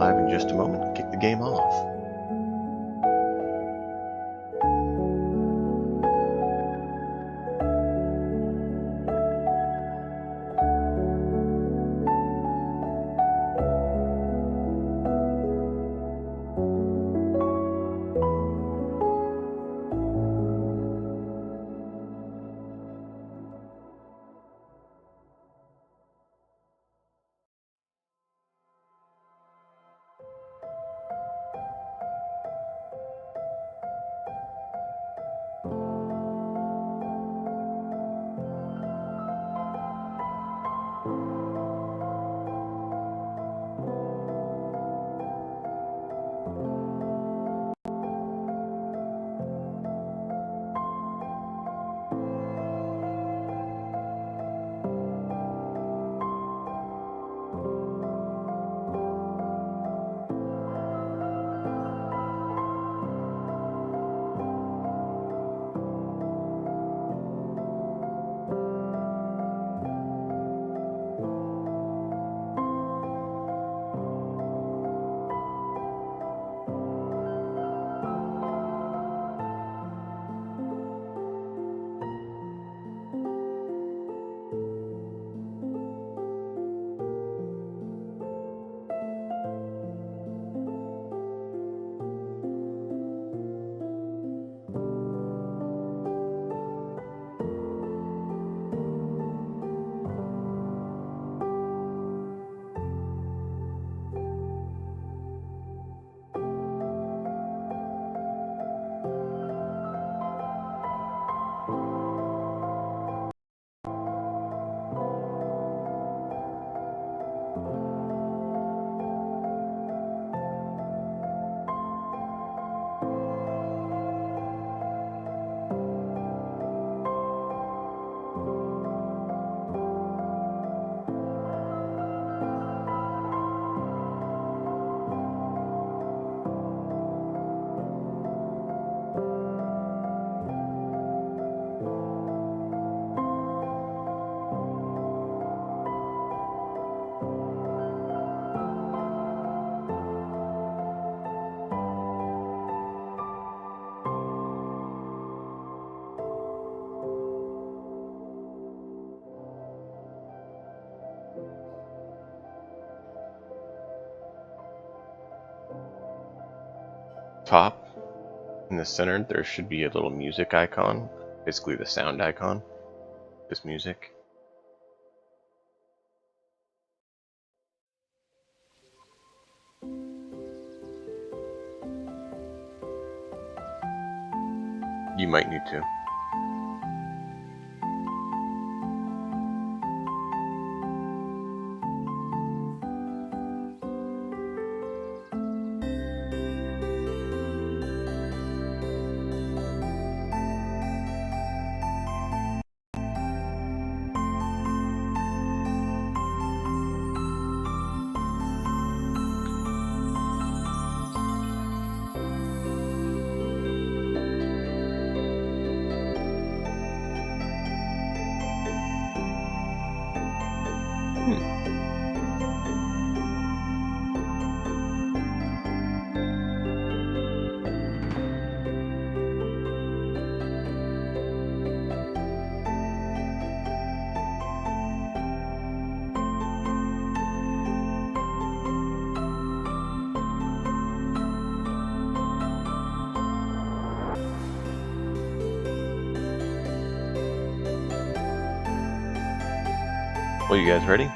Live in just a moment. Kick the game off. Top in the center, there should be a little music icon, basically the sound icon. This music. You might need to. Well, you guys ready?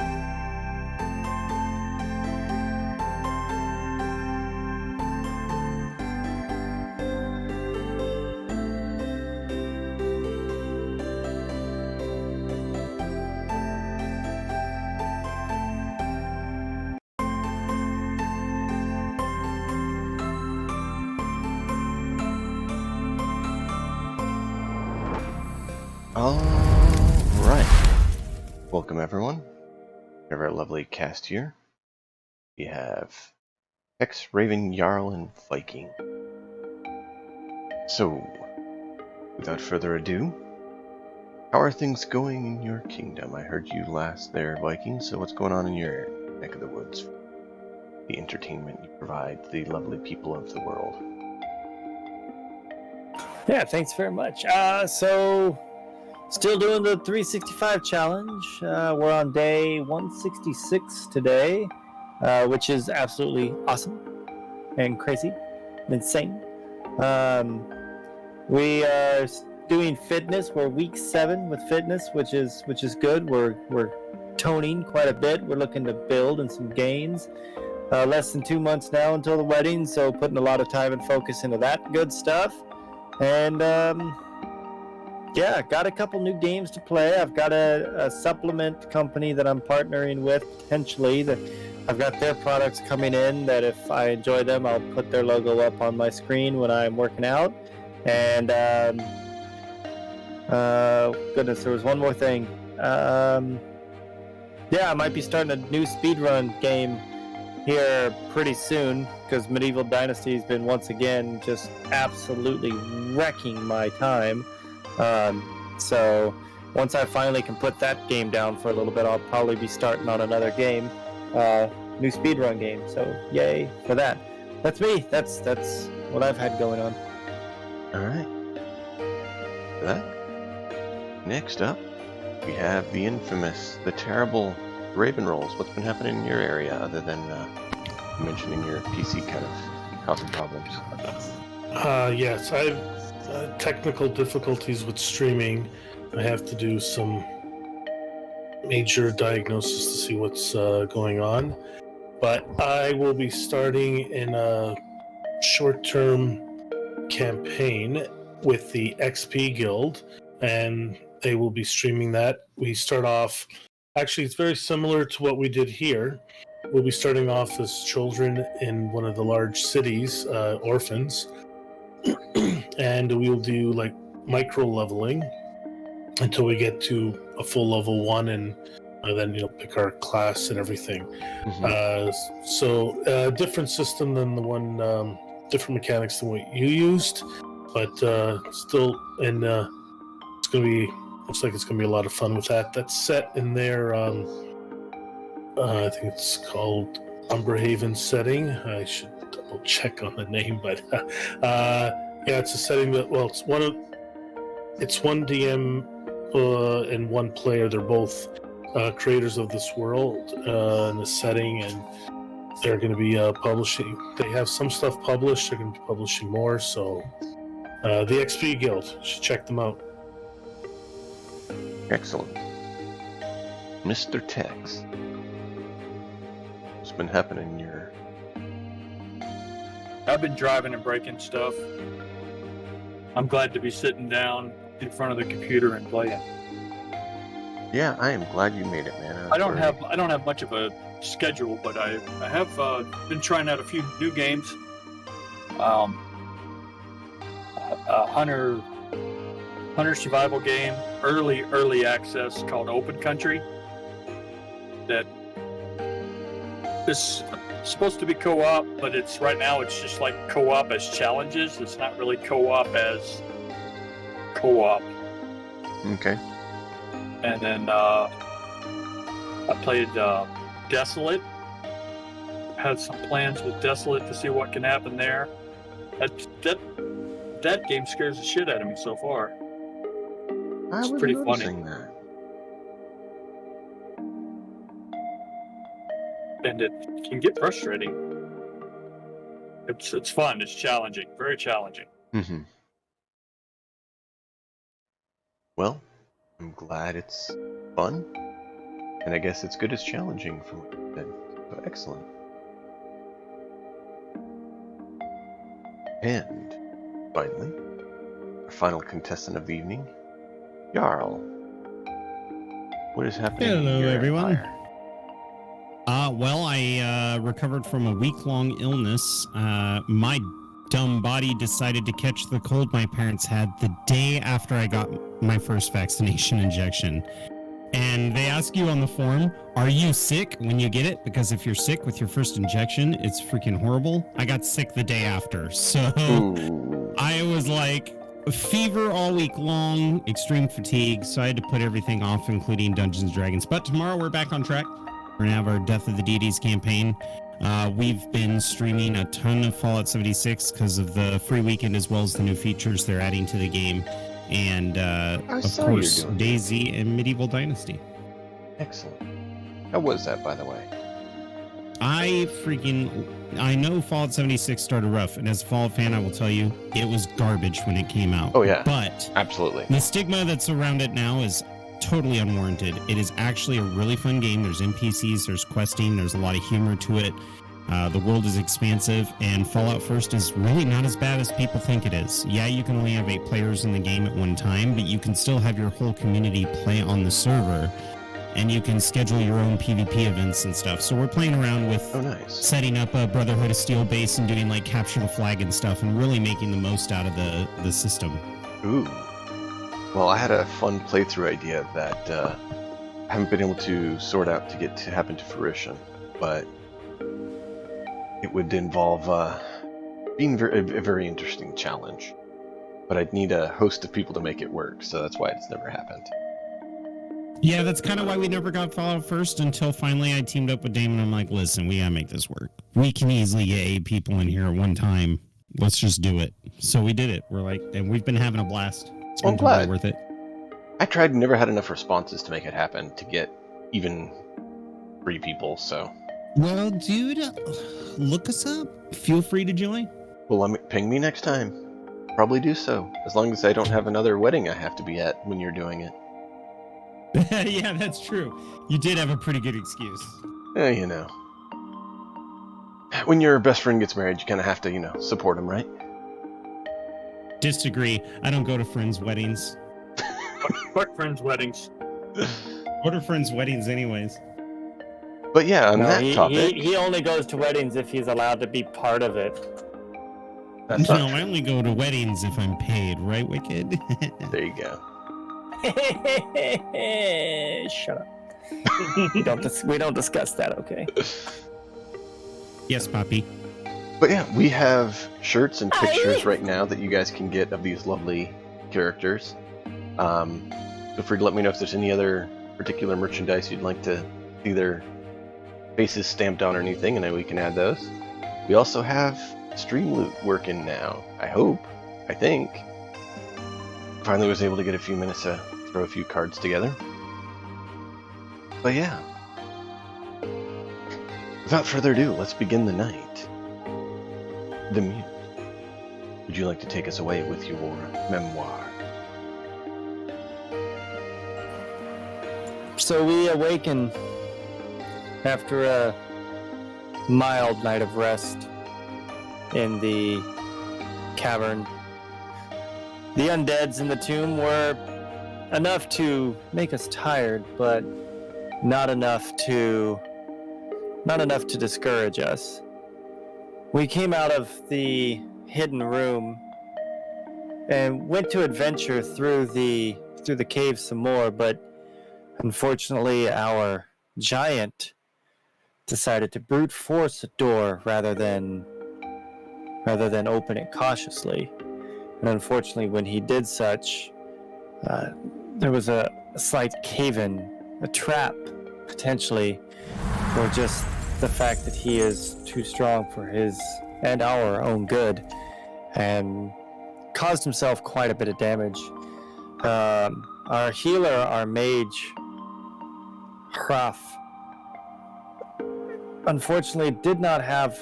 All right. Welcome, everyone. We have our lovely cast here. We have Hex, Raven, Jarl, and Viking. So, without further ado, how are things going in your kingdom? I heard you last there, Viking, so what's going on in your neck of the woods? The entertainment you provide to the lovely people of the world. Yeah, thanks very much. So, still doing the 365 challenge. We're on day 166 today, which is absolutely awesome and crazy and insane. We are doing fitness. We're week 7 with fitness, which is good. We're toning quite a bit. We're looking to build and some gains. Less than 2 months now until the wedding, so putting a lot of time and focus into that good stuff. And yeah, got a couple new games to play. I've got a supplement company that I'm partnering with potentially that I've got their products coming in that if I enjoy them, I'll put their logo up on my screen when I'm working out. And goodness, there was one more thing. Yeah, I might be starting a new speedrun game here pretty soon because Medieval Dynasty has been once again just absolutely wrecking my time. So once I finally can put that game down for a little bit, I'll probably be starting on another game, new speedrun game. So yay for that. That's me. That's what I've had going on. All right. For that, next up, we have the infamous, the terrible Raven Rolls. What's been happening in your area other than mentioning your PC kind of causing problems? Yes, I have technical difficulties with streaming. I have to do some major diagnosis to see what's going on. But I will be starting in a short-term campaign with the XP Guild, and they will be streaming that. We start off, actually it's very similar to what we did here. We'll be starting off as children in one of the large cities, orphans, and we'll do like micro leveling until we get to a full level 1, and then pick our class and everything. So different system than the one, different mechanics than what you used, but still, and it's gonna be, looks like it's gonna be a lot of fun with that. That's set in their I think it's called Umberhaven setting. I should double check on the name, but yeah, it's a setting that, well, it's one DM and one player. They're both creators of this world and the setting, and they're going to be publishing. They have some stuff published. They're going to be publishing more. So the XP Guild, you should check them out. Excellent. Mr. Tex, what's been happening in your... I've been driving and breaking stuff. I'm glad to be sitting down in front of the computer and playing. Yeah, I am glad you made it, man. I don't have much of a schedule, but I have been trying out a few new games. A hunter survival game, early access, called Open Country. That is supposed to be co-op, but it's right now it's just like co-op as challenges. It's not really co-op as co-op. Okay. And then I played Desolate. Had some plans with Desolate to see what can happen there. That game scares the shit out of me so far. It's pretty funny. That. And it can get frustrating. It's fun. It's challenging. Very challenging. Mm-hmm. Well, I'm glad it's fun, and I guess it's good as challenging from what you said. So excellent. And finally, our final contestant of the evening, Jarl. What is happening? Hello, in your everyone. empire? Well, I recovered from a week-long illness. My dumb body decided to catch the cold my parents had the day after I got my first vaccination injection. And they ask you on the form, are you sick when you get it? Because if you're sick with your first injection, it's freaking horrible. I got sick the day after. So Ooh. I was like, fever all week long, extreme fatigue. So I had to put everything off, including Dungeons & Dragons. But tomorrow we're back on track. We're going to have our Death of the Deities campaign. We've been streaming a ton of Fallout 76 because of the free weekend, as well as the new features they're adding to the game. And, of course, Daisy and Medieval Dynasty. Excellent. How was that, by the way? I know Fallout 76 started rough, and as a Fallout fan, I will tell you, it was garbage when it came out. Oh, yeah. But Absolutely. the stigma that's around it now is totally unwarranted. It is actually a really fun game. There's NPCs, there's questing, there's a lot of humor to it. The world is expansive, and Fallout First is really not as bad as people think it is. Yeah, you can only have 8 players in the game at one time, but you can still have your whole community play on the server. and you can schedule your own PvP events and stuff. So we're playing around with Oh, nice. setting up a Brotherhood of Steel base and doing like capture the flag and stuff, and really making the most out of the system. Ooh. Well, I had a fun playthrough idea that I haven't been able to sort out to get to happen to fruition, but it would involve being a very interesting challenge. But I'd need a host of people to make it work, so that's why it's never happened. Yeah, that's kind of why we never got Fallout first, until finally I teamed up with Damon. I'm like, listen, we gotta make this work. We can easily get 8 people in here at one time. Let's just do it. So we did it. We're like, and we've been having a blast. It's been I'm glad. totally worth it. I tried and never had enough responses to make it happen to get even 3 people, so... Well, dude, look us up. Feel free to join. Well, ping me next time. Probably do so, as long as I don't have another wedding I have to be at when you're doing it. Yeah, that's true. You did have a pretty good excuse. You know. When your best friend gets married, you kind of have to, support him, right? Disagree. I don't go to friends' weddings. Fuck friends' weddings. Go to friends' weddings anyways. But yeah, on No, that topic... he only goes to weddings if he's allowed to be part of it. That's No, not I only go to weddings if I'm paid, right, Wicked? There you go. Shut up. we don't discuss that, okay? Yes, Poppy. But yeah, we have shirts and pictures right now that you guys can get of these lovely characters. Feel free to let me know if there's any other particular merchandise you'd like to see their faces stamped on or anything, and then we can add those. We also have stream loot working now. I think. Finally was able to get a few minutes to throw a few cards together. But yeah. Without further ado, let's begin the night. The Mute. Would you like to take us away with your memoir? So we awaken after a mild night of rest in the cavern. The undeads in the tomb were enough to make us tired, but not enough to discourage us. We came out of the hidden room and went to adventure through the cave some more, but unfortunately our giant decided to brute force a door rather than open it cautiously. And unfortunately, when he did such, there was a slight cave-in, a trap, potentially, or just the fact that he is too strong for his and our own good, and caused himself quite a bit of damage. Our healer, our mage, Hraf, unfortunately did not have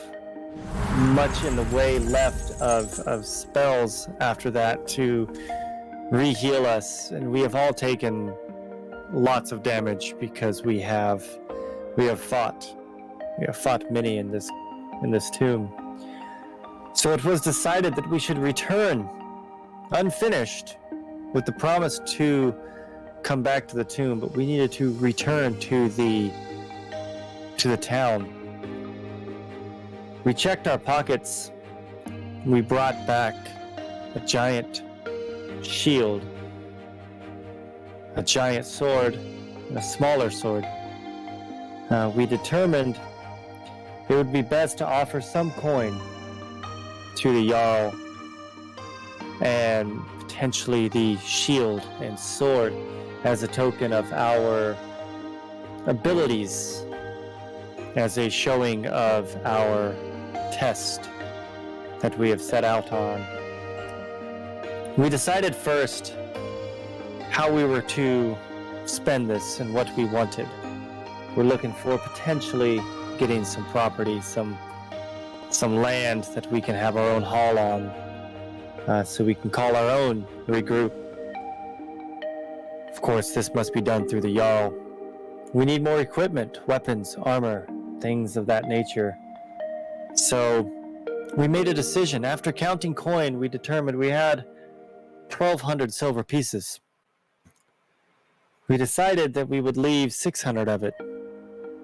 much in the way left of spells after that to re-heal us, and we have all taken lots of damage because we have fought many in this tomb. So it was decided that we should return unfinished, with the promise to come back to the tomb, but we needed to return to the town. We checked our pockets. We brought back a giant shield, a giant sword, and a smaller sword. We determined it would be best to offer some coin to the Jarl, and potentially the shield and sword as a token of our abilities, as a showing of our test that we have set out on. We decided first how we were to spend this and what we wanted. We're looking for potentially getting some property, some land that we can have our own hall on, so we can call our own regroup. Of course, this must be done through the Jarl. We need more equipment, weapons, armor, things of that nature. So we made a decision. After counting coin, we determined we had 1,200 silver pieces. we decided that we would leave 600 of it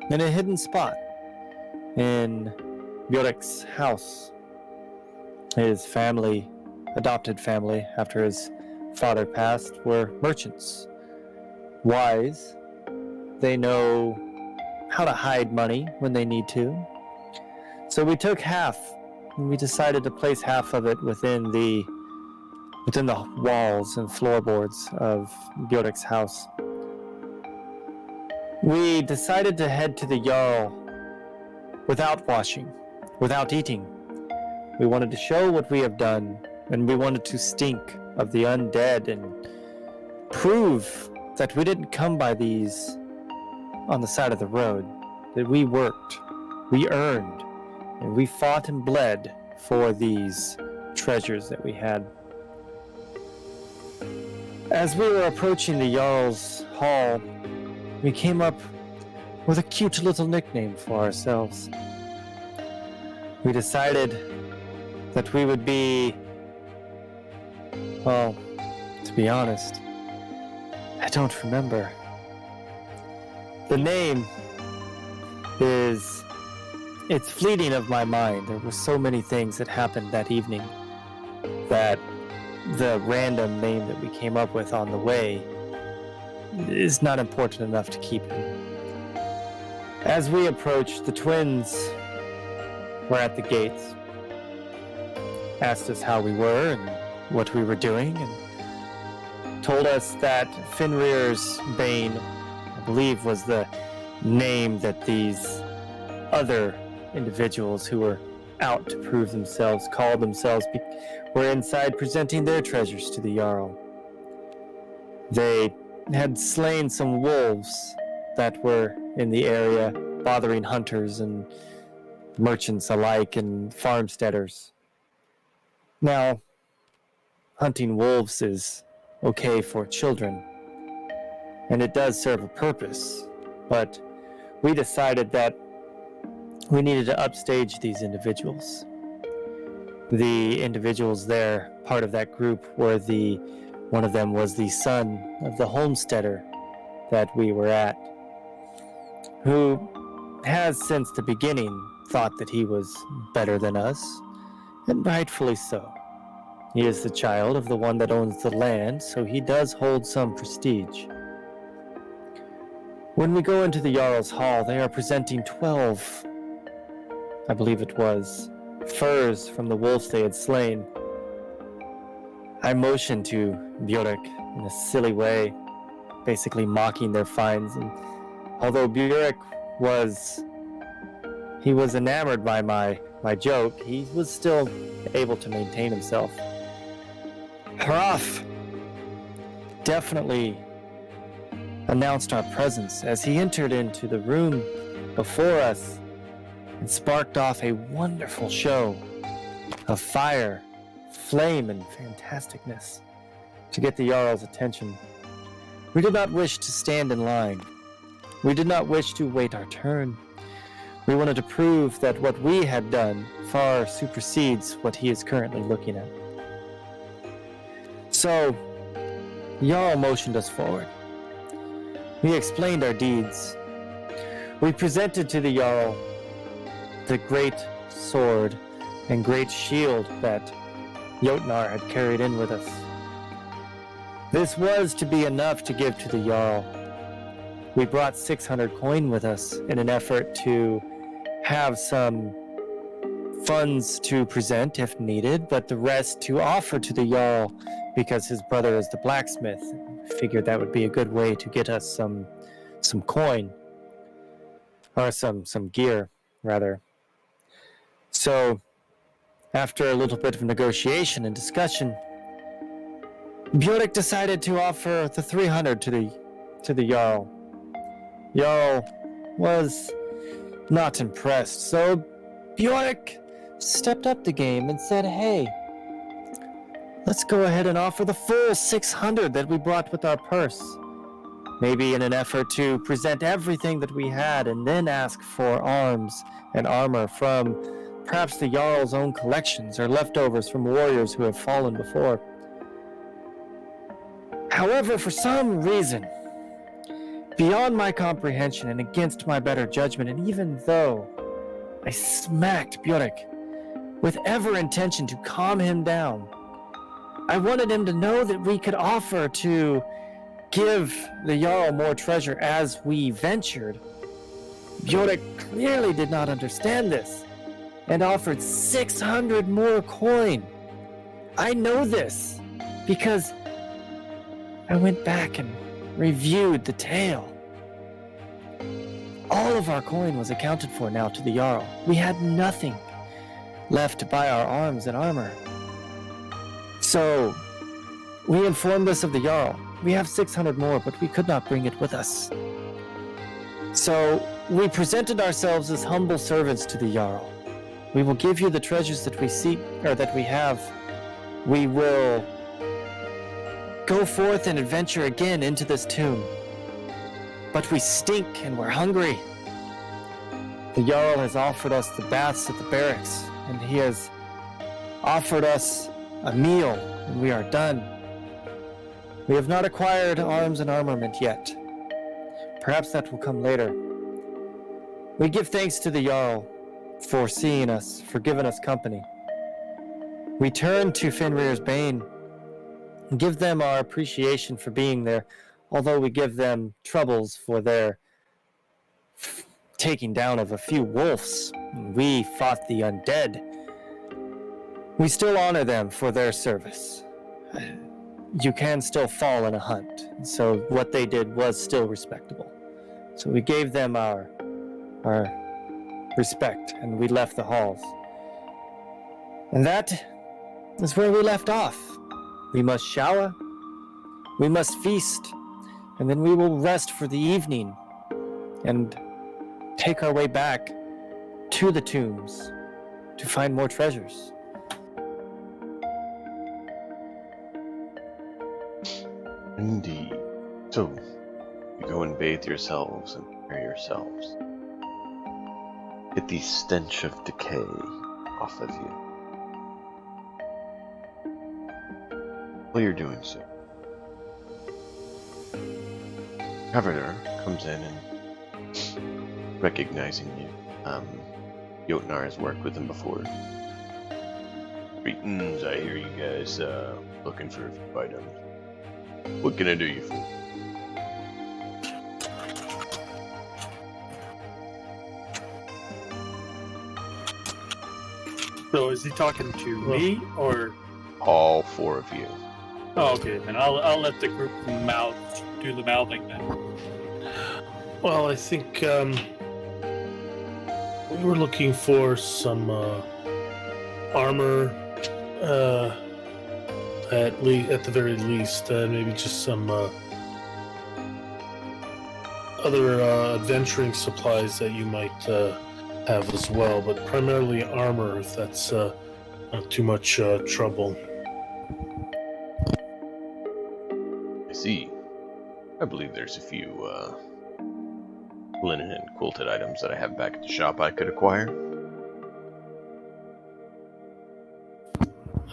in a hidden spot in Bjork's house. His family, adopted family, after his father passed, were merchants. Wise. They know how to hide money when they need to. So we took half, and we decided to place half of it within the walls and floorboards of Bjork's house. We decided to head to the Jarl without washing, without eating. We wanted to show what we have done, and we wanted to stink of the undead and prove that we didn't come by these on the side of the road, that we worked, we earned, and we fought and bled for these treasures that we had. As we were approaching the Jarl's hall, we came up with a cute little nickname for ourselves. We decided that we would be, well, to be honest, I don't remember. The name it's fleeting of my mind. There were so many things that happened that evening that the random name that we came up with on the way is not important enough to keep it. As we approached, the twins were at the gates, asked us how we were and what we were doing, and told us that Fenrir's Bane, I believe, was the name that these other individuals who were out to prove themselves, called themselves, were inside presenting their treasures to the Jarl. They had slain some wolves that were in the area, bothering hunters and merchants alike and farmsteaders. Now, hunting wolves is okay for children, and it does serve a purpose, but we decided that we needed to upstage these individuals. The individuals there, part of that group, one of them was the son of the homesteader that we were at, who has since the beginning thought that he was better than us, and rightfully so. He is the child of the one that owns the land, so he does hold some prestige. When we go into the Jarl's Hall, they are presenting 12, I believe it was, furs from the wolves they had slain. I motioned to Bjork in a silly way, basically mocking their finds, and although Bjork was enamored by my joke, he was still able to maintain himself. Hraf definitely announced our presence as he entered into the room before us and sparked off a wonderful show of fire, flame, and fantasticness to get the Jarl's attention. We did not wish to stand in line. We did not wish to wait our turn. We wanted to prove that what we had done far supersedes what he is currently looking at. So, Jarl motioned us forward. We explained our deeds. We presented to the Jarl the great sword and great shield that Jotnar had carried in with us. This was to be enough to give to the Jarl. We brought 600 coin with us in an effort to have some funds to present if needed, but the rest to offer to the Jarl because his brother is the blacksmith. Figured that would be a good way to get us some coin, or some gear, rather. So, after a little bit of negotiation and discussion, Bjork decided to offer the 300 to the Jarl. Jarl was not impressed, so Bjork stepped up the game and said, "Hey, let's go ahead and offer the full 600 that we brought with our purse. Maybe in an effort to present everything that we had and then ask for arms and armor from perhaps the Jarl's own collections or leftovers from warriors who have fallen before." However, for some reason, beyond my comprehension and against my better judgment, and even though I smacked Bjork with ever intention to calm him down, I wanted him to know that we could offer to give the Jarl more treasure as we ventured. Bjork clearly did not understand this and offered 600 more coin. I know this because I went back and reviewed the tale. All of our coin was accounted for now to the Jarl. We had nothing left to buy our arms and armor. So, we informed us of the Jarl. We have 600 more, but we could not bring it with us. So, we presented ourselves as humble servants to the Jarl. We will give you the treasures that we seek, or that we have. We will go forth and adventure again into this tomb. But we stink and we're hungry. The Jarl has offered us the baths at the barracks, and he has offered us a meal when we are done. We have not acquired arms and armament yet. Perhaps that will come later. We give thanks to the Jarl for seeing us, for giving us company. We turn to Fenrir's Bane and give them our appreciation for being there, although we give them troubles for their taking down of a few wolves. We fought the undead. We still honor them for their service. You can still fall in a hunt, so what they did was still respectable. So we gave them our respect, and we left the halls. And that is where we left off. We must shower, we must feast, and then we will rest for the evening and take our way back to the tombs to find more treasures. Indeed. So, you go and bathe yourselves and prepare yourselves. Get the stench of decay off of you. While you're doing so, Governor comes in and, recognizing you, Jotnar has worked with him before. Greetings, I hear you guys looking for a few items. What can I do you for? So is he talking to me or All four of you. Oh, okay, then I'll let the group do the mouthing then. Well, I think we were looking for some armor, at the very least, maybe just some other adventuring supplies that you might have as well, but primarily armor, if that's not too much trouble. I see. I believe there's a few linen and quilted items that I have back at the shop I could acquire.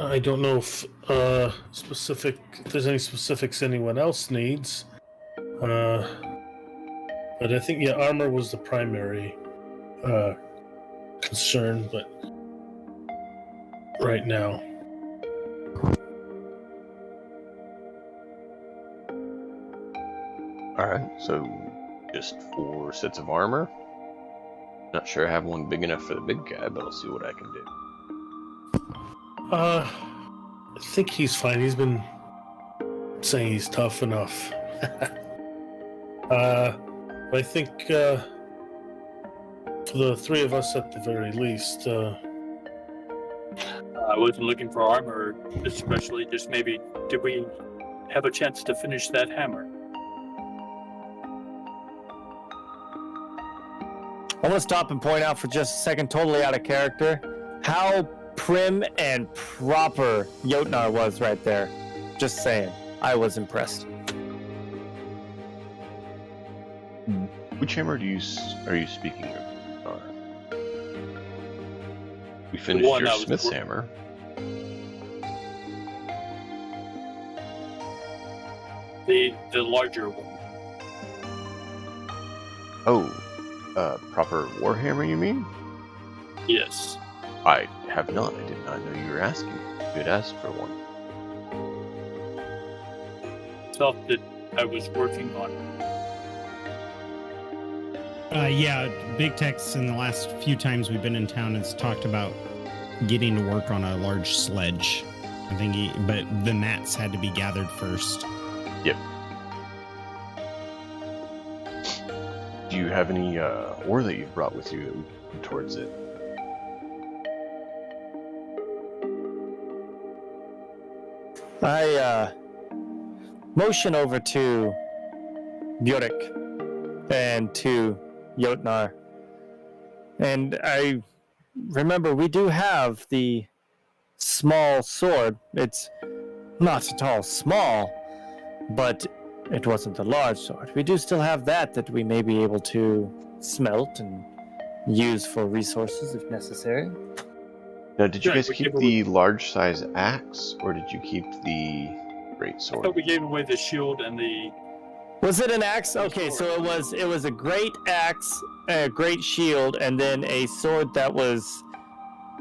I don't know if there's any specifics anyone else needs. But I think, yeah, armor was the primary concern, but right now. Alright, so just 4 sets of armor. Not sure I have one big enough for the big guy, but I'll see what I can do. I think he's fine. He's been saying he's tough enough. I think for the 3 of us at the very least. I wasn't looking for armor, especially just maybe, did we have a chance to finish that hammer? I want to stop and point out for just a second, totally out of character, how prim and proper Jotnar was right there. Just saying. I was impressed. Which hammer are you speaking of? We finished your smith's hammer. The larger one. Oh, proper warhammer, you mean? Yes. I have not. I did not know you were asking. You had asked for one. Stuff that I was working on. Yeah, Big Tex in the last few times we've been in town has talked about getting to work on a large sledge. I think but the mats had to be gathered first. Yep. Do you have any ore that you've brought with you that we can put towards it? I motion over to Bjork and to Jotnar. And I remember we do have the small sword. It's not at all small, but it wasn't a large sword. We do still have that we may be able to smelt and use for resources if necessary. Now, did you Right, guys we keep give the large size axe, or did you keep the great I sword? thought we gave away the shield and the. Was it an axe? Okay, so it was a great axe, a great shield, and then a sword that was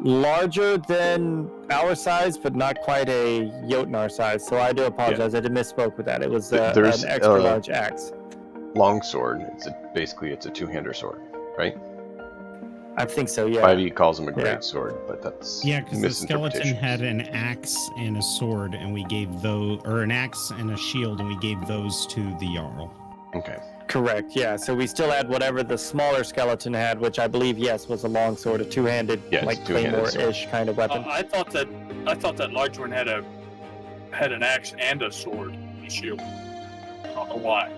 larger than our size, but not quite a Jotnar size. So I do apologize. I did misspoke with that. It was There's, an extra large axe. Long sword. Basically it's a two-hander sword, right? I think so. Yeah. 5e calls him a great Yeah. sword, but that's Yeah, because the skeleton misinterpretation. had an axe and a sword, and we gave those, or an axe and a shield, and we gave those to the Jarl. Okay. Correct. Yeah. So we still had whatever the smaller skeleton had, which I believe, yes, was a long sword, a two-handed, Yes, like two-handed claymore-ish kind of weapon. I thought that large one had an axe and a sword and a shield. I don't know why,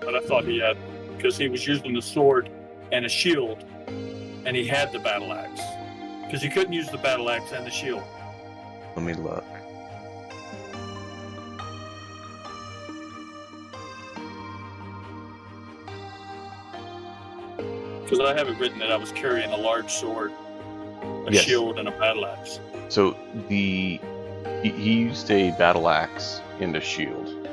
but I thought he had, because he was using the sword and a shield, and he had the battle axe. Because he couldn't use the battle axe and the shield. Let me look. Because I have it written that I was carrying a large sword, a Yes. shield, and a battle axe. So he used a battle axe and a shield,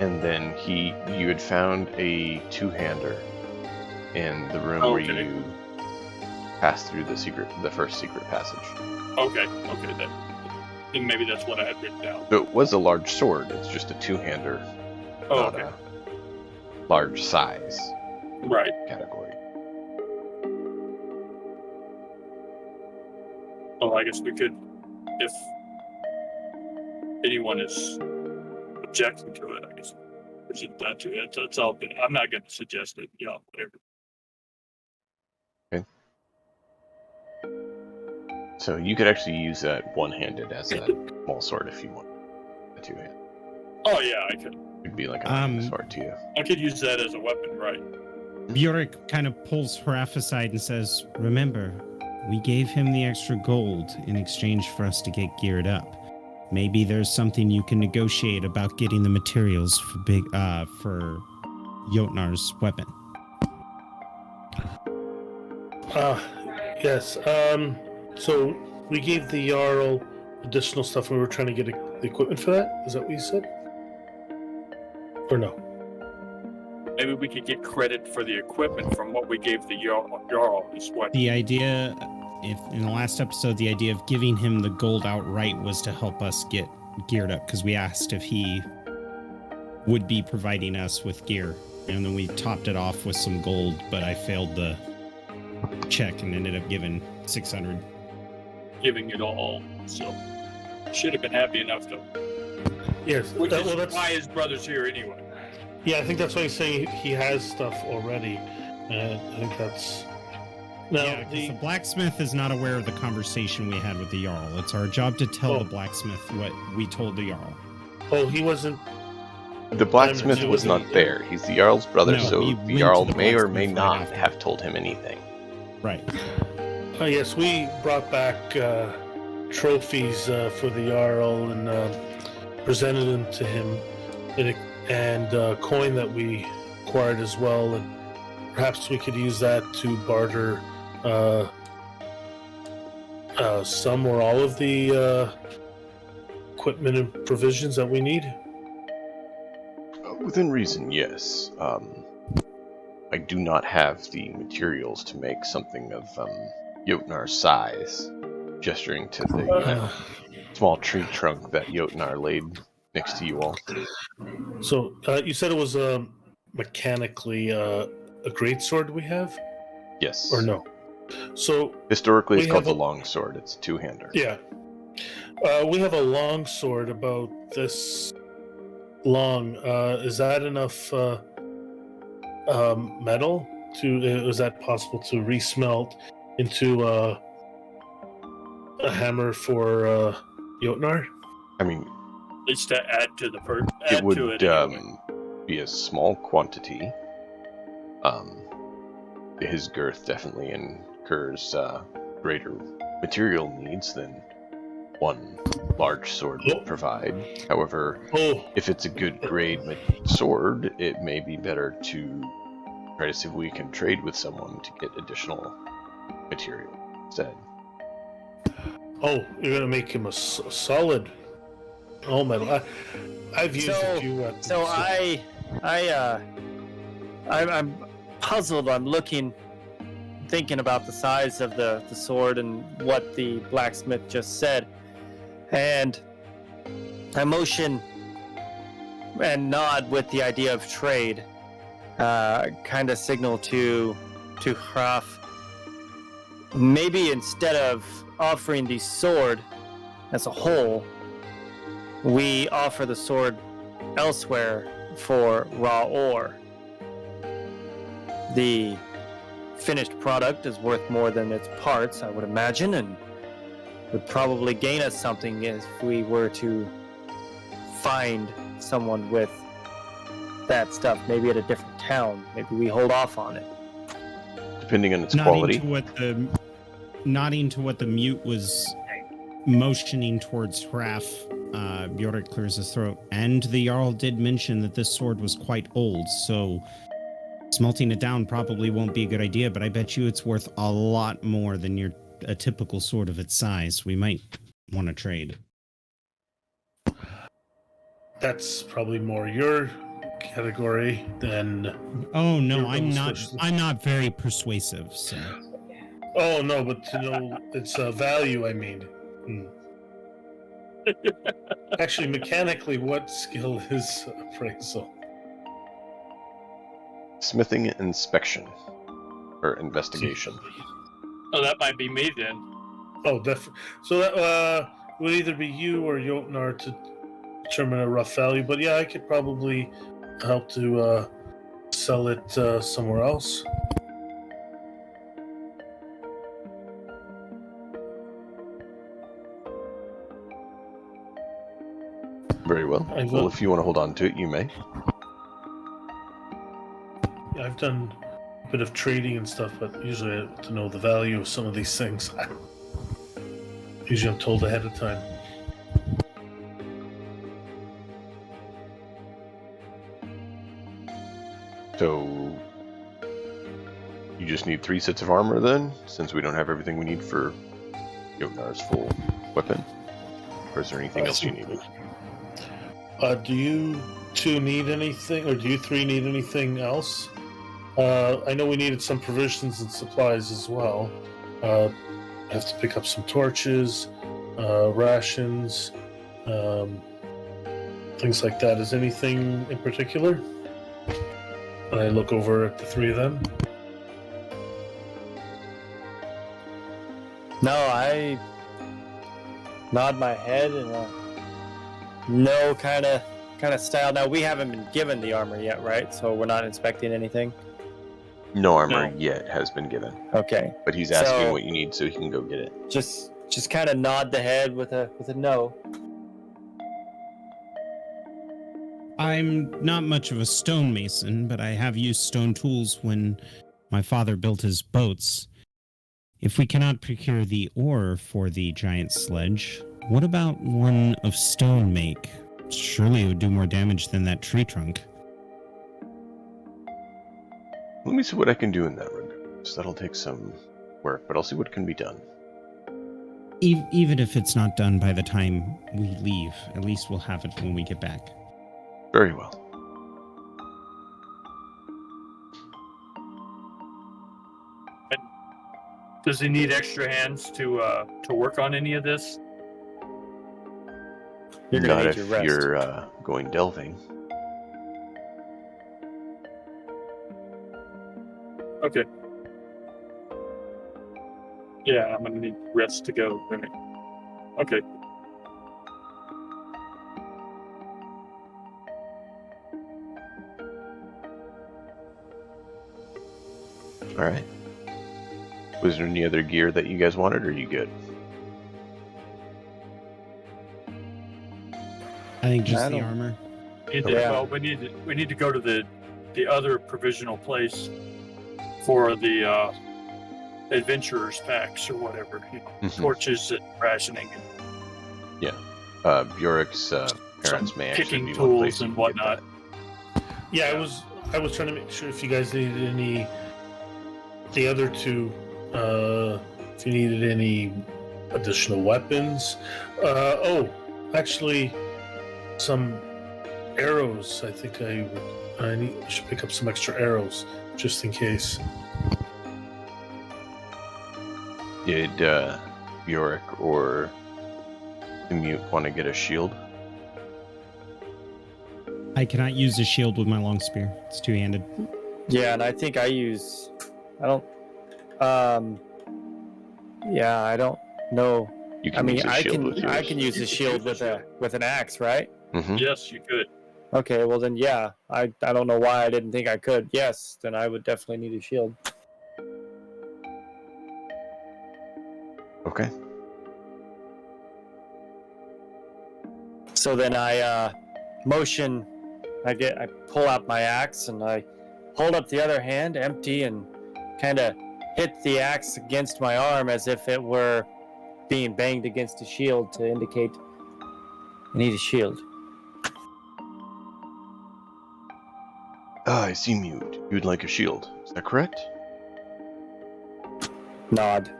and then you had found a two-hander in the room where Okay. you passed through the first secret passage. Okay, then maybe that's what I had written down. So it was a large sword. It's just a two-hander, Oh, not okay, a large size right. category. Well, I guess we could, if anyone is objecting to it, I guess present that to it. That's all. I'm not going to suggest it. Yeah, whatever. So you could actually use that one-handed as a small sword if you want. A two-handed. Oh yeah, I could. It'd be like a sword to you. I could use that as a weapon, right? Bjork kind of pulls Hraf aside and says, "Remember, we gave him the extra gold in exchange for us to get geared up. Maybe there's something you can negotiate about getting the materials for Jotnar's weapon." Yes. So we gave the Jarl additional stuff and we were trying to get the equipment for that? Is that what you said? Or no? Maybe we could get credit for the equipment from what we gave the Jarl. Is what? The idea, if in the last episode, the idea of giving him the gold outright was to help us get geared up, because we asked if he would be providing us with gear, and then we topped it off with some gold, but I failed the check and ended up giving 600. Giving it all. So should have been happy enough to. Yes. Which Well, is that's why his brother's here anyway. yeah. I think that's why he's saying he has stuff already. I think that's now Yeah, because the blacksmith is not aware of the conversation we had with the Jarl. It's our job to tell the blacksmith what we told the Jarl. he wasn't. The blacksmith Diamond, was he not wasn't- there. He's the Jarl's brother, No, so we the went Jarl to the may or may blacksmith right not after. have told him anything. Right. Yes, we brought back trophies for the Jarl and presented them to him, and coin that we acquired as well. And perhaps we could use that to barter some or all of the equipment and provisions that we need. Within reason, yes. I do not have the materials to make something of Jotnar's size, gesturing to the small tree trunk that Jotnar laid next to you all. So you said it was mechanically a greatsword we have, Yes. or no? So Historically, it's we called have the longsword. It's a two-hander. Yeah, we have a long sword about this long. Is that enough metal to? Is that possible to resmelt into a hammer for Jotnar? I mean, At least to add to the it add would to it anyway. be a small quantity. His girth definitely incurs greater material needs than one large sword would provide. However, if it's a good grade sword, it may be better to try to see if we can trade with someone to get additional material instead. Oh, you're gonna make him a solid all metal. I've used a few weapons. So I'm puzzled. I'm thinking about the size of the sword and what the blacksmith just said, and I motion and nod with the idea of trade, kind of signal to Hraf. Maybe instead of offering the sword as a whole, we offer the sword elsewhere for raw ore. The finished product is worth more than its parts, I would imagine, and would probably gain us something if we were to find someone with that stuff, maybe at a different town. Maybe we hold off on it. Depending on its quality. Nodding to what the mute was motioning towards Hraf, Bjork clears his throat. And the Jarl did mention that this sword was quite old, so smelting it down probably won't be a good idea, but I bet you it's worth a lot more than a typical sword of its size. We might want to trade. That's probably more your category than. Oh no, I'm not very persuasive, so. Oh no, but to know its value, I mean. Actually, mechanically, what skill is appraisal? Smithing inspection or investigation. Oh, that might be me then. Oh, definitely. So that would either be you or Jotnar to determine a rough value. But yeah, I could probably help to sell it somewhere else. Very well. Well, if you want to hold on to it, you may. Yeah, I've done a bit of trading and stuff, but usually I have to know the value of some of these things. Usually I'm told ahead of time. So, you just need 3 sets of armor then, since we don't have everything we need for Jotnar's full weapon? Or is there anything else you need? Do you two need anything, or do you three need anything else? I know we needed some provisions and supplies as well. I have to pick up some torches, rations, things like that. Is anything in particular? And I look over at the three of them. No, I nod my head in a no kind of style. Now, we haven't been given the armor yet, right? So we're not inspecting anything? No armor yet has been given. Okay. But he's asking what you need so he can go get it. Just kind of nod the head with a no. I'm not much of a stonemason, but I have used stone tools when my father built his boats. If we cannot procure the ore for the giant sledge, what about one of stone make? Surely it would do more damage than that tree trunk. Let me see what I can do in that regard. So that'll take some work, but I'll see what can be done. Even if it's not done by the time we leave, at least we'll have it when we get back. Very well. Does he need extra hands to work on any of this? You're gonna Not need if your rest. you're going delving. Okay. Yeah, I'm gonna need rest to go. Okay. All right. Was there any other gear that you guys wanted, or are you good? I think just I the don't- armor. Yeah. Well, we need to go to the other provisional place for the adventurers packs or whatever. You know, Mhm. torches and rationing and Bjork's parents some may actually picking be one tools place you and can get whatnot. Yeah, I was trying to make sure if you guys needed any, the other two, if you needed any additional weapons. Actually, some arrows. I think I should pick up some extra arrows just in case. Did Bjork or the mute want to get a shield? I cannot use a shield with my long spear. It's two-handed. Yeah, and I think I don't. Yeah, I don't know. You I can mean, use a shield with yours. I can use a shield with an axe, right? Mhm. Yes, you could. Okay, well then, yeah. I don't know why I didn't think I could. Yes, then I would definitely need a shield. Okay. So then I motion. I pull out my axe and I hold up the other hand, empty, and kind of hit the axe against my arm as if it were being banged against a shield to indicate I need a shield. I see, mute. You'd like a shield. Is that correct? Nod.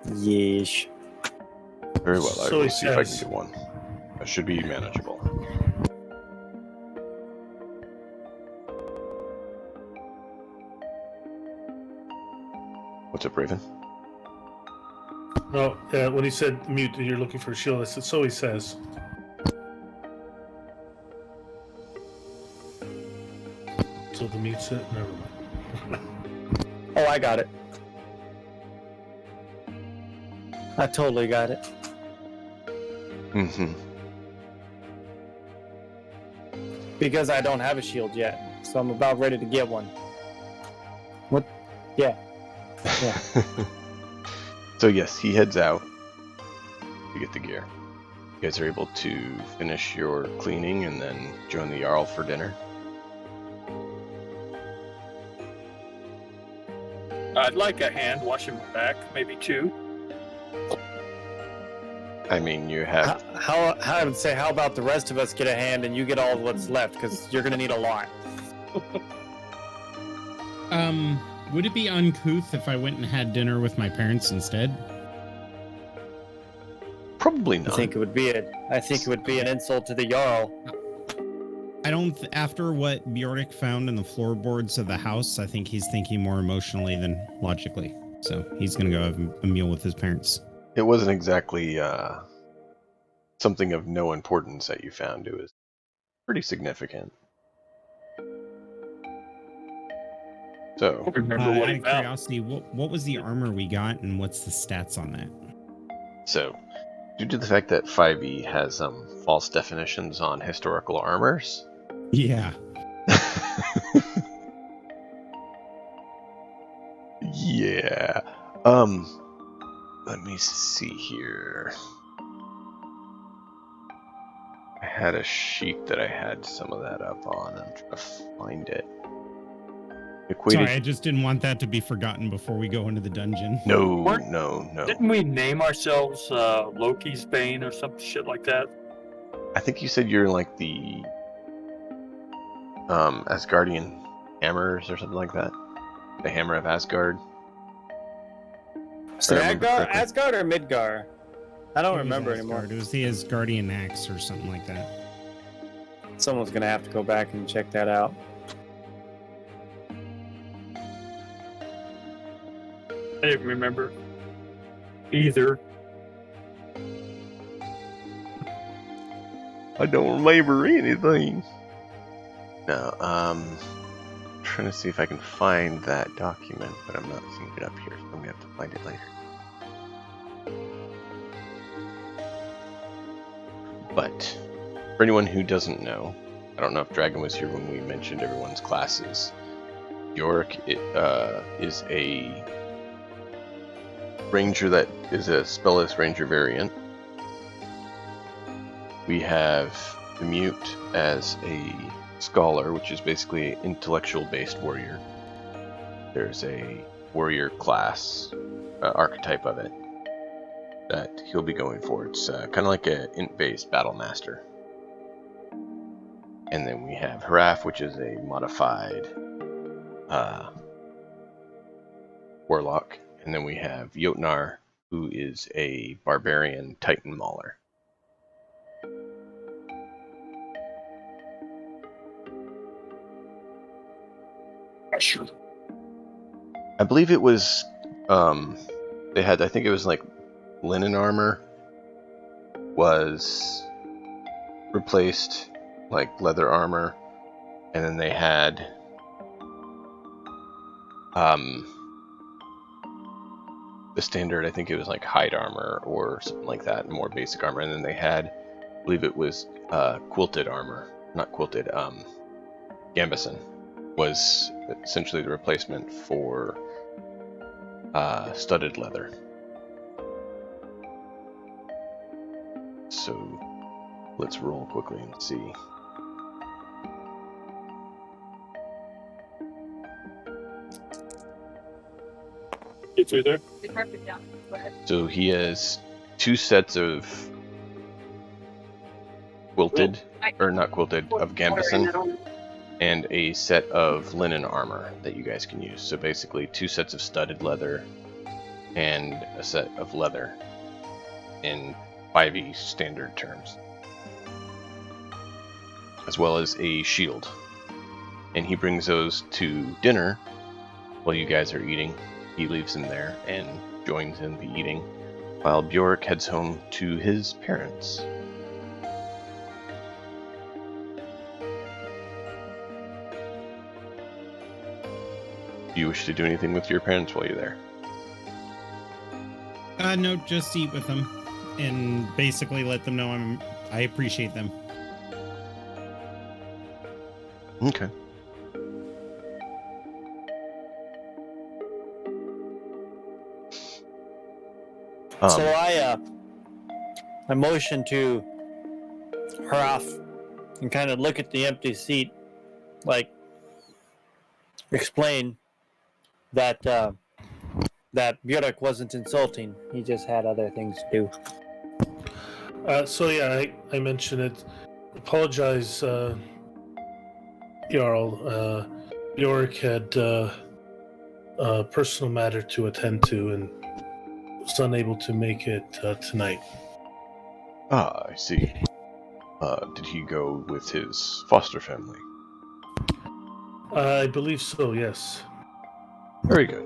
Yeesh. Very well. I So will he see if I can says. get one. That should be manageable. What's up, Raven? No, when he said mute, you're looking for a shield. I said, so he says. So the mute's it? Never mind. Oh, I got it. I totally got it. Mm-hmm. Because I don't have a shield yet, so I'm about ready to get one. What? Yeah. So yes, he heads out to get the gear. You guys are able to finish your cleaning and then join the Jarl for dinner. I'd like a hand washing my back, maybe two. I mean, you have How I would say, how about the rest of us get a hand and you get all what's left, because you're gonna need a lot. Would it be uncouth if I went and had dinner with my parents instead? probably I not. think it would be an insult to the Jarl. I don't. After what Bjork found in the floorboards of the house, I think he's thinking more emotionally than logically. So he's gonna go have a meal with his parents. It wasn't exactly something of no importance that you found. It was pretty significant. So, I don't remember what Out he of found. curiosity, what was the armor we got, and what's the stats on that? due to the fact that 5e has false definitions on historical armors, Yeah. yeah. Let me see here. I had a sheet that I had some of that up on. I'm trying to find it. Equated. Sorry, I just didn't want that to be forgotten before we go into the dungeon. No. Didn't we name ourselves Loki's Bane or some shit like that? I think you said you're like the Asgardian hammers or something like that. The Hammer of Asgard. Is it I remember correctly. Asgard or Midgar? I don't It was remember Asgard. anymore. It was the Asgardian axe or something like that. Someone's gonna have to go back and check that out. I didn't remember. Either. I don't remember anything. No, trying to see if I can find that document, but I'm not seeing it up here, so I'm gonna have to find it later. But for anyone who doesn't know, I don't know if Dragon was here when we mentioned everyone's classes. Bjork is a ranger that is a spellless ranger variant. We have the Mute as a scholar, which is basically an intellectual-based warrior. There's a warrior class archetype of it that he'll be going for. It's kind of like a int-based battle master. And then we have Haraf, which is a modified warlock. And then we have Jotnar, who is a barbarian titan mauler. Sure. I believe it was, they had, I think it was like linen armor was replaced, like leather armor, and then they had, the standard, I think it was like hide armor or something like that, more basic armor, and then they had, I believe it was, quilted armor, not quilted, Gambeson was essentially the replacement for studded leather. So let's roll quickly and see. Get through there. So he has 2 sets of quilted, or not quilted, of Gambeson, and a set of linen armor that you guys can use. So basically 2 sets of studded leather and a set of leather in 5e standard terms, as well as a shield. And he brings those to dinner while you guys are eating. He leaves them there and joins in the eating, while Bjork heads home to his parents. Do you wish to do anything with your parents while you're there? No, just eat with them and basically let them know I appreciate them. Okay. So I motion to Haraf and kind of look at the empty seat, like explain that that Bjork wasn't insulting. He just had other things to do. So yeah, I mentioned it. Apologize, Jarl. Bjork had a personal matter to attend to and was unable to make it tonight. Ah, I see. Did he go with his foster family? I believe so, yes. Very good.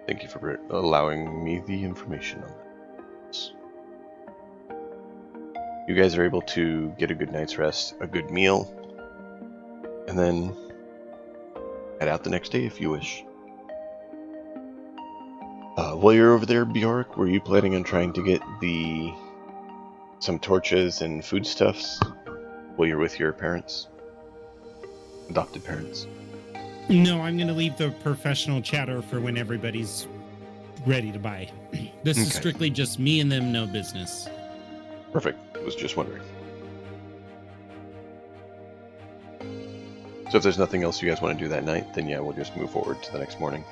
Thank you for allowing me the information on that. You guys are able to get a good night's rest, a good meal, and then head out the next day if you wish. While you're over there, Bjork, were you planning on trying to get some torches and foodstuffs while you're with your parents? Adopted parents? No, I'm going to leave the professional chatter for when everybody's ready to buy. This is Okay. strictly just me and them, no business. Perfect. Was just wondering. So if there's nothing else you guys want to do that night, then yeah, we'll just move forward to the next morning.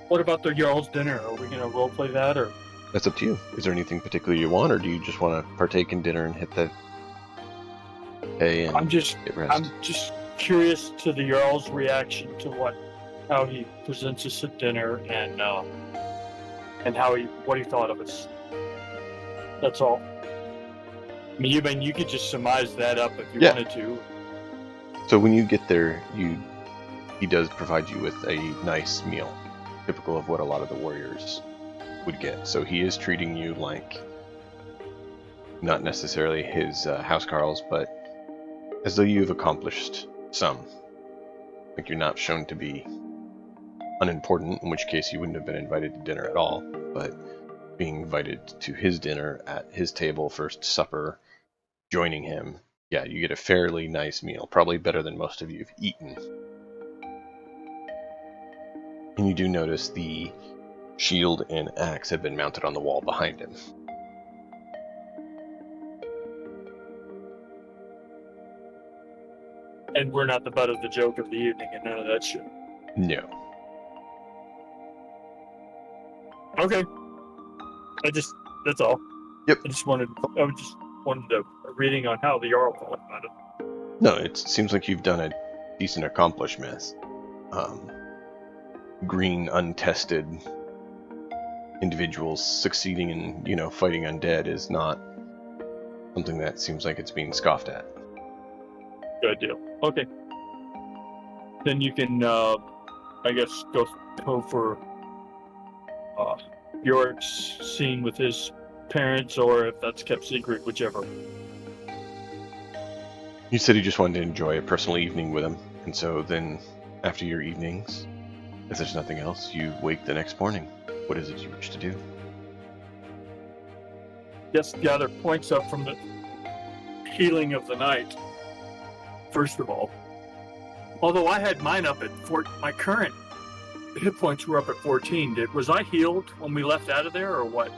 What about the Jarl's dinner? Are we gonna roleplay that, or That's up to you. Is there anything particular you want, or do you just want to partake in dinner and hit the hay and get rest? I'm just curious to the Jarl's reaction to how he presents us at dinner and what he thought of us. That's all. I mean, you could just surmise that up if you wanted to. So when you get there, he does provide you with a nice meal, typical of what a lot of the warriors would get. So he is treating you like not necessarily his housecarls, but as though you've accomplished some. Like you're not shown to be unimportant, in which case you wouldn't have been invited to dinner at all, but being invited to his dinner at his table, first supper, joining him, yeah, you get a fairly nice meal, probably better than most of you have eaten. And you do notice the shield and axe have been mounted on the wall behind him. And we're not the butt of the joke of the evening and none of that shit. No. Okay. That's all. Yep. I just wanted a reading on how the Jarl felt about it. No, it seems like you've done a decent accomplishment. Green, untested individuals succeeding in, fighting undead is not something that seems like it's being scoffed at. Good deal. Okay. Then you can, I guess, go for Bjork's scene with his parents, or if that's kept secret, whichever. You said you just wanted to enjoy a personal evening with him, and so then, after your evenings, if there's nothing else, you wake the next morning. What is it you wish to do? Just gather points up from the healing of the night. First of all, although I had mine up at my current hit points were up at 14. Was I healed when we left out of there, or what?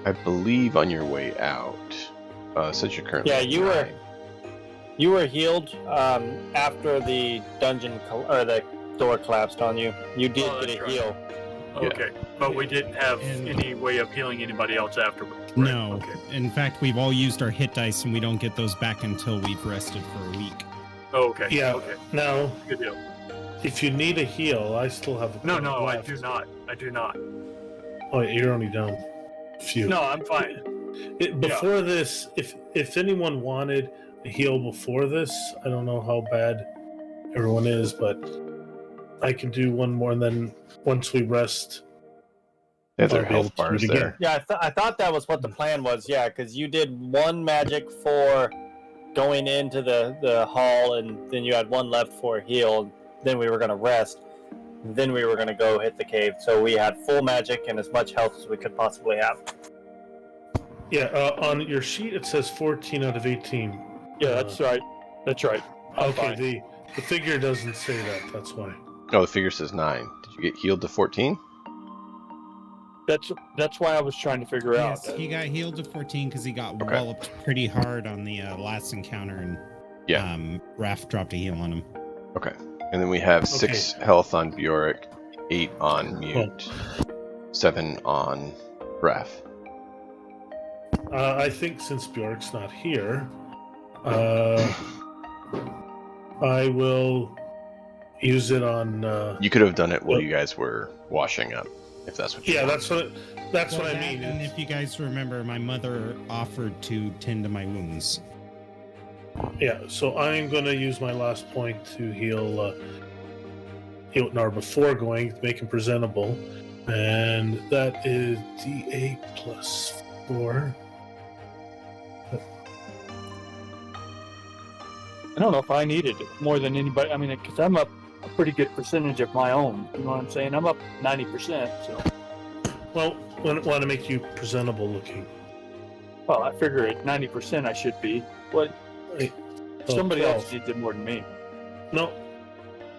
I believe on your way out. Since you're currently Yeah, at you 9. You were healed after the dungeon or the door collapsed on you. You did get a right. heal. Okay, but we didn't have any way of healing anybody else afterwards. Right? No. Okay. In fact, we've all used our hit dice, and we don't get those back until we've rested for a week. Oh, okay. Yeah. Okay. Now, Good deal. if you need a heal, I still have a No, point I left. do not. I do not. Oh, you're only down a few. No, I'm fine. Before this, if anyone wanted a heal before this, I don't know how bad everyone is, but I can do one more, and then once we rest, They have their I'll be able health to do bars it there. again. Yeah, I thought that was what the plan was. Yeah, because you did one magic for going into the hall, and then you had one left for a heal. Then we were going to rest. Then we were going to go hit the cave. So we had full magic and as much health as we could possibly have. Yeah, on your sheet it says 14 out of 18. Yeah, that's right. That's right. I'm Okay, fine. the figure doesn't say that. That's why. Oh, the figure says 9. Did you get healed to 14? That's why I was trying to figure out. Yes, he got healed to 14 because he got Okay. walloped pretty hard on the last encounter, and Yeah. Raph dropped a heal on him. Okay. And then we have 6 health on Bjork, 8 on Mute, 7 on Raph. I think since Bjork's not here, I will use it on. You could have done it while you guys were washing up, if that's what you Yeah, want. that's what I mean. And if you guys remember, my mother offered to tend to my wounds. Yeah, so I'm going to use my last point to heal Iltnar before going to make him presentable, and that is D8 plus 4. I don't know if I needed it more than anybody. I mean, because I'm up a pretty good percentage of my own. You know what I'm saying? I'm up 90%. So, Well, want to make you presentable looking. well, I figure at 90% I should be. What? Wait, Somebody 12. else needs it more than me. No.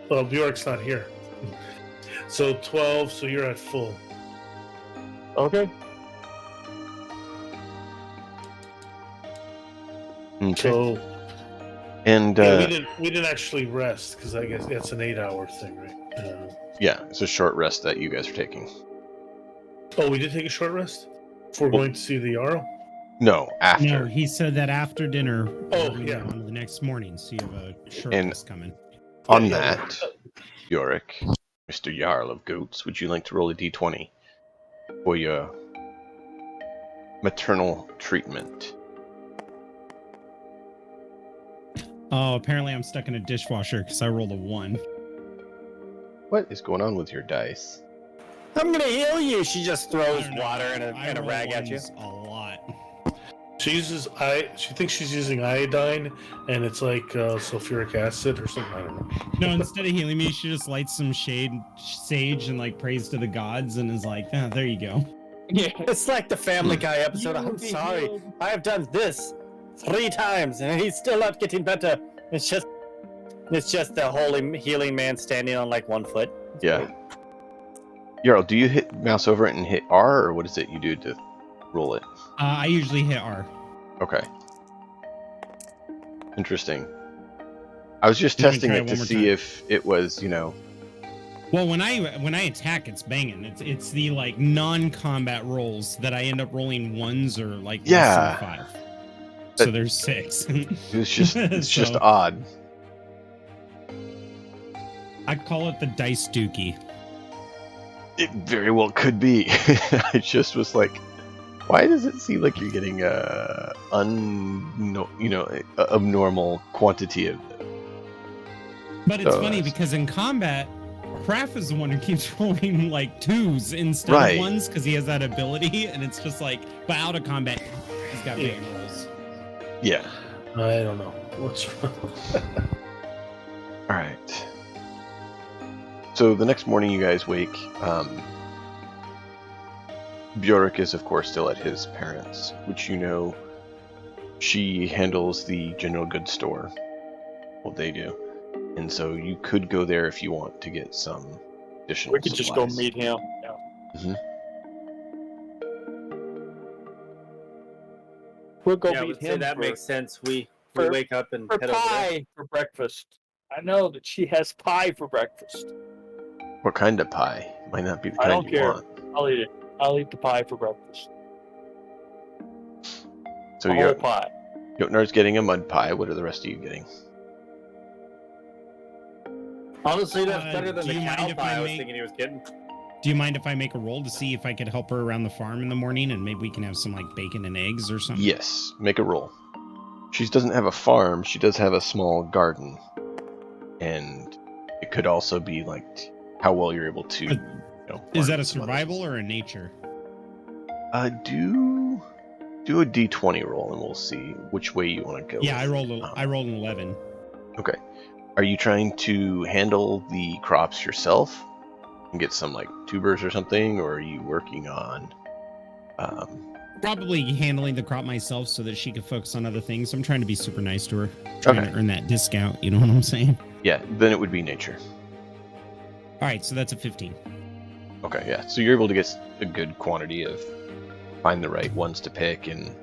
Well, Bjork's not here. So 12, so you're at full. Okay. Okay. So And yeah, we didn't actually rest because I guess that's an 8-hour thing, right? yeah, it's a short rest that you guys are taking. Oh, we did take a short rest before going to see the Jarl. No, after. No, he said that after dinner. Oh, we're yeah. On the next morning, so you have a short And- rest coming. On Yeah. that, Yorick, Mr. Jarl of Goats, would you like to roll a d20 for your maternal treatment? Oh, apparently I'm stuck in a dishwasher because I rolled a 1. What is going on with your dice? I'm gonna heal you. She just throws I don't know. water and I a roll rag at you. ones a lot. She uses she thinks she's using iodine, and it's like sulfuric acid or something. I don't know. No, instead of healing me, she just lights some sage and like prays to the gods and is like, "Ah, there you go." Yeah. It's like the Family Guy episode. You will I'm be sorry. healed. I have done this 3 times and he's still not getting better. It's just the holy healing man standing on like 1 foot. It's Yeah. great. Yarl, do you hit mouse over it and hit R, or what is it you do to roll it? I usually hit R. Okay. Interesting. I was just Let me testing try it it to one more see time. if it was, Well, when I attack, it's banging. It's the like non-combat rolls that I end up rolling ones or like less Yeah. than 5. So But- there's 6. it's just So- odd. I call it the dice dookie. It very well could be. I just was like, why does it seem like you're getting a abnormal quantity of it? But it's So funny that's- because in combat, Craft is the one who keeps rolling like 2s instead Right. of 1s because he has that ability, and it's just like, but out of combat, he's got big rolls. Yeah. I don't know what's wrong. All right. So the next morning, you guys wake. Bjork is, of course, still at his parents', which she handles the general goods store. Well, they do, and so you could go there if you want to get some additional. We could just go supplies. meet him. Yeah. We'll go Yeah, I meet would say him that for, makes sense. We for- wake up and for head over there. pie for breakfast. I know that she has pie for breakfast. What kind of pie? Might not be the I kind don't you care. want. I'll eat it. I'll eat the pie for breakfast. So The whole pie. Jotnar's getting a mud pie. What are the rest of you getting? Honestly, that's better than do the you mind cow if pie I I was make- thinking he was getting. Do you mind if I make a roll to see if I could help her around the farm in the morning, and maybe we can have some like bacon and eggs or something? Yes, make a roll. She doesn't have a farm. She does have a small garden, and it could also be like how well you're able to. Is that farm a some other survival things. or a nature? Do a d20 roll, and we'll see which way you want to go. Yeah, I with rolled. it. I rolled an 11. Okay. Are you trying to handle the crops yourself and get some like tubers or something, or are you working on? Probably handling the crop myself so that she could focus on other things. I'm trying to be super nice to her, trying Okay. to earn that discount. You know what I'm saying? Yeah, then it would be nature. All right, so that's a 15. Okay, yeah. So you're able to get a good quantity of, find the right ones to pick and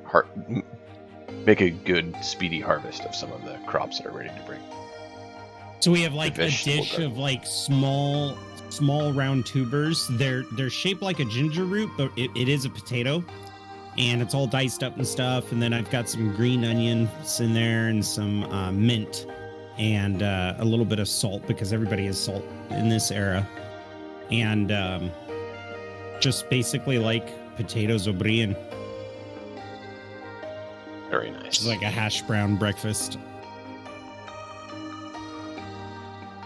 make a good, speedy harvest of some of the crops that are ready to bring. So we have like a vegetable dish garden. of like small round tubers. They're shaped like a ginger root, but it is a potato, and it's all diced up and stuff. And then I've got some green onions in there and some mint and a little bit of salt because everybody has salt in this era. And just basically like potatoes au brie, Very nice. which is like a hash brown breakfast.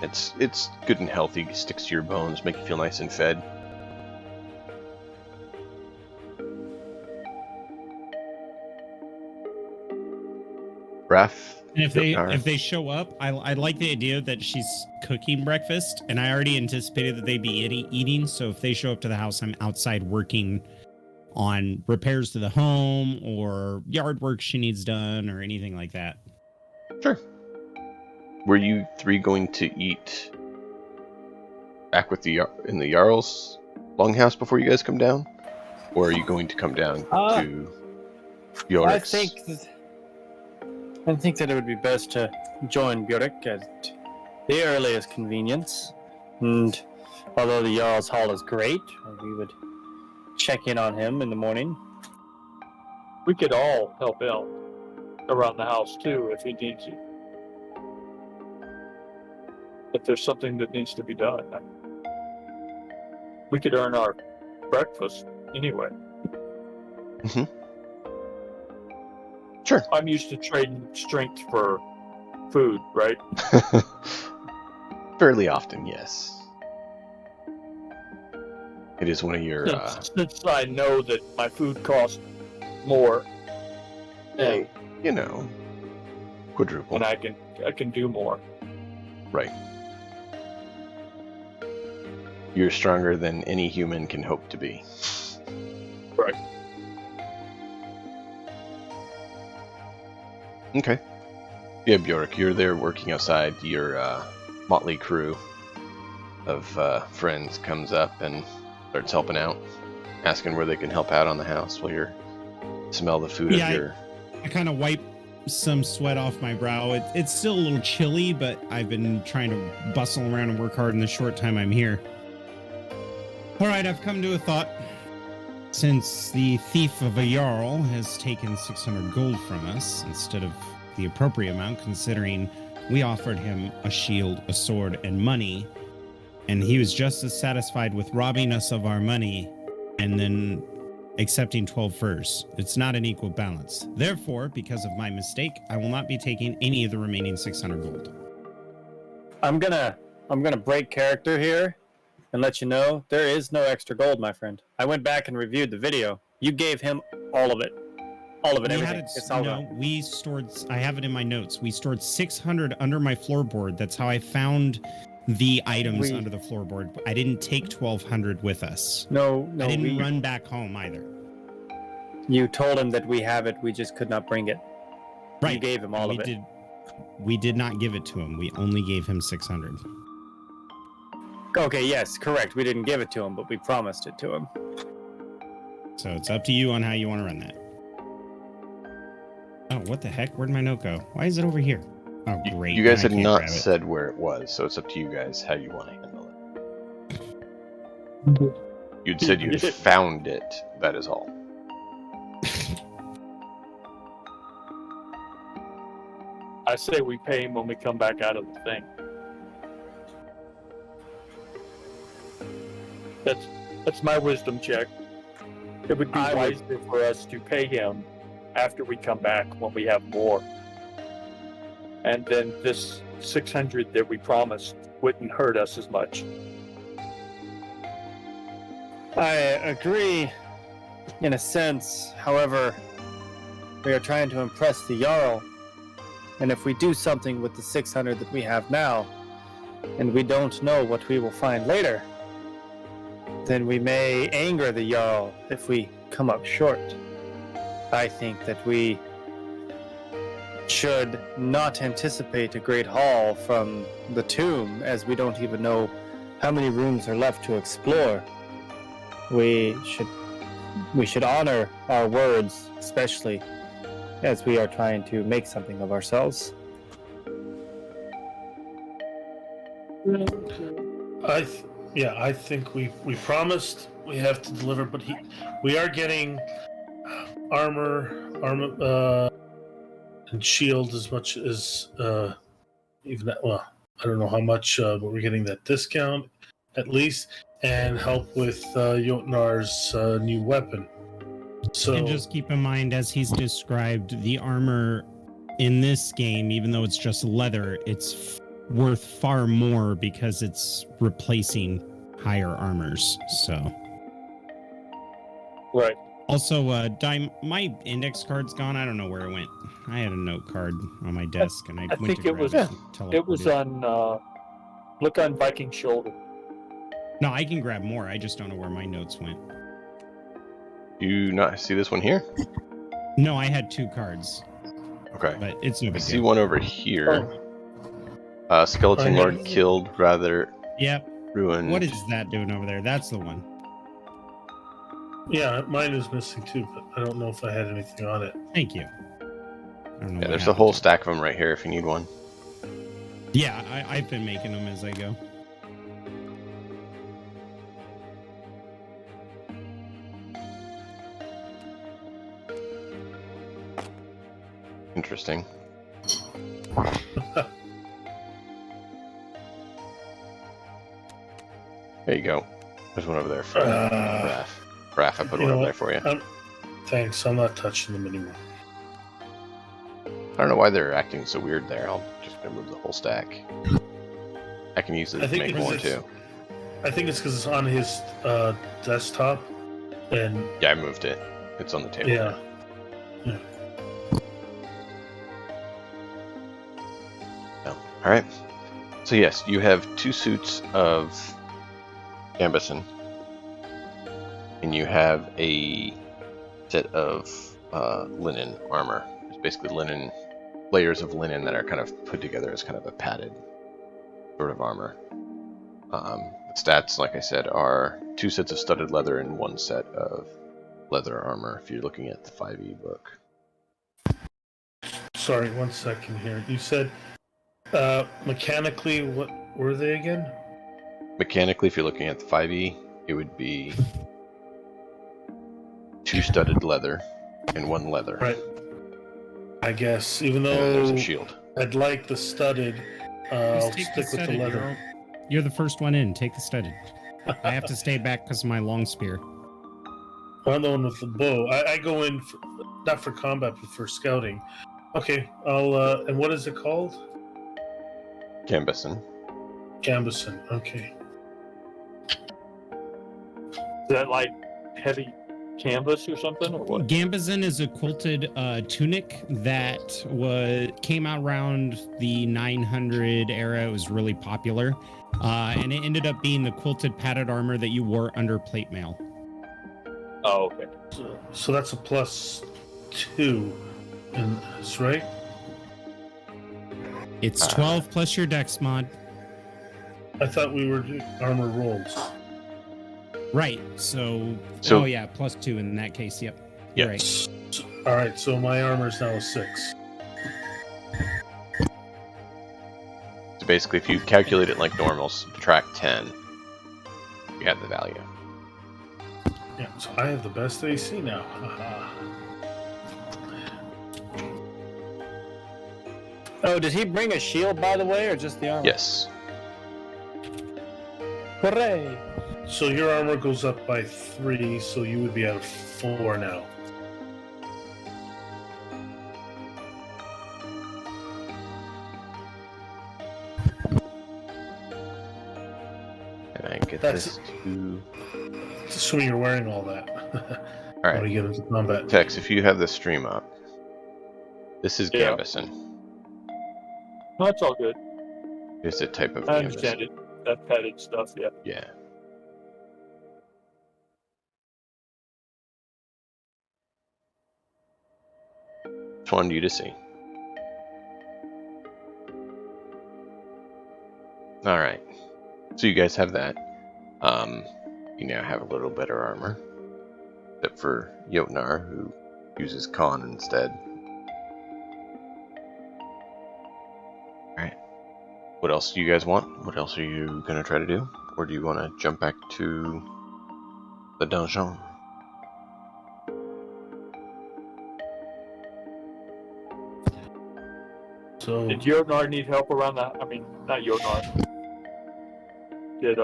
It's good and healthy. Sticks to your bones, make you feel nice and fed. Raph. And Jotnar. if they show up, I like the idea that she's cooking breakfast, and I already anticipated that they'd be eating. So if they show up to the house, I'm outside working on repairs to the home or yard work she needs done or anything like that. Sure. Were you three going to eat back with in the Jarl's longhouse before you guys come down, or are you going to come down to Bjork's? I think that it would be best to join Bjork at the earliest convenience. And although the Jarl's Hall is great, we would check in on him in the morning. We could all help out around the house too if he needs to. If there's something that needs to be done, we could earn our breakfast anyway. Sure. I'm used to trading strength for food, right? Fairly often, yes. It is one of your. Since I know that my food costs more, and You know, quadruple. and I can do more. Right. You're stronger than any human can hope to be. Right. Okay. Yeah, Bjork, you're there working outside. Your motley crew of friends comes up and starts helping out, asking where they can help out on the house while you're smell the food of your. I kind of wipe some sweat off my brow. It's still a little chilly, but I've been trying to bustle around and work hard in the short time I'm here. All right, I've come to a thought. Since the thief of a Jarl has taken 600 gold from us instead of the appropriate amount, considering we offered him a shield, a sword, and money, and he was just as satisfied with robbing us of our money and then accepting 12 furs. It's not an equal balance. Therefore, because of my mistake, I will not be taking any of the remaining 600 gold. I'm gonna break character here and let you know there is no extra gold, my friend. I went back and reviewed the video. You gave him all of it. All of it, everything. It's all gone. We stored, I have it in my notes. We stored 600 under my floorboard. That's how I found the items under the floorboard. I didn't take 1,200 with us. No, I didn't run back home either. You told him that we have it, we just could not bring it. Right. You gave him all of it. We did not give it to him. We only gave him 600. Okay, yes, correct. We didn't give it to him, but we promised it to him. So it's up to you on how you want to run that. Oh, what the heck? Where'd my note go? Why is it over here? Oh, great. You guys had not said where it was, so it's up to you guys how you want to handle it. You'd said you'd found it, that is all. I say we pay him when we come back out of the thing. That's my wisdom check. It would be wiser for us to pay him after we come back when we have more. And then this 600 that we promised wouldn't hurt us as much. I agree in a sense. However, we are trying to impress the Jarl. And if we do something with the 600 that we have now, and we don't know what we will find later, then we may anger the Jarl if we come up short. I think that we should not anticipate a great haul from the tomb, as we don't even know how many rooms are left to explore. We should honor our words, especially as we are trying to make something of ourselves. I think we promised we have to deliver, but we are getting armor, and shield as much as even that. Well, I don't know how much, but we're getting that discount at least, and help with Jotnar's new weapon. So, and just keep in mind, as he's described, the armor in this game, even though it's just leather, it's worth far more because it's replacing higher armors. So, right. Also, my index card's gone. I don't know where it went. I had a note card on my desk, and I went think to it grab was. it. It was on. Look on Viking shoulder. No, I can grab more. I just don't know where my notes went. You not see this one here? No, I had 2 cards. Okay. But it's no I big see deal. one over here. Skeleton Lord killed, rather Yep. ruined. What is that doing over there? That's the one. Yeah, mine is missing too, but I don't know if I had anything on it. Thank you. I don't know. Yeah, there's a whole stack of them right here if you need one. Yeah, I've been making them as I go. Interesting. There you go. There's one over there for Raph. Raph, I put one over there for you. Thanks, I'm not touching them anymore. I don't know why they're acting so weird there. I'll just remove the whole stack. I can use it to make more too. I think it's because it's on his desktop, and Yeah, I moved it. It's on the table. yeah. Now. No. All right. So yes, you have 2 suits of Gambeson, and you have a set of linen armor. It's basically layers of linen that are kind of put together as kind of a padded sort of armor. The stats, like I said, are 2 sets of studded leather and 1 set of leather armor. If you're looking at the 5e book. Sorry, 1 second here. You said mechanically, what were they again? Mechanically, if you're looking at the 5e, it would be 2 studded leather and 1 leather. Right. I guess, even And then there's though a shield. I'd like the studded, I'll Just take stick with the studded. leather. You're the first one in. Take the studded. I have to stay back because of my long spear. I'm the one with the bow. I go in for, not for combat, but for scouting. Okay, I'll. And what is it called? Gambeson. Gambeson. Okay. Is that like heavy canvas or something, or what? Gambeson is a quilted tunic that came out around the 900 era. It was really popular, and it ended up being the quilted padded armor that you wore under plate mail. Oh, okay. So that's a +2, and that's right. It's 12 plus your dex mod. I thought we were doing armor rolls. Right. So oh yeah, +2 in that case. Yep. Yeah. Right. All right. So my armor is now a 6. So basically, if you calculate it like normal, subtract 10, you have the value. Yeah. So I have the best AC now. Oh, did he bring a shield, by the way, or just the armor? Yes. Hooray! So your armor goes up by 3, so you would be at a 4 now. And I get That's- this to... Assuming you're wearing all that. All When we right. get into combat. Tex, if you have the stream up, this is Yeah. Gambeson. No, it's all good. It's a type of I Gambeson. understand it. That padded stuff, yeah. Yeah. Just wanted you to see. Alright. So you guys have that. You now have a little better armor. Except for Jotnar, who uses Con instead. Alright. What else do you guys want? What else are you going to try to do? Or do you want to jump back to the dungeon? So Did Jotnar need help around that? I mean, not Jotnar. Did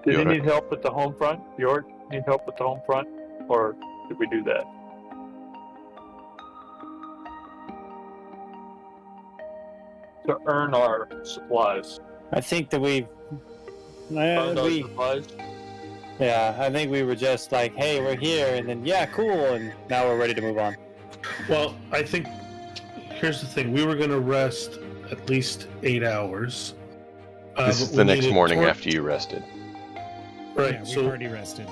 he Jotnar. need help with the home front? Bjork need help with the home front? Or did we do that? To earn our supplies. I think that Earn those supplies? yeah, I think we were just like, hey, we're here, and then yeah, cool, and now we're ready to move on. well, I think here's the thing. We were going to rest at least 8 hours. This but is we the next needed morning tor- after you rested. Right. Yeah, we've so already rested.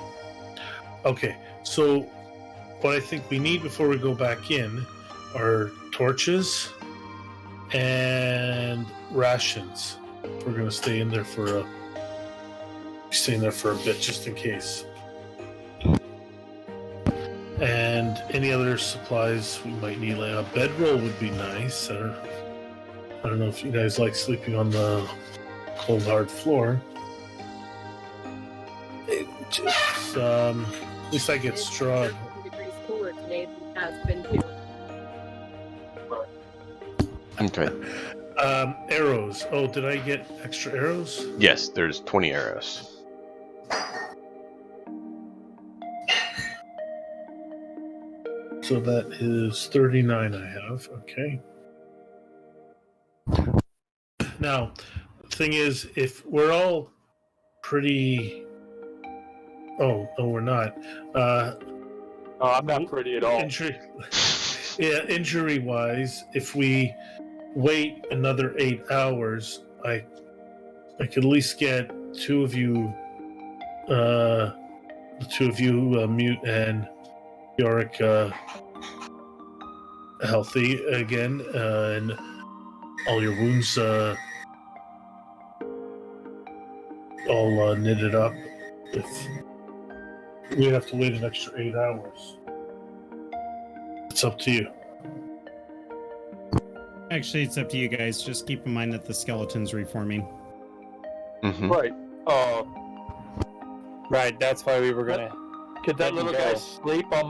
okay. So what I think we need before we go back in are torches and rations. We're going to stay in there for a bit just in case. And any other supplies we might need, like a bedroll would be nice. Or I don't know if you guys like sleeping on the cold hard floor. It's, at least I get straw. 10 degrees cooler today than it has been too. Okay. Arrows. Oh, did I get extra arrows? Yes, there's 20 arrows. So that is 39 I have. Okay. Now, thing is, if we're all pretty... Oh, no, we're not. Oh, I'm not pretty at all. Injury-wise, if we wait another 8 hours, I could at least get two of you, Mute and Yorick, healthy again, and all your wounds all knitted up. If we have to wait an extra 8 hours, it's up to you. Actually, it's up to you guys. Just keep in mind that the skeleton's reforming. Mm-hmm. Right. Right, that's why we were gonna. Could that little guy sleep on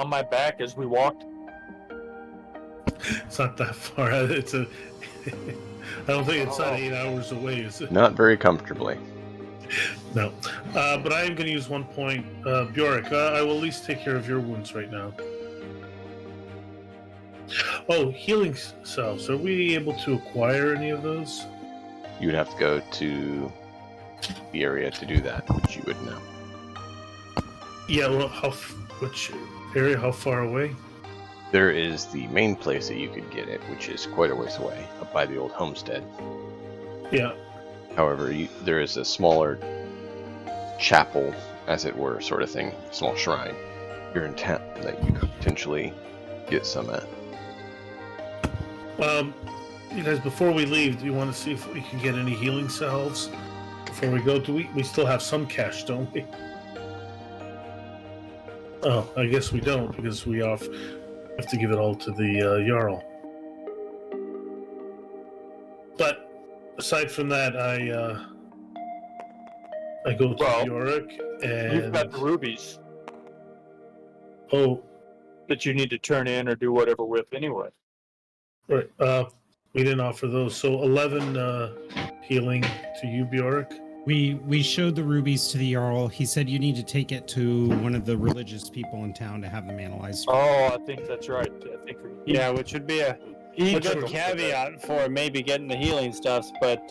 my back as we walked? It's not that far. It's a. I don't think it's not 8 hours away, is it? Not very comfortably. No. But I am going to use 1 point. Bjork, I will at least take care of your wounds right now. Oh, healing salves. Are we able to acquire any of those? You would have to go to the area to do that, which you would know. Yeah, well, which area? How far away? There is the main place that you could get it, which is quite a ways away, up by the old homestead. Yeah. However, there is a smaller chapel, as it were, sort of thing, small shrine here in town that you could potentially get some at. You guys, before we leave, do you want to see if we can get any healing salves before we go? We still have some cash, don't we? Oh, I guess we don't, because we have to give it all to the Jarl. But aside from that, I go to Yorick, and You've got the rubies oh, that you need to turn in or do whatever with anyway. right. We didn't offer those, so 11 healing to you, Bjork. We showed the rubies to the Jarl. He said you need to take it to one of the religious people in town to have them analyzed. Oh, I think that's right. I think Yeah, which would be a good caveat for maybe getting the healing stuffs, but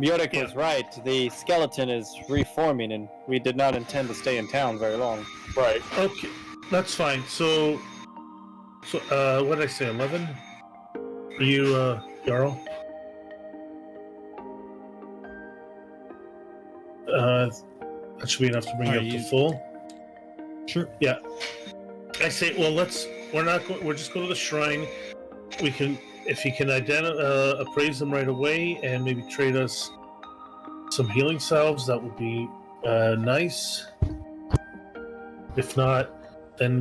Bjork was right. The skeleton is reforming, and we did not intend to stay in town very long. Right. Okay, that's fine. So what did I say? 11? Are you, Jarl? That should be enough to bring you up to full. Sure. Yeah. I say, well, we're just going to the shrine. We can, if you can appraise them right away and maybe trade us some healing salves, that would be nice. If not, then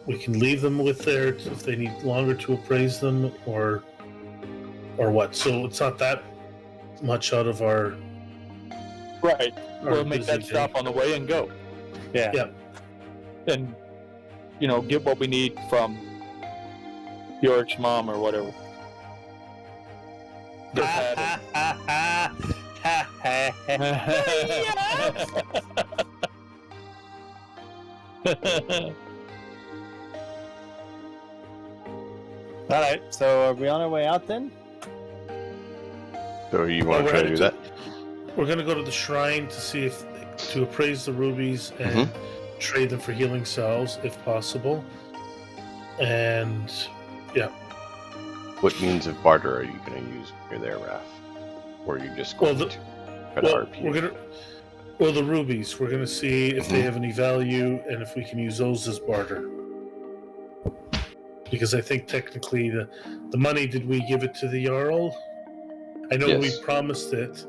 we can leave them with there if they need longer to appraise them or what. So it's not that much out of our... Right. We'll make busy that stop on the way and go. Yeah. Yeah. And, get what we need from Yorick's mom or whatever. All right, so are we on our way out then? So you want to try to do that? We're going to go to the shrine to appraise the rubies and trade them for healing salves if possible. And yeah. What means of barter are you going to use when you're there, Raph? Or are you just going to try to RP? The rubies. We're going to see if they have any value and if we can use those as barter. Because I think technically the money, did we give it to the Jarl? I know we promised it.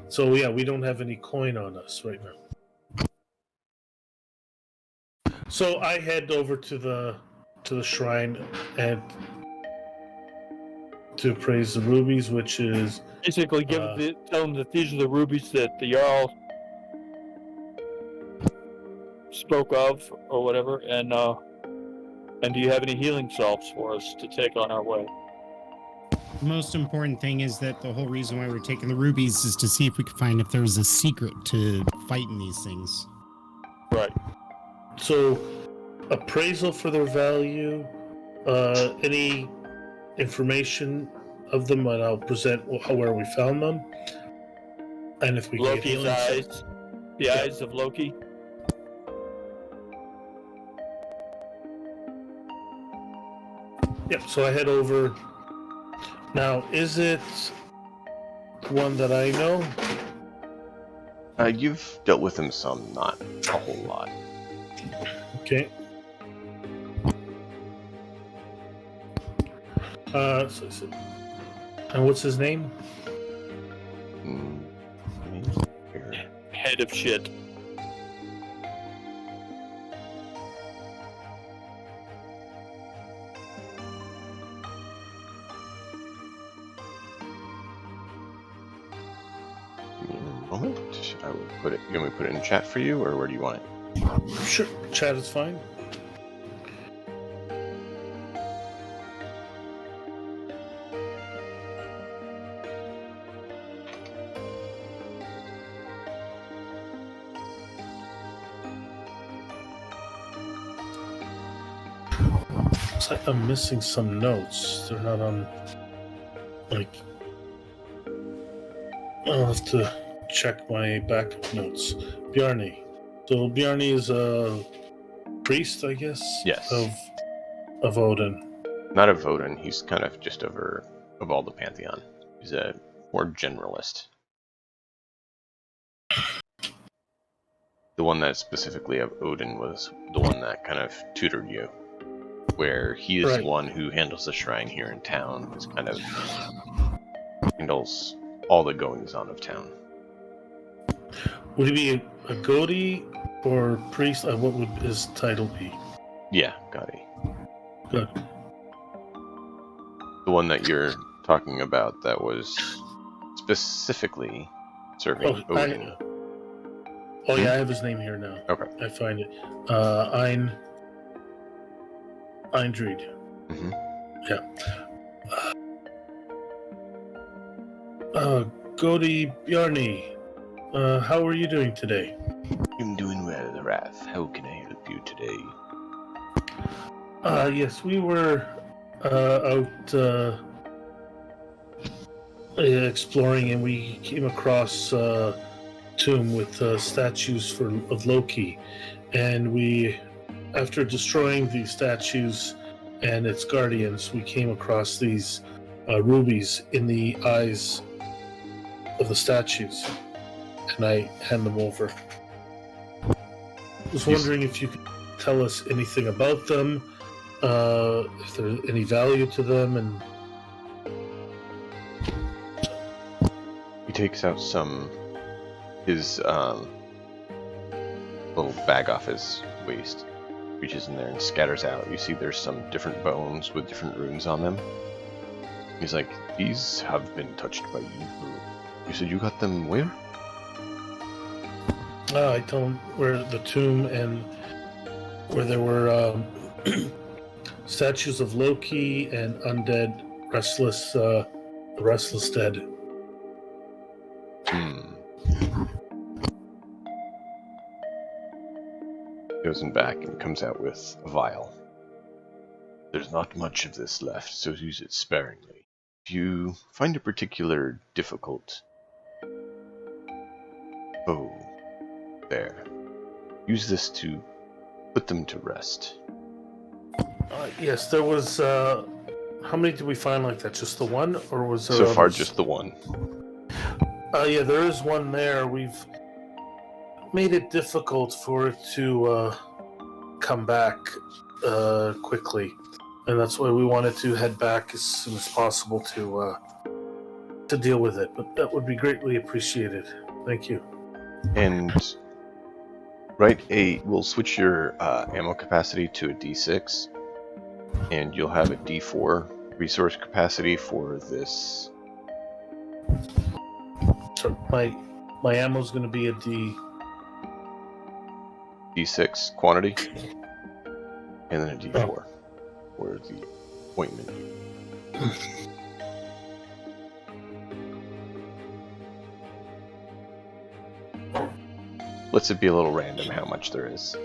So yeah, we don't have any coin on us right now. So I head over to the shrine and to appraise the rubies, which is basically tell them that these are the rubies that the Jarl spoke of or whatever, and do you have any healing salves for us to take on our way? The most important thing is that the whole reason why we're taking the rubies is to see if we can find if there's a secret to fighting these things. Right. So, appraisal for their value, any information of them, and I'll present where we found them, and if we can get Loki's healing. eyes. The eyes of Loki. Yep. So I head over. Now, is it one that I know? You've dealt with him some, not a whole lot. Okay. And what's his name? Here. Head of shit. Give me a moment. I will put it. You want me to put it in chat for you, or where do you want it? Sure. Chat is fine. Looks like I'm missing some notes. They're not on. Like, I'll have to check my backup notes. Bjarni. So Bjarni is a priest, I guess. Yes. Of Odin. Not of Odin. He's kind of just over of all the pantheon. He's a more generalist. The one that specifically of Odin was the one that kind of tutored you, where he is Right. the one who handles the shrine here in town. Is kind of handles all the goings on of town. Would he be a Godi or priest? What would his title be? Yeah, Gotti. Good. The one that you're talking about that was specifically serving Odin. Yeah, I have his name here now. Okay. I find it. Eindrid. Mm-hmm. Godi Bjarni, how are you doing today? I'm doing well, Wrath. How can I help you today? Yes, we were out exploring, and we came across a tomb with statues of Loki, and we, after destroying the statues and its guardians, we came across these rubies in the eyes of the statues, and I hand them over. I was wondering if you could tell us anything about them, if there's any value to them, and He takes out his little bag off his waist, reaches in there and scatters out. You see there's some different bones with different runes on them. He's like, these have been touched by evil. You said you got them where? I tell them where the tomb and where there were statues of Loki and undead, restless dead. Goes in back and comes out with a vial. There's not much of this left, so use it sparingly. If you find a particular difficult foe there, use this to put them to rest. Yes, there was. How many did we find like that? Just the one, or was there? So far, others? just the one. Yeah, there is one there. We've made it difficult for it to come back quickly, and that's why we wanted to head back as soon as possible to deal with it. But that would be greatly appreciated. Thank you. And we'll switch your ammo capacity to a D6, and you'll have a D4 resource capacity for this. So my ammo's going to be a D6 quantity, and then a D4 for the ointment. Let's it be a little random how much there is.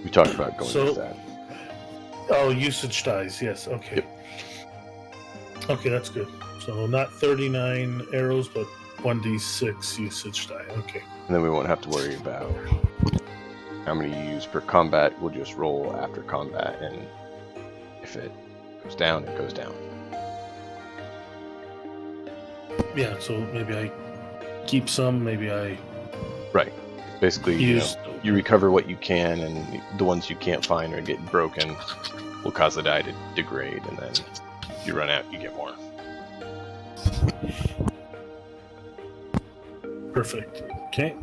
We talked about going with that. Oh, usage dies. Yes. Okay. Yep. Okay, that's good. So not 39 arrows, but 1d6 usage die. Okay. And then we won't have to worry about how many you use per combat. We'll just roll after combat, and if it goes down, it goes down. Yeah. So maybe I keep some. Maybe I Right. Basically, use. you recover what you can, and the ones you can't find or get broken will cause the die to degrade, and then if you run out, you get more. Perfect. Okay.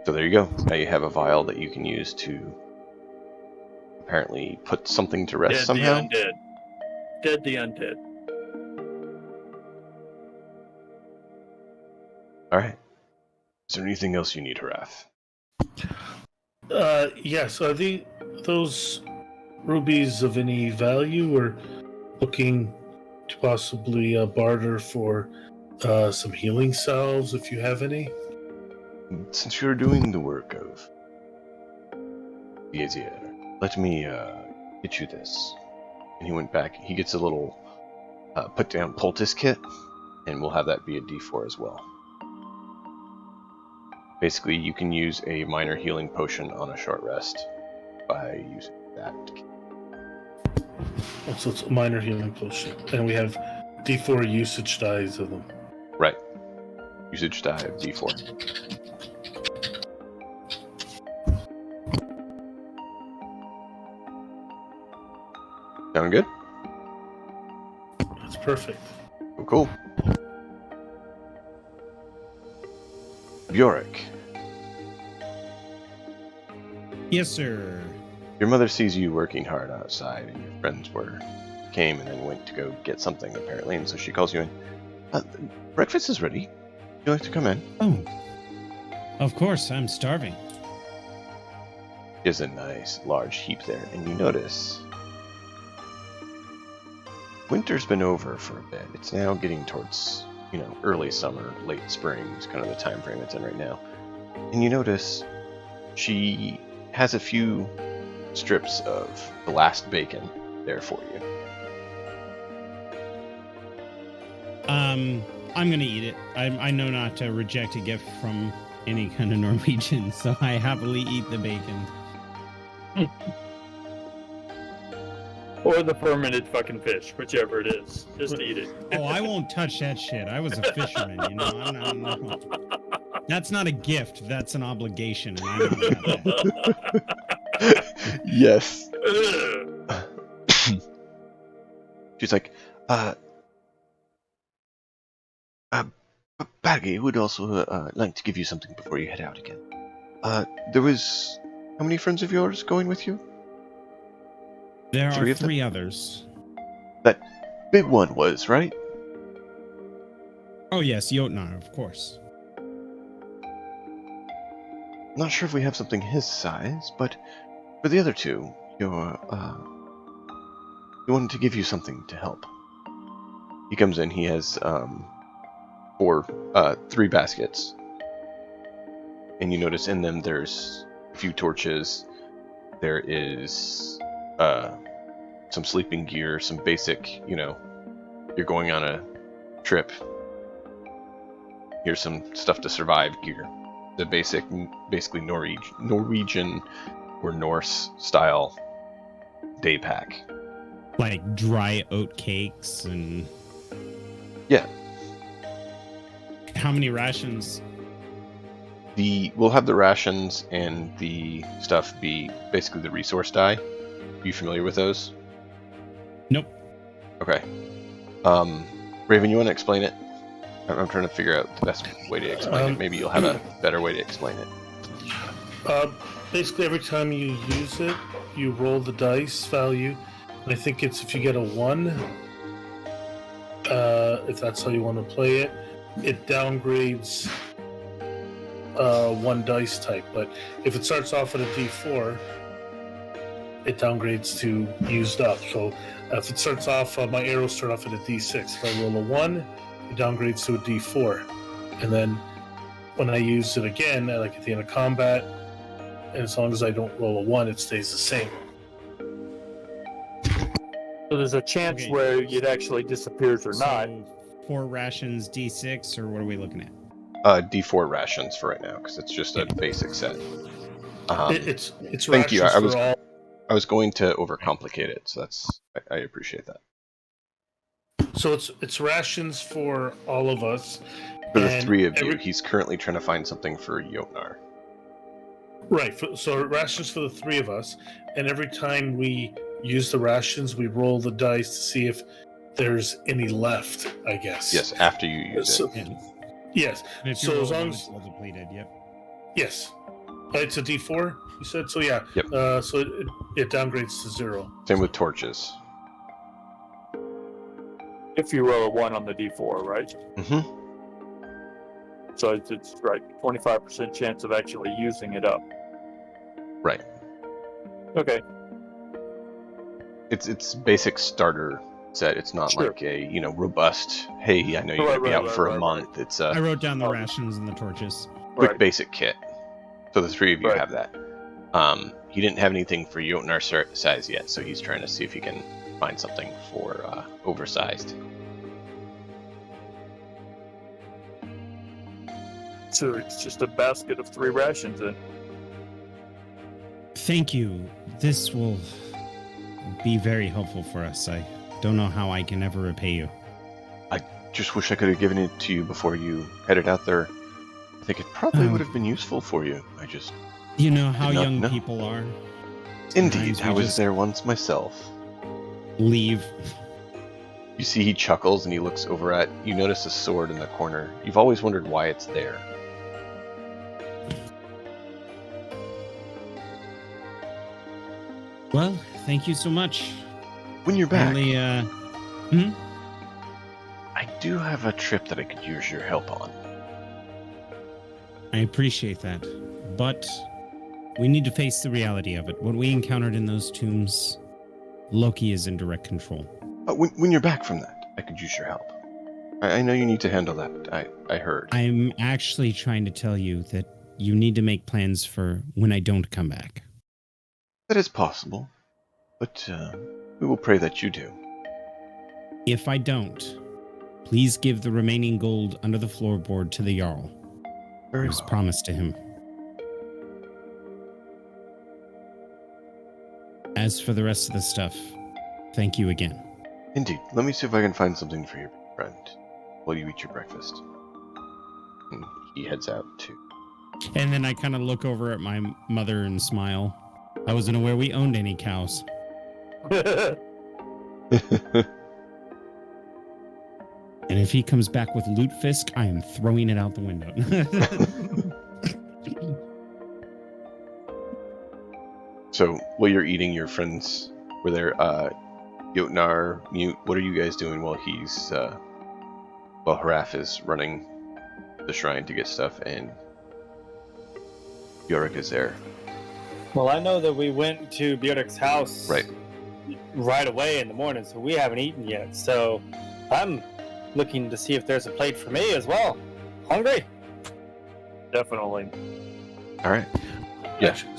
So there you go. Now you have a vial that you can use to apparently put something to rest Dead somehow. the undead. Dead the undead. All right. Is there anything else you need, Harath? Yes. Are those rubies of any value, or looking to possibly barter for some healing salves if you have any? Since you're doing the work of Vizier, let me get you this. And he went back. He gets a little put down poultice kit, and we'll have that be a D4 as well. Basically, you can use a minor healing potion on a short rest by using that. So it's a minor healing potion, and we have D4 usage dies of them. Right. Usage die of D4. Sound good? That's perfect. Cool. Bjork, Yes, sir. your mother sees you working hard outside, and your friends came and then went to go get something apparently, and so she calls you in. Breakfast is ready. Would you like to come in? Oh, of course. I'm starving. There's a nice large heap there, and you notice winter's been over for a bit. It's now getting towards, early summer, late spring is kind of the time frame it's in right now. And you notice she has a few strips of the last bacon there for you. I'm gonna eat it. I know not to reject a gift from any kind of Norwegian, so I happily eat the bacon. Or the fermented fucking fish, whichever it is. Just eat it. Oh, I won't touch that shit. I was a fisherman, No. That's not a gift. That's an obligation, and I don't got that. Yes. She's like, Baggy would also like to give you something before you head out again. There was... How many friends of yours going with you? There Three are of them? 3 others. That big one was, right? Oh yes, Jotnar, of course. Not sure if we have something his size, but for the other two, he wanted to give you something to help. He comes in, he has 3 baskets. And you notice in them there's a few torches, there is some sleeping gear, some basic, you're going on a trip. Here's some stuff to survive gear. The basically Norwegian or Norse style day pack. Like dry oat cakes and... Yeah. How many rations? We'll have the rations and the stuff be basically the resource die. Are you familiar with those? Nope. Okay. Raven, you want to explain it? I'm trying to figure out the best way to explain it. Maybe you'll have a better way to explain it. Basically, every time you use it, you roll the dice value. And I think it's if you get a 1, if that's how you want to play it, it downgrades 1 dice type. But if it starts off at a D4, it downgrades to used up. So if it starts off, my arrows start off at a D6. If I roll a 1, it downgrades to a D4. And then when I use it again, like at the end of combat, and as long as I don't roll a 1, it stays the same. So there's a chance Okay. where it actually disappears or not. So 4 rations D6, or what are we looking at? D4 rations for right now, because it's just a basic set. It's Thank you. rations for all. I was going to overcomplicate it, so I appreciate that. So it's rations for all of us. For the and 3 of you, he's currently trying to find something for Jotnar. Right. So rations for the 3 of us, and every time we use the rations, we roll the dice to see if there's any left. I guess. Yes, after you use it. Yeah. Yes. And if So you roll as long one, as it's all depleted. Yep. yes, it's a D4. You said so. Yeah. Yep. So it downgrades to 0. Same with torches. If you roll a 1 on the D4, right? Mm-hmm. So it's right, 25% chance of actually using it up. Right. Okay. It's basic starter set. It's not Sure. like a robust. Hey, I know you're gonna be out for a month. It's I a wrote down the rations and the torches. quick Right. basic kit. So the 3 of you Right. have that. He didn't have anything for Jotnar size yet, so he's trying to see if he can find something for oversized. So it's just a basket of 3 rations then. Thank you. This will be very helpful for us. I don't know how I can ever repay you. Just wish I could have given it to you before you headed out there. I think it probably would have been useful for you. I just You know how Did not young know. people are. indeed, Sometimes I we was just there once myself. Leave. You see, he chuckles and he looks over at. You notice a sword in the corner. You've always wondered why it's there. Well, thank you so much. When you're back, Apparently, I do have a trip that I could use your help on. I appreciate that. But we need to face the reality of it. What we encountered in those tombs, Loki is in direct control. When you're back from that, I could use your help. I know you need to handle that, but I heard. I'm actually trying to tell you that you need to make plans for when I don't come back. That is possible, but we will pray that you do. If I don't, please give the remaining gold under the floorboard to the Jarl. Very It was well. promised to him. As for the rest of the stuff, thank you again. Indeed. Let me see if I can find something for your friend while you eat your breakfast. And he heads out too. And then I kind of look over at my mother and smile. I wasn't aware we owned any cows. And if he comes back with Lutefisk, I am throwing it out the window. So, while you're eating, your friends were there. Jotnar, Mute, what are you guys doing while while Haraf is running the shrine to get stuff, and Yorick is there? Well, I know that we went to Bjork's house Right. away in the morning, so we haven't eaten yet. So I'm looking to see if there's a plate for me as well. Hungry? Definitely. All right. Yeah. Actually,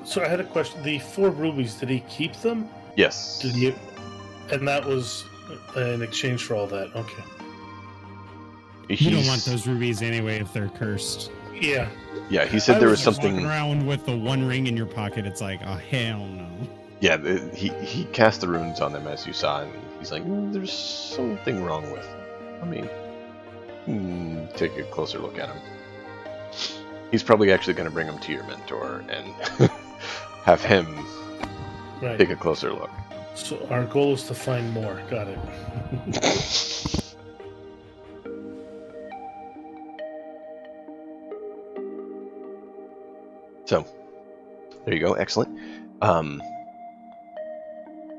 so I had a question. The 4 rubies, did he keep them? Yes. Did he? And that was in exchange for all that. Okay. You don't want those rubies anyway if they're cursed. Yeah. Yeah, he said there was Just something. walking around with the one ring in your pocket, it's like, oh hell no. Yeah, he cast the runes on them as you saw, and he's like, "There's something wrong with them." I mean, take a closer look at him. He's probably actually going to bring them to your mentor and have him Right. take a closer look. So our goal is to find more. Got it. So, there you go. Excellent.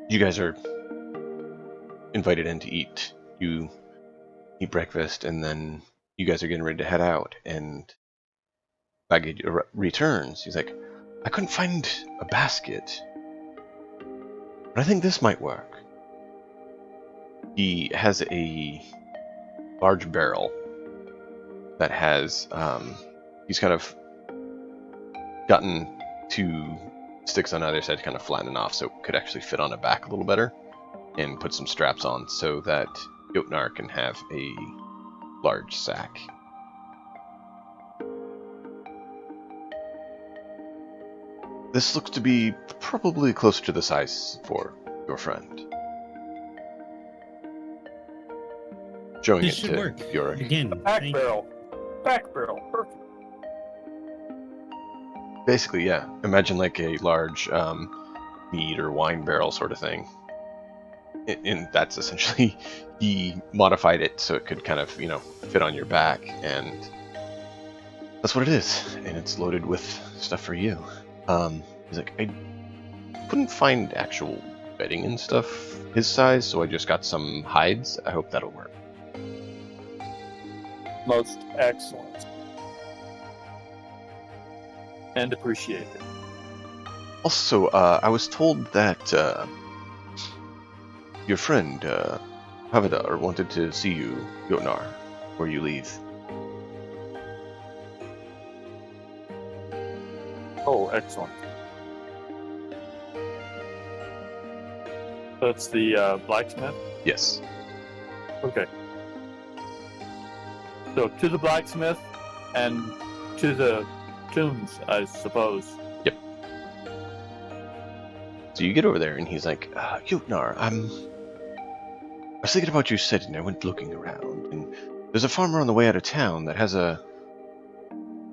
You guys are invited in to eat. You eat breakfast, and then you guys are getting ready to head out. And Baggage returns. He's like, I couldn't find a basket, but I think this might work. He has a large barrel that has, he's kind of gotten 2 sticks on either side to kind of flatten off so it could actually fit on a back a little better. and put some straps on so that Jotnar can have a large sack. This looks to be probably closer to the size for your friend. Showing This it should to work. Yorick. Again, Back thank- barrel. Back barrel. Perfect. Basically, yeah. Imagine like a large mead or wine barrel sort of thing. And that's essentially, he modified it so it could kind of, fit on your back, and that's what it is. And it's loaded with stuff for you. He's like, I couldn't find actual bedding and stuff his size, so I just got some hides. I hope that'll work. Most excellent. And appreciated. Also, I was told that your friend, Havadar, wanted to see you, Jotnar, before you leave. Oh, excellent. That's the blacksmith? Yes. Okay. So to the blacksmith and to the tombs, I suppose. Yep. So you get over there, and he's like, Jotnar, I was thinking about you said, and I went looking around, and there's a farmer on the way out of town that has a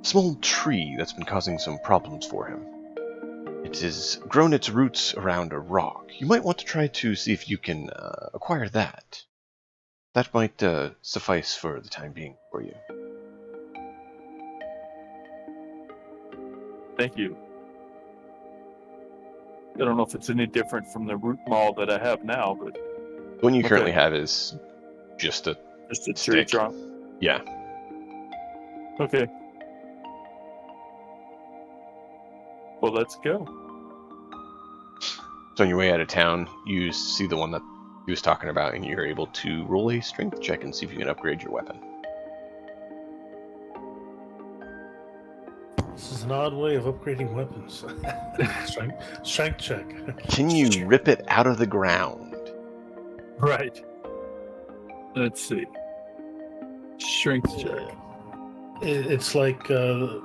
small tree that's been causing some problems for him. It has grown its roots around a rock. You might want to try to see if you can acquire that. That might suffice for the time being for you. Thank you. I don't know if it's any different from the root maul that I have now, but The one you currently have is just a just a tree stick. trunk. Yeah. Okay. Well, let's go. So on your way out of town, you see the one that he was talking about, and you're able to roll a strength check and see if you can upgrade your weapon. This is an odd way of upgrading weapons. Strength check. Can you rip it out of the ground? Right. Let's see. Strength check. It's like the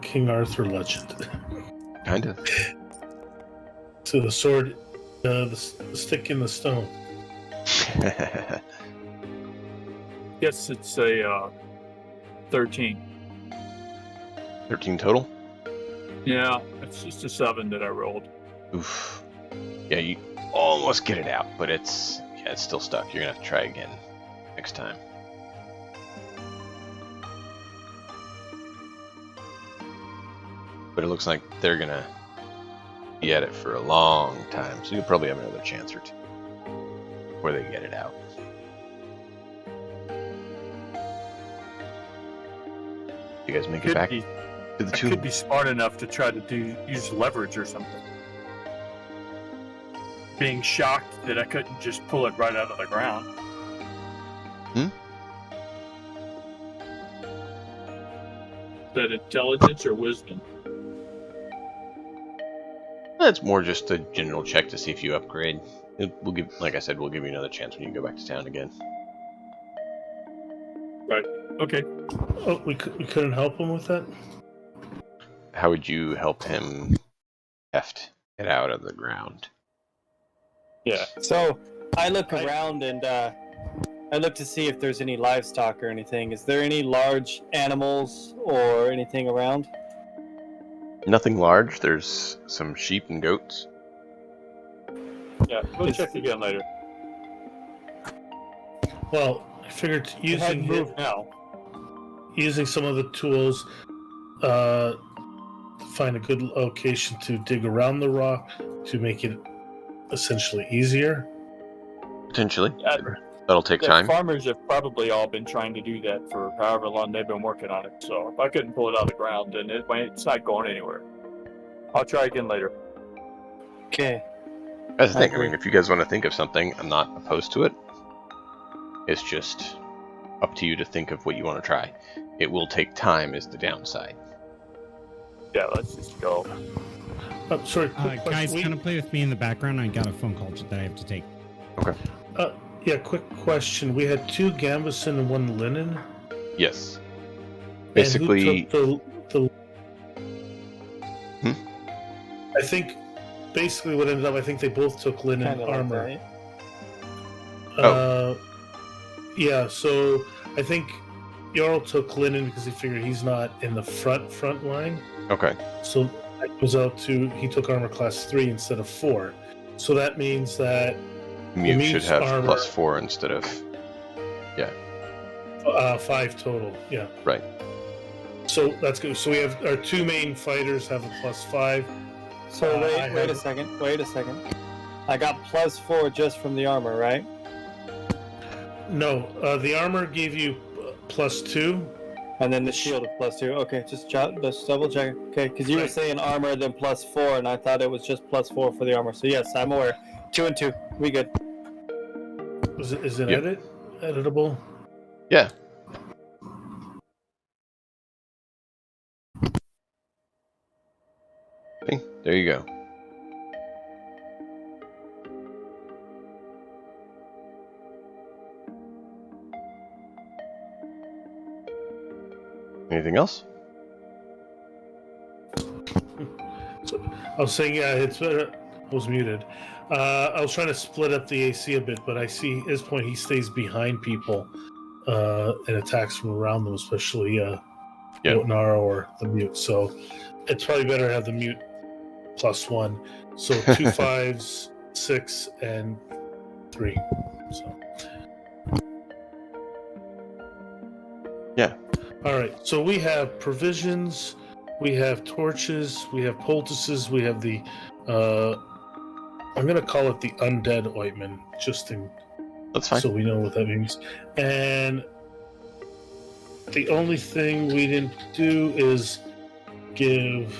King Arthur legend. Kind of. So the sword, the stick in the stone. Guess it's a 13. 13 total? Yeah, it's just a 7 that I rolled. Oof. Yeah, you almost get it out, but it's still stuck. You're gonna have to try again next time. But it looks like they're gonna be at it for a long time, so you'll probably have another chance or two before they get it out. You guys make it back to the I tomb. could be smart enough to try to use leverage or something. Being shocked that I couldn't just pull it right out of the ground. Hmm? Is that intelligence or wisdom? That's more just a general check to see if you upgrade. We'll give, like I said, we'll give you another chance when you go back to town again. Right. Okay. Oh, we couldn't help him with that? How would you help him heft it out of the ground? Yeah. So I look around and I look to see if there's any livestock or anything. Is there any large animals or anything around? Nothing large. There's some sheep and goats. Yeah. We'll check again later. Well, I figured You hadn't moved now. using some of the tools, find a good location to dig around the rock to make it essentially easier. Potentially. Yeah. That'll take The time. farmers have probably all been trying to do that for however long they've been working on it. So if I couldn't pull it out of the ground, then it's not going anywhere. I'll try again later. Okay. That's the I thing. I mean, agree. if you guys want to think of something, I'm not opposed to it. It's just up to you to think of what you want to try. It will take time is the downside. Yeah, let's just go. Sorry, quick Guys, question. kind of play with me in the background. I got a phone call that I have to take. Yeah, quick question. We had 2 Gambeson and 1 linen. Yes. And Basically, who took the Hmm? I think basically what ended up, I think they both took linen Kind of like armor. that. Yeah, so I think Jarl took linen because he figured he's not in the front line. okay. So that goes out to, he took armor class 3 instead of 4. So that means that Mute should mute's have armor- +4 instead of 5 total. Yeah. right. So that's good. So we have our 2 main fighters have a +5. So I wait a have- second. Wait a second. I got +4 just from the armor, right? No, the armor gave you +2. And then the shield of +2. Okay, just double check. Okay, because you were Right. saying armor then +4, and I thought it was just +4 for the armor. So yes, I'm aware. 2 and 2. We good. Is it Yep. editable? Yeah. Okay, there you go. Anything else? I was saying, yeah, it's better. I was muted. I was trying to split up the AC a bit, but I see at this point he stays behind people and attacks from around them, especially Jotnar or the mute. So it's probably better to have the mute +1. So 2 5s, 6, and 3. So. Yeah. All right. So we have provisions, we have torches, we have poultices, we have the I'm gonna call it the undead ointment, just in That's fine. so we know what that means. And the only thing we didn't do is give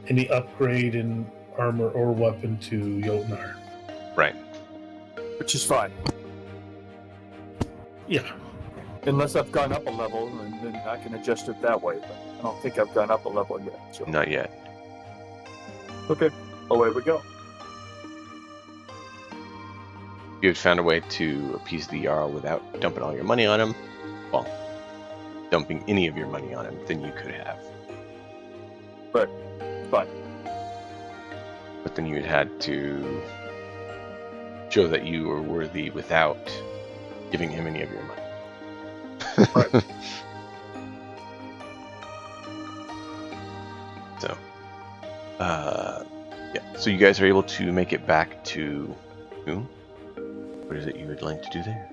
any upgrade in armor or weapon to Jotnar. Right. Which is fine. Yeah. Unless I've gone up a level, and then I can adjust it that way. But I don't think I've gone up a level yet. So. Not yet. Okay. Away we go. If you had found a way to appease the Jarl without dumping all your money on him, well, dumping any of your money on him, then you could have. Fine. But then you had had to show that you were worthy without giving him any of your money. Right. So, yeah. So you guys are able to make it back to whom? What is it you would like to do there?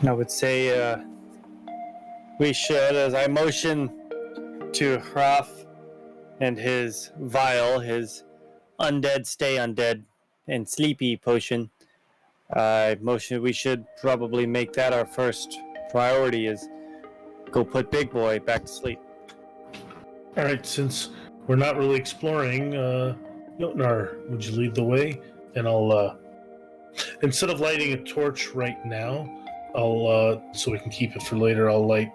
I would say we should, as I motion to Hraf and his vial, his undead, stay undead, and sleepy potion. Motion we should probably make that our first priority is go put Big Boy back to sleep. All right. Since we're not really exploring, Jotnar, would you lead the way? And I'll instead of lighting a torch right now, I'll so we can keep it for later. I'll light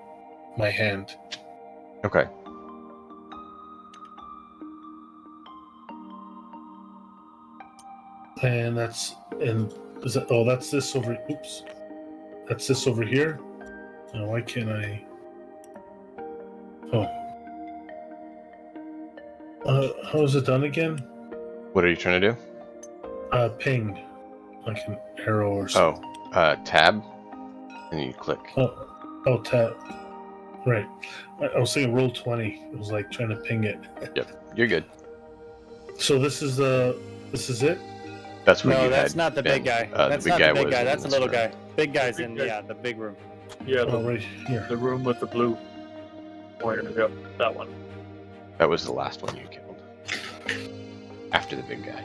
my hand. Okay. And that's is that, oh, that's this over. Oops, that's this over here. Why can't I? Oh, how is it done again? What are you trying to do? Ping, like an arrow or something. Oh, tab, and you click. Oh, tab. Right. I was saying roll 20. It was like trying to ping it. Yep, you're good. So this is it. That's what No, you that's had not the been. big guy. The That's big not guy the big was guy. in That's the this little room. guy. Big guy's Big in guy. the big room. Yeah, Oh, right here. the room with the blue pointer. Yep, that one. That was the last one you killed. After the big guy.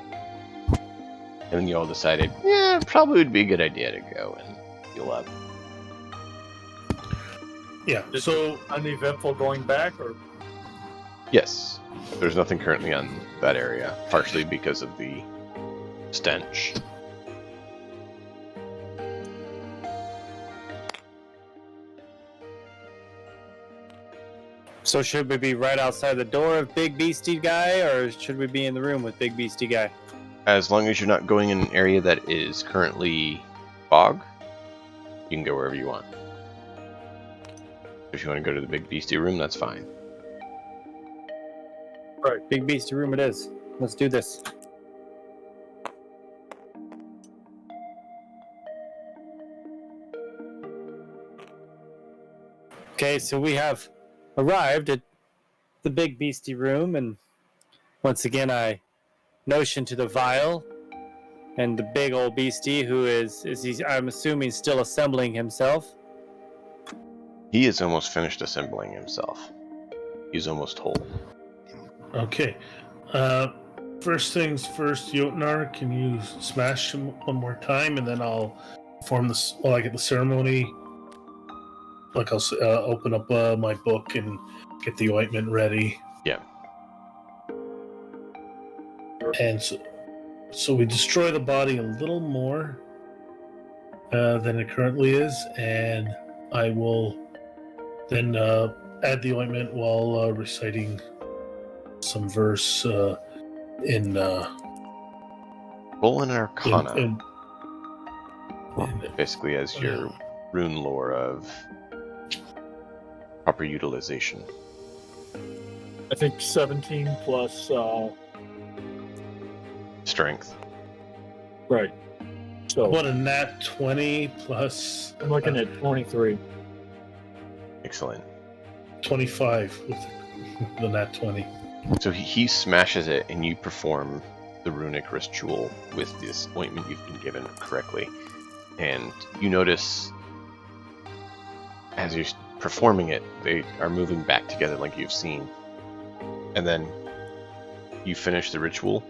And then you all decided, yeah, it probably would be a good idea to go and heal up. Yeah. Is So it uneventful going back, or Yes, there's nothing currently on that area, partially because of the stench. So should we be right outside the door of Big Beastie Guy, or should we be in the room with Big Beastie Guy? As long as you're not going in an area that is currently fog, you can go wherever you want. If you want to go to the big beastie room, that's fine. Right, Big Beastie room it is. Let's do this. Okay, so we have arrived at the Big Beastie room, and once again I notion to the vial, and the big old beastie who is he, I'm assuming, still assembling himself. He is almost finished assembling himself. He's almost whole. Okay. First things first, Jotnar, can you smash him one more time, and then I'll perform this while I get the ceremony. Like I'll open up my book and get the ointment ready. Yeah. And so we destroy the body a little more than it currently is, and I will then add the ointment while reciting some verse in Roll an Arcana. in- Basically as your rune lore of proper utilization. I think 17 plus. Strength. Right. So what a nat 20 plus I'm looking at 23. Excellent. 25 with the nat 20. So he smashes it, and you perform the runic ritual with this ointment you've been given correctly. And you notice, as you're performing it, they are moving back together like you've seen. And then you finish the ritual,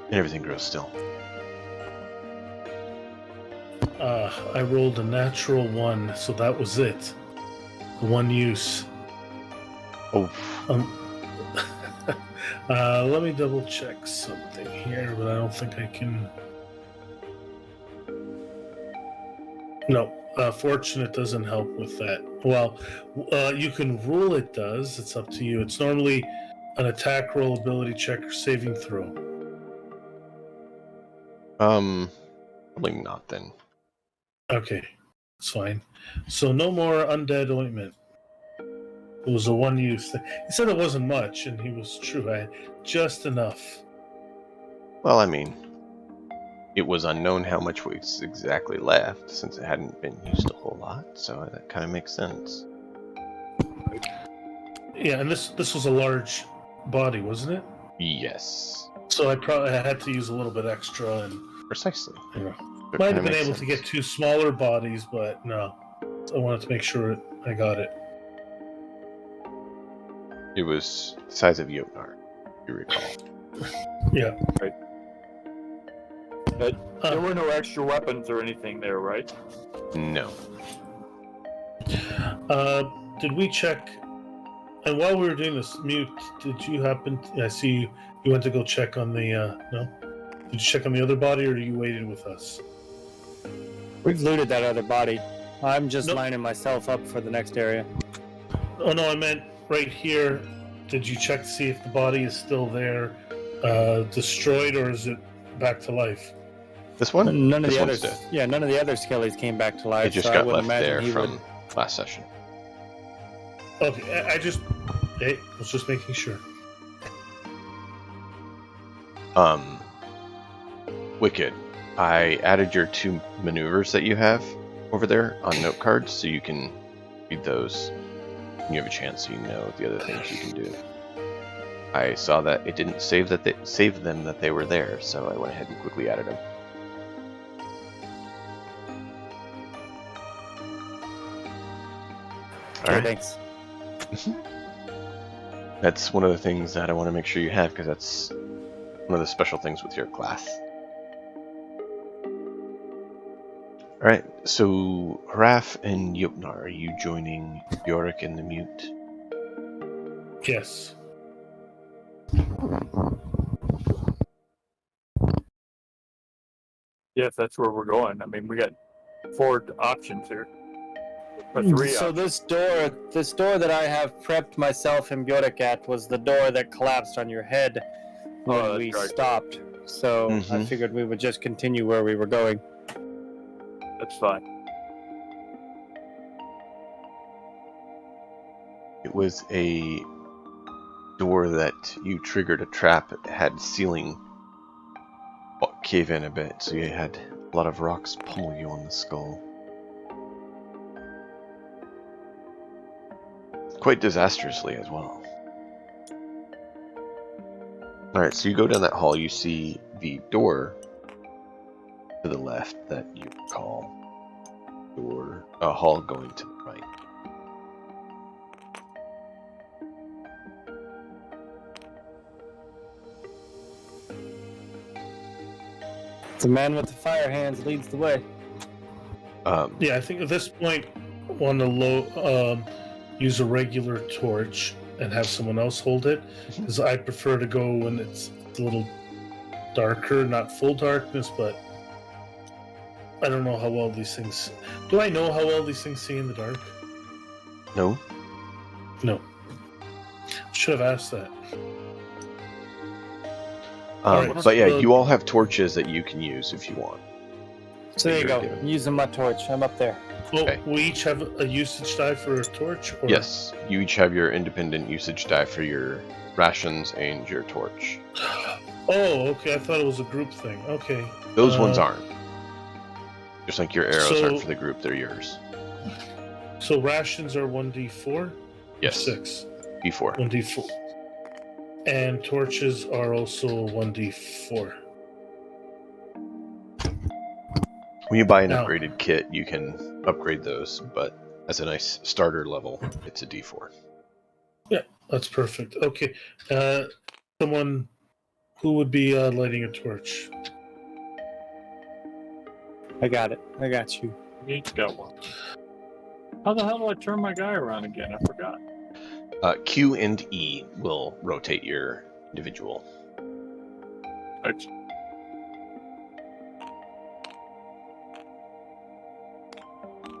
and everything grows still. I rolled a natural 1, so that was it. The one use. Oh, Let me double check something here, but I don't think I can. No, fortunate doesn't help with that. Well, you can rule it does. It's up to you. It's normally an attack roll, ability check, or saving throw. probably not then. Okay, that's fine. So no more undead ointment. It was a one-use thing. He said it wasn't much, and he was true. I had just enough. Well, I mean, it was unknown how much was exactly left, since it hadn't been used a whole lot, so that kind of makes sense. Yeah, and this was a large body, wasn't it? Yes. So I probably had to use a little bit extra, and Precisely. you know, That might kinda have been makes able to sense. get 2 smaller bodies, but no. I wanted to make sure I got it. It was the size of Jotnar, if you recall. Yeah. But there were no extra weapons or anything there, right? No. Did we check? And while we were doing this mute, did you happen? I see you went to go check on the. No. Did you check on the other body, or you waited with us? We've looted that other body. I'm just Nope. lining myself up for the next area. Oh no, I meant right here. Did you check to see if the body is still there, destroyed, or is it back to life? This one? None of This the one's others. dead. Yeah, none of the other skellies came back to life. It just so I got wouldn't left imagine there he from would. last session. Okay, I just. Hey, I was just making sure. Wicked. I added your 2 maneuvers that you have over there on note cards, so you can read those when you have a chance, so you know the other things you can do. I saw that it didn't save them that they were there, so I went ahead and quickly added them. Okay, Alright. thanks. That's one of the things that I want to make sure you have, because that's one of the special things with your class. Alright, so Hraf and Jotnar, are you joining Yorick and the Mute? Yes. Yes, that's where we're going. I mean, we got 4 options here. For 3 So options. this door that I have prepped myself and Bjork at was the door that collapsed on your head when Oh, that's we right. stopped. So I Mhm. figured we would just continue where we were going. That's fine. It was a door that you triggered a trap. It had ceiling cave in a bit, so you had a lot of rocks pummel you on the skull. Quite disastrously as well. Alright, so you go down that hall, you see the door to the left that you call a hall going to the right. The man with the fire hands leads the way. Yeah, I think at this point, want to use a regular torch and have someone else hold it, because I prefer to go when it's a little darker, not full darkness, but I don't know how well these things. Do I know how well these things see in the dark? No? No. Should have asked that. Alright, But yeah, so- you all have torches that you can use if you want. So there you You're go. given. I'm using my torch. I'm up there. Well, Okay. we each have a usage die for a torch? Or... Yes, you each have your independent usage die for your rations and your torch. Oh, okay. I thought it was a group thing. Okay. Those ones aren't. Just like your arrows so- aren't for the group, they're yours. So rations are 1d4? Yes. 6. D4. 1d4. And torches are also 1d4. When you buy an Now- upgraded kit, you can upgrade those, but as a nice starter level, it's a D4. That's perfect. Okay. Someone who would be lighting a torch? I got it. I got you. Each got one. How the hell do I turn my guy around again? I forgot. Q and E will rotate your individual. Right.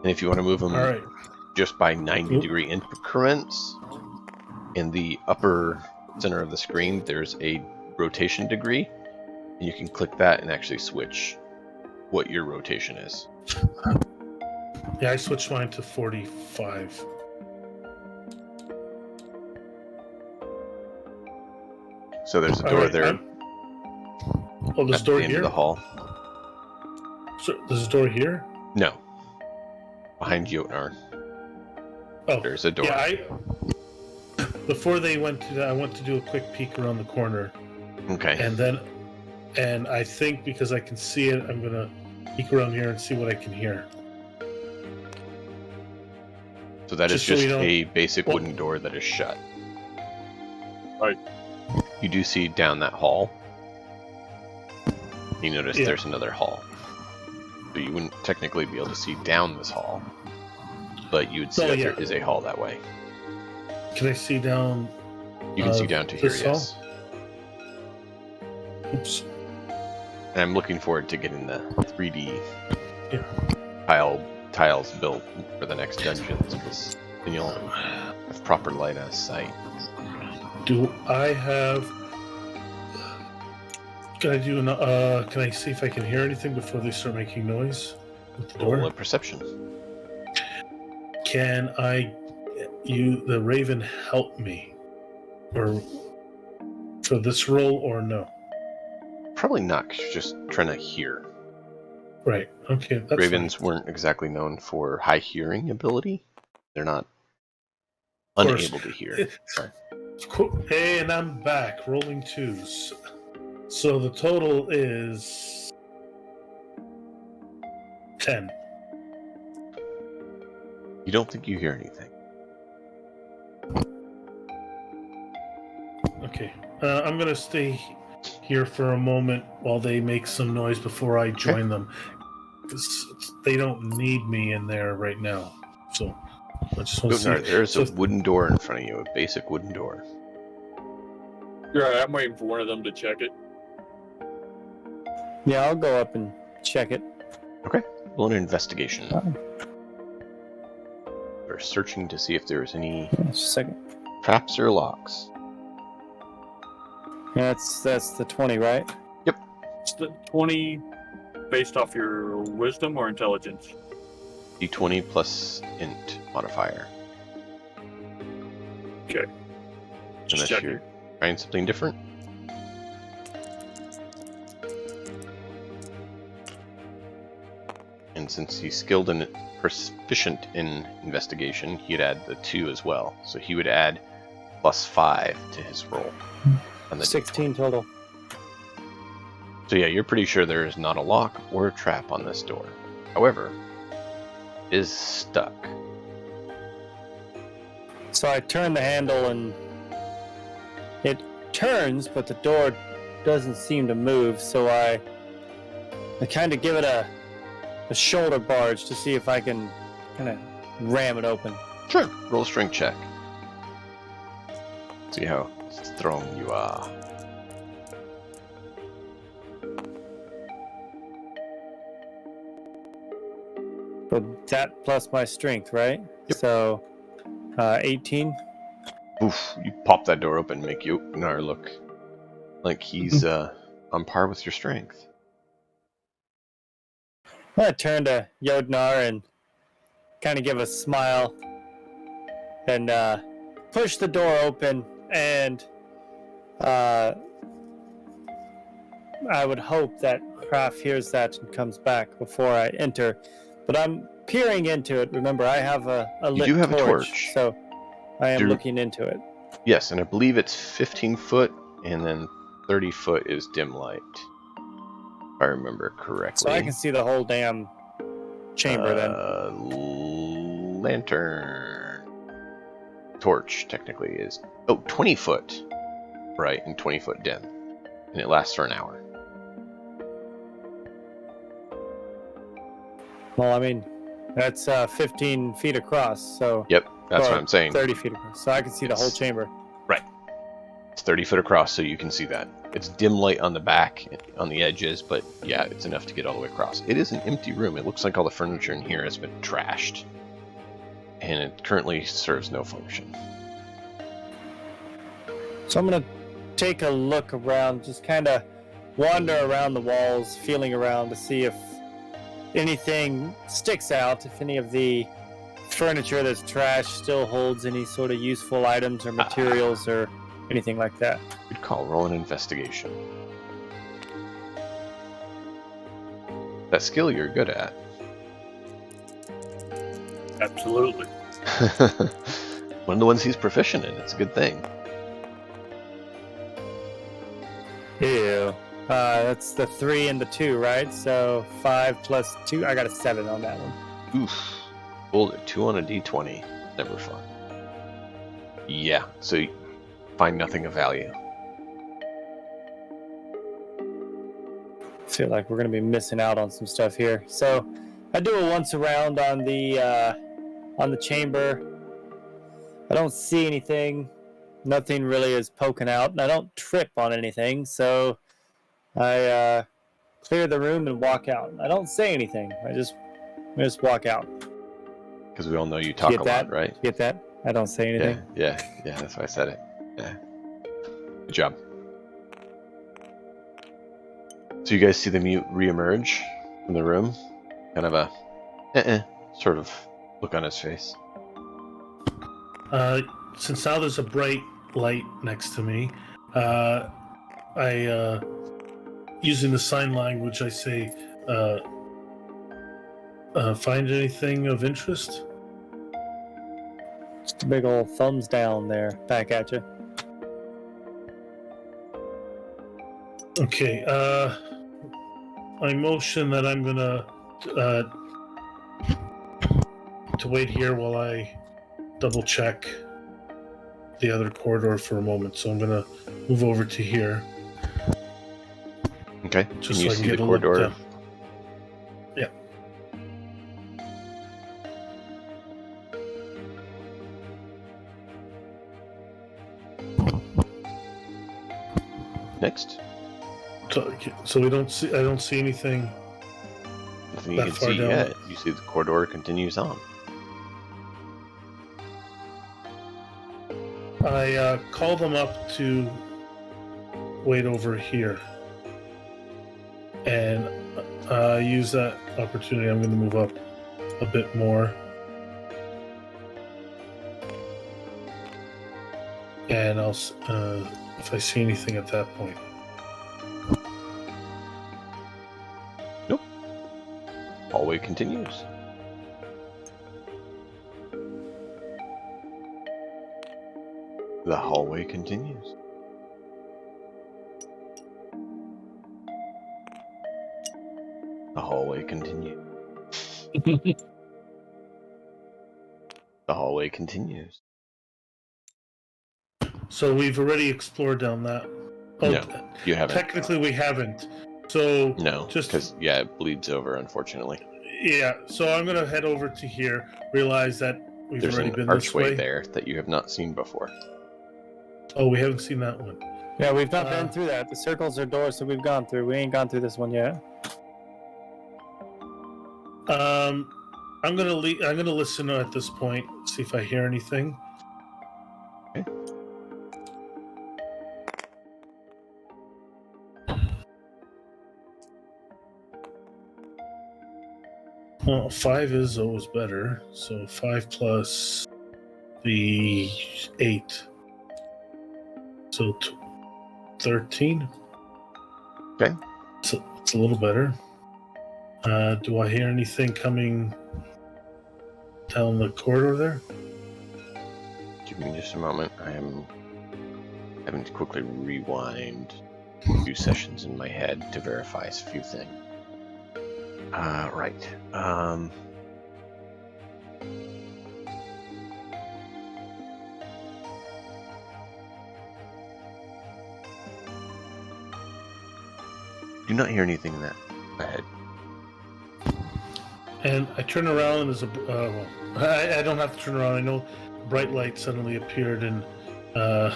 And if you want to move them All right. just by 90 Oop. degree increments, in the upper center of the screen, there's a rotation degree, and you can click that and actually switch what your rotation is. Yeah, I switched mine to 45. So there's a All door right, there Oh, there's at a door the end here? of the hall. So, there's a door here? No. Behind Jotnar, Oh, there's a door. yeah, before they went to that, I went to do a quick peek around the corner, Okay. and I think because I can see it, I'm gonna peek around here and see what I can hear. So that is just so just we don't- a basic Well- wooden door that is shut. Right. You do see down that hall. You notice Yeah. there's another hall. So you wouldn't technically be able to see down this hall, but you would see Oh, that yeah. there is a hall that way. Can I see down? You can see down to here, this hall? yes. Oops. And I'm looking forward to getting the 3D Yeah. tiles built for the next dungeons, because then you'll have proper light of sight. Do I have? Can I do? Can I see if I can hear anything before they start making noise with the Roll door? a perception. Can the Raven, help me, or for this roll, or no? Probably not, 'cause you're just trying to hear. Right. Okay. That's Ravens weren't exactly known for high hearing ability. They're not Of course. unable to hear. Sorry. Cool. Hey, and I'm back, rolling 2s. So the total is 10. You don't think you hear anything. Okay. I'm gonna stay here for a moment while they make some noise before I join them. 'Cause they don't need me in there right now. So I just want to see. Gutnar, there's So- a wooden door in front of you, a basic wooden door. You're right, I'm waiting for one of them to check it. Yeah, I'll go up and check it. Roll an investigation. were searching to see if there was any Just a second. traps or locks. Yeah, that's the 20, right? It's the 20 based off your wisdom or intelligence. D20 plus int modifier. Okay. Just Unless checking. you're trying something different. And since he's skilled and proficient in investigation, he'd add the 2 as well. So he would add +5 to his roll. On the 16 total. So yeah, you're pretty sure there is not a lock or a trap on this door. However, it is stuck. So I turn the handle and it turns, but the door doesn't seem to move. So I kind of give it a shoulder barge to see if I can kind of ram it open. Sure. Roll a strength check. See how strong you are. But that plus my strength, right? Yep. So 18. Oof, you pop that door open and make Yognar look like he's on par with your strength. I turn to Yodnar and kind of give a smile and push the door open, and I would hope that Kraft hears that and comes back before I enter. But I'm peering into it. Remember, I have a lit do have a torch, torch. so I am Do- looking into it. Yes, and I believe it's 15 foot, and then 30 foot is dim light. If I remember correctly. So I can see the whole damn chamber then. Lantern. Torch, technically, is 20 foot bright and 20 foot dim. And it lasts for an hour. Well, I mean, that's 15 feet across, so Yep, that's or what I'm saying. 30 feet across. So I can see the whole It's- chamber. It's 30 foot across, so you can see that. It's dim light on the back, on the edges, but yeah, it's enough to get all the way across. It is an empty room. It looks like all the furniture in here has been trashed. And it currently serves no function. So I'm going to take a look around, just kind of wander around the walls, feeling around to see if anything sticks out, if any of the furniture that's trashed still holds any sort of useful items or materials or anything like that. Good call. Roll an investigation. That skill you're good at. Absolutely. One of the ones he's proficient in. It's a good thing. Ew. That's the 3 and the 2, right? So 5 plus 2. I got a 7 on that one. Oof. Rolled a 2 on a d20. Never fun. Yeah, so you find nothing of value. Feel like we're going to be missing out on some stuff here. So I do a once around on the chamber. I don't see anything. Nothing really is poking out, and I don't trip on anything. So I clear the room and walk out. I don't say anything. I just walk out. Because we all know you talk Get a that? lot, right? Get that? I don't say anything. Yeah, that's why I said it. Yeah. Good job. So you guys see the mute re-emerge from the room? Kind of a sort of look on his face. Since now there's a bright light next to me, I using the sign language, I say, find anything of interest? Just a big old thumbs down there, back at you. Okay, I motion that I'm gonna to wait here while I double check the other corridor for a moment. So I'm gonna move over to here. Okay. Just Can you so I can see get the a look corridor? down. Yeah. Next. So we don't see. I don't see anything. Nothing you That can far see down. yet. You see the corridor continues on. I call them up to wait over here. And use that opportunity. I'm going to move up a bit more. And I'll, if I see anything at that point. Nope. Hallway continues. The hallway continues. The hallway continues. The hallway continues. So we've already explored down that. Oh, No, you haven't. Technically, we haven't. So No, just because yeah, it bleeds over, unfortunately. yeah. So I'm gonna head over to here. Realize that we've There's already an been this archway way. there that you have not seen before. Oh, we haven't seen that one. Yeah, we've not been through that. The circles are doors that we've gone through. We ain't gone through this one yet. I'm gonna listen at this point. See if I hear anything. Okay. Well, 5 is always better. So 5 plus the 8. So 13. Okay. So it's a little better. Do I hear anything coming down the corridor there? Give me just a moment. I am having to quickly rewind a few sessions in my head to verify a few things. Right. Do not hear anything in that ahead. And I turn around and there's a. I don't have to turn around. I know bright light suddenly appeared, and I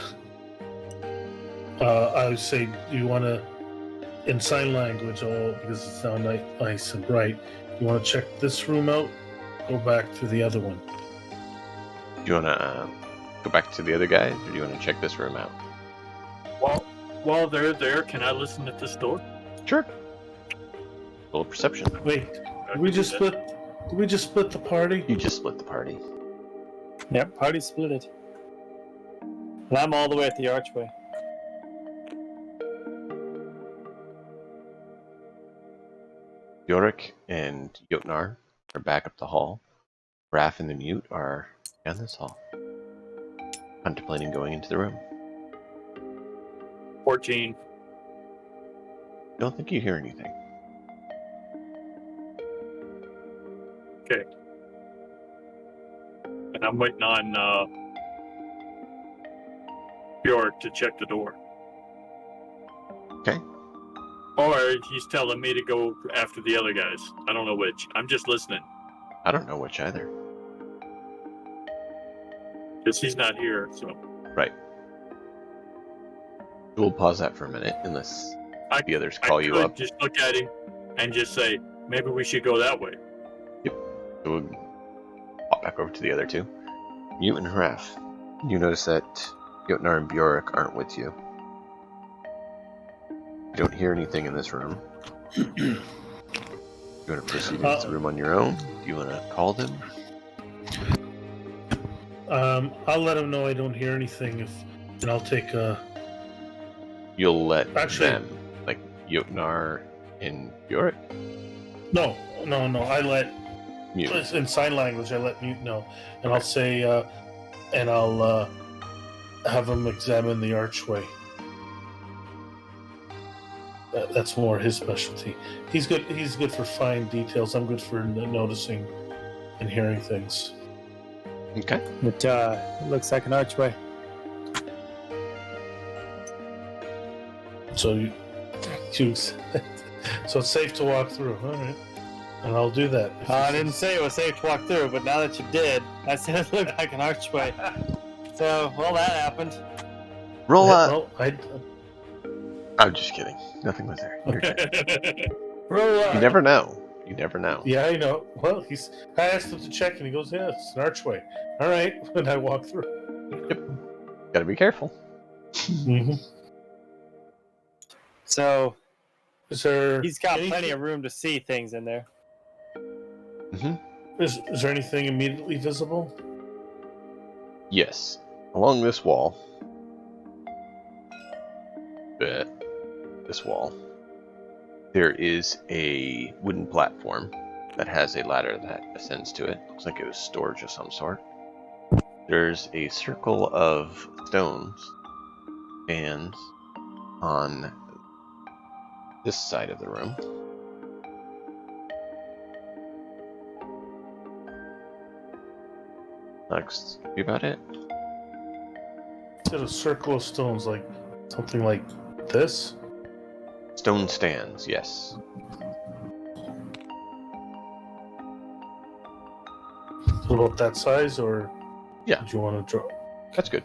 would say, do you want to, in sign language, because it's now nice and bright, you want to check this room out? Go back to the other one. Do you want to go back to the other guys, or do you want to check this room out? While they're there, can I listen at this door? Sure. Roll perception. Wait, did we just split the party? You just split the party. Yep, party split it. And I'm all the way at the archway. Yorick and Jotnar are back up the hall. Raph and the Mute are down this hall, contemplating going into the room. 14. Don't think you hear anything. Okay. And I'm waiting on Bjork to check the door. Okay. Or he's telling me to go after the other guys. I don't know which. I'm just listening. I don't know which either. Because he's not here, so. Right. We'll pause that for a minute, unless the others call you up. Just look at him and just say, maybe we should go that way. Yep. So we'll pop back over to the other two. Mute and Raph. You notice that Jotnar and Bjork aren't with you. You don't hear anything in this room. You want to proceed into the room on your own? Do you want to call them? I'll let them know I don't hear anything, and I'll take You'll let Actually- them, like Jotnar and Bjork? No. I let Mute. in sign language. I let Mute know, and I'll say, and I'll have him examine the archway. That's more his specialty. He's good. He's good for fine details. I'm good for noticing and hearing things. Okay. It looks like an archway. So you choose. So it's safe to walk through. All right, and I'll do that. I didn't say it was safe to walk through, but now that you did, I said it looked like an archway. So, well, that happened. Roll up. Well, I'm just kidding. Nothing was there. You're good. Roll up. You never know. You never know. Yeah, I know. Well, I asked him to check, and he goes, "Yeah, it's an archway." All right, and I walk through. Gotta be careful. Mm-hmm. So Is there? he's got anything, plenty of room to see things in there. Mm-hmm. Is there anything immediately visible? Yes. Along this wall. This wall. There is a wooden platform that has a ladder that ascends to it. Looks like it was storage of some sort. There's a circle of stones stands on this side of the room. That's about it. Is it a circle of stones, like something like this? Stone stands, yes. About that size, or Yeah. do you want to draw? That's good.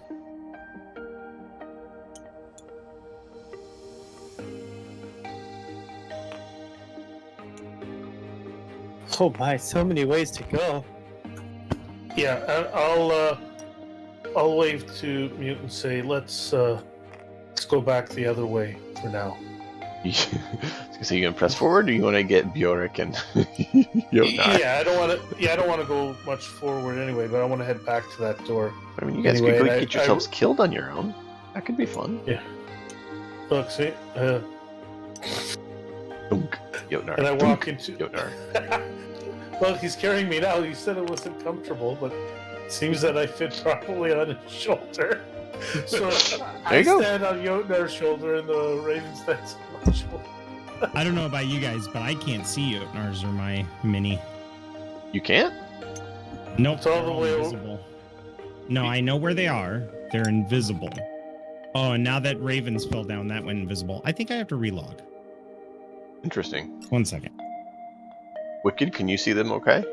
Oh my, so many ways to go. Yeah, I'll wave to Mute and say let's go back the other way for now. So you gonna press forward, or you want to get Bjork and Jotnar? Yeah, I don't want to go much forward anyway, but I want to head back to that door. I mean, you guys Anyway, could go and get yourselves killed on your own. That could be fun. Yeah. Look, see, Dunk. Jotnar. and I walk into. Jotnar. Well, he's carrying me now. He said it wasn't comfortable, but it seems that I fit properly on his shoulder. So I you go. stand on Jotnar's shoulder, and the Raven stands on my shoulder. I don't know about you guys, but I can't see Jotnar's or my mini. You can't? Nope, It's all they're the all way over. invisible. No, I know where they are. They're invisible. Oh, and now that Ravens fell down, that went invisible. I think I have to relog. Interesting. 1 second. Wicked, can you see them okay?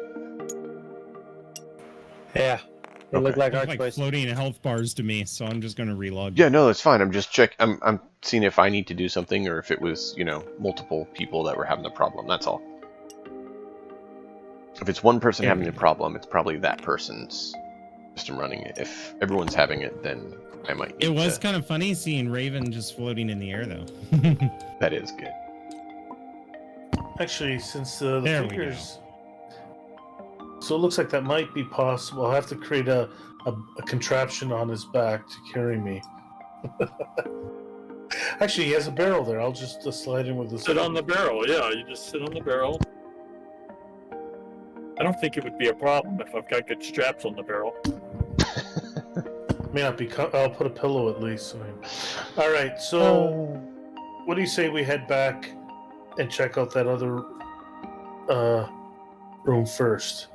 Yeah. They look Okay. like They're our like choice. floating health bars to me, so I'm just going to relog. Yeah, no, that's fine. I'm just I'm seeing if I need to do something or if it was, multiple people that were having the problem. That's all. If it's one person There having we the go. problem, it's probably that person's system running it. If everyone's having it, then I might need It was to... kind of funny seeing Raven just floating in the air, though. That is good. Actually, since the There we figures, so it looks like that might be possible. I'll have to create a contraption on his back to carry me. Actually, he has a barrel there. I'll just slide in with the Sit on the barrel, yeah. You just sit on the barrel. I don't think it would be a problem if I've got good straps on the barrel. May not be. I'll put a pillow at least. All right. So, what do you say we head back and check out that other room first?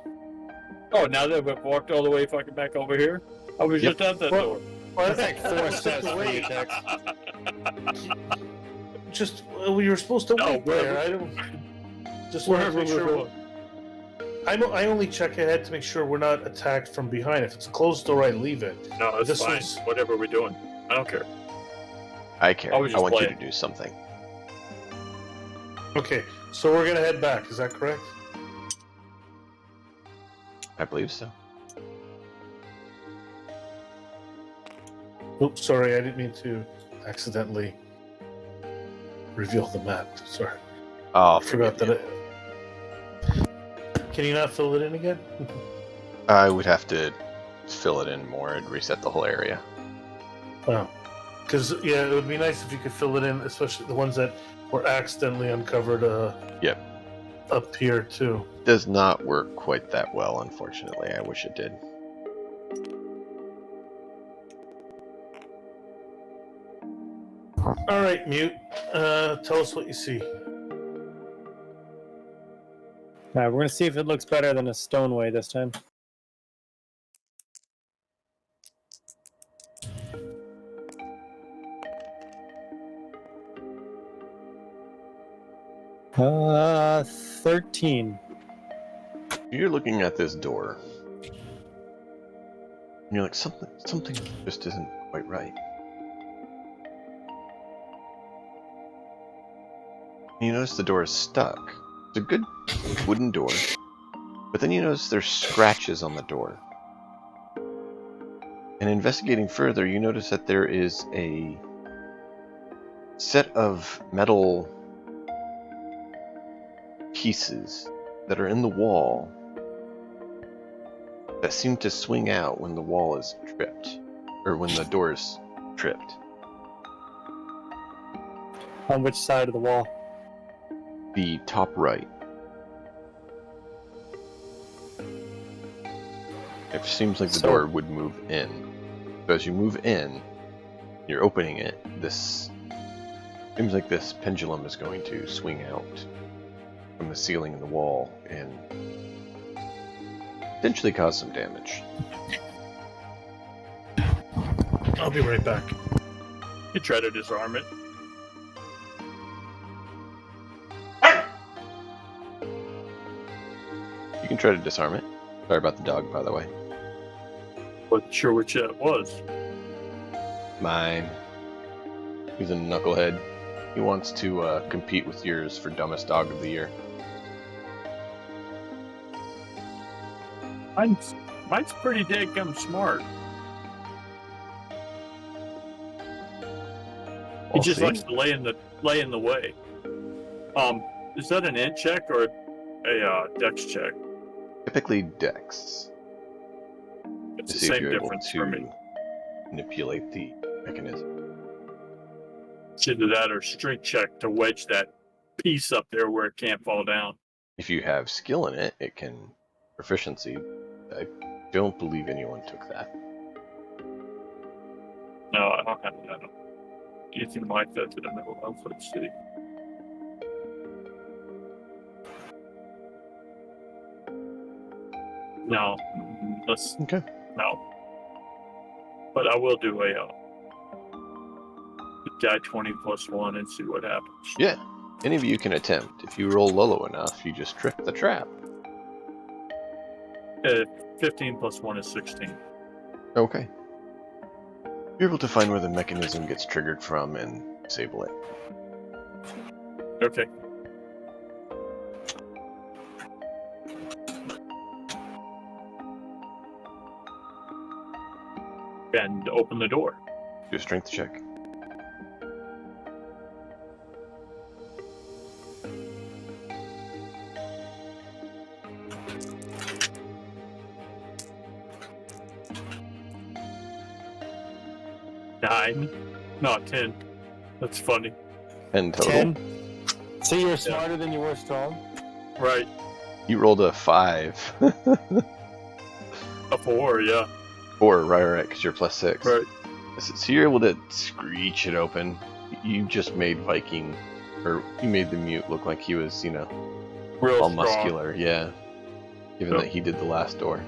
Oh, now that we've walked all the way fucking back over here? I was Yep. just at that Well, door. Well, That's like 4 steps for you, Tex. Just you were supposed to No, wait wherever- there. I don't. Just want to Wherever make we're sure. going. I only check ahead to make sure we're not attacked from behind. If it's a closed door, I leave it. No, it's This fine. was- Whatever we're doing. I don't care. I care. I I was just want you playing. to do something. Okay, so we're gonna head back. Is that correct? I believe so. Oops, sorry, I didn't mean to accidentally reveal the map. Sorry, Oh, I forgot that. Can you not fill it in again? I would have to fill it in more and reset the whole area. Wow. Because yeah, it would be nice if you could fill it in, especially the ones that were accidentally uncovered. Yep. Up here too. Does not work quite that well, unfortunately. I wish it did. All right, Mute. Tell us what you see. All right, we're gonna see if it looks better than a stoneway this time. Uh, 13. You're looking at this door. And you're like, something just isn't quite right. And you notice the door is stuck. It's a good wooden door. But then you notice there's scratches on the door. And investigating further, you notice that there is a set of metal pieces that are in the wall that seem to swing out when the wall is tripped, or when the door is tripped. On which side of the wall? The top right. It seems like the door would move in. So as you move in, you're opening it, this seems like this pendulum is going to swing out from the ceiling and the wall and potentially cause some damage. I'll be right back. You try to disarm it. You can try to disarm it. Sorry about the dog, by the way. Wasn't sure which it was. Mine. He's a knucklehead. He wants to compete with yours for dumbest dog of the year. Mine's pretty dadgum smart. He We'll just see. likes to lay in the way. Is that an int check or a dex check? Typically dex. It's To the see if same you're able difference for me. to manipulate the mechanism. It's either that or strength check to wedge that piece up there where it can't fall down. If you have skill in it, it can proficiency. I don't believe anyone took that. No, I don't have that. Anything like that to the middle of. Let's see. No, Okay. no. But I will do a die 20 plus 1 and see what happens. Yeah. Any of you can attempt. If you roll low enough, you just trick the trap. 15 plus 1 is 16. Okay. You're able to find where the mechanism gets triggered from and disable it. Okay. And open the door. Do a strength check. Nine. No, 10. That's funny. 10 total. 10. So you're smarter than you were strong? Right. You rolled a 5. A 4, yeah. 4, right, because you're plus 6. Right. So you're able to screech it open. You just made Viking, or you made the mute look like he was, Real all strong. muscular, yeah. Given Yep. that he did the last door.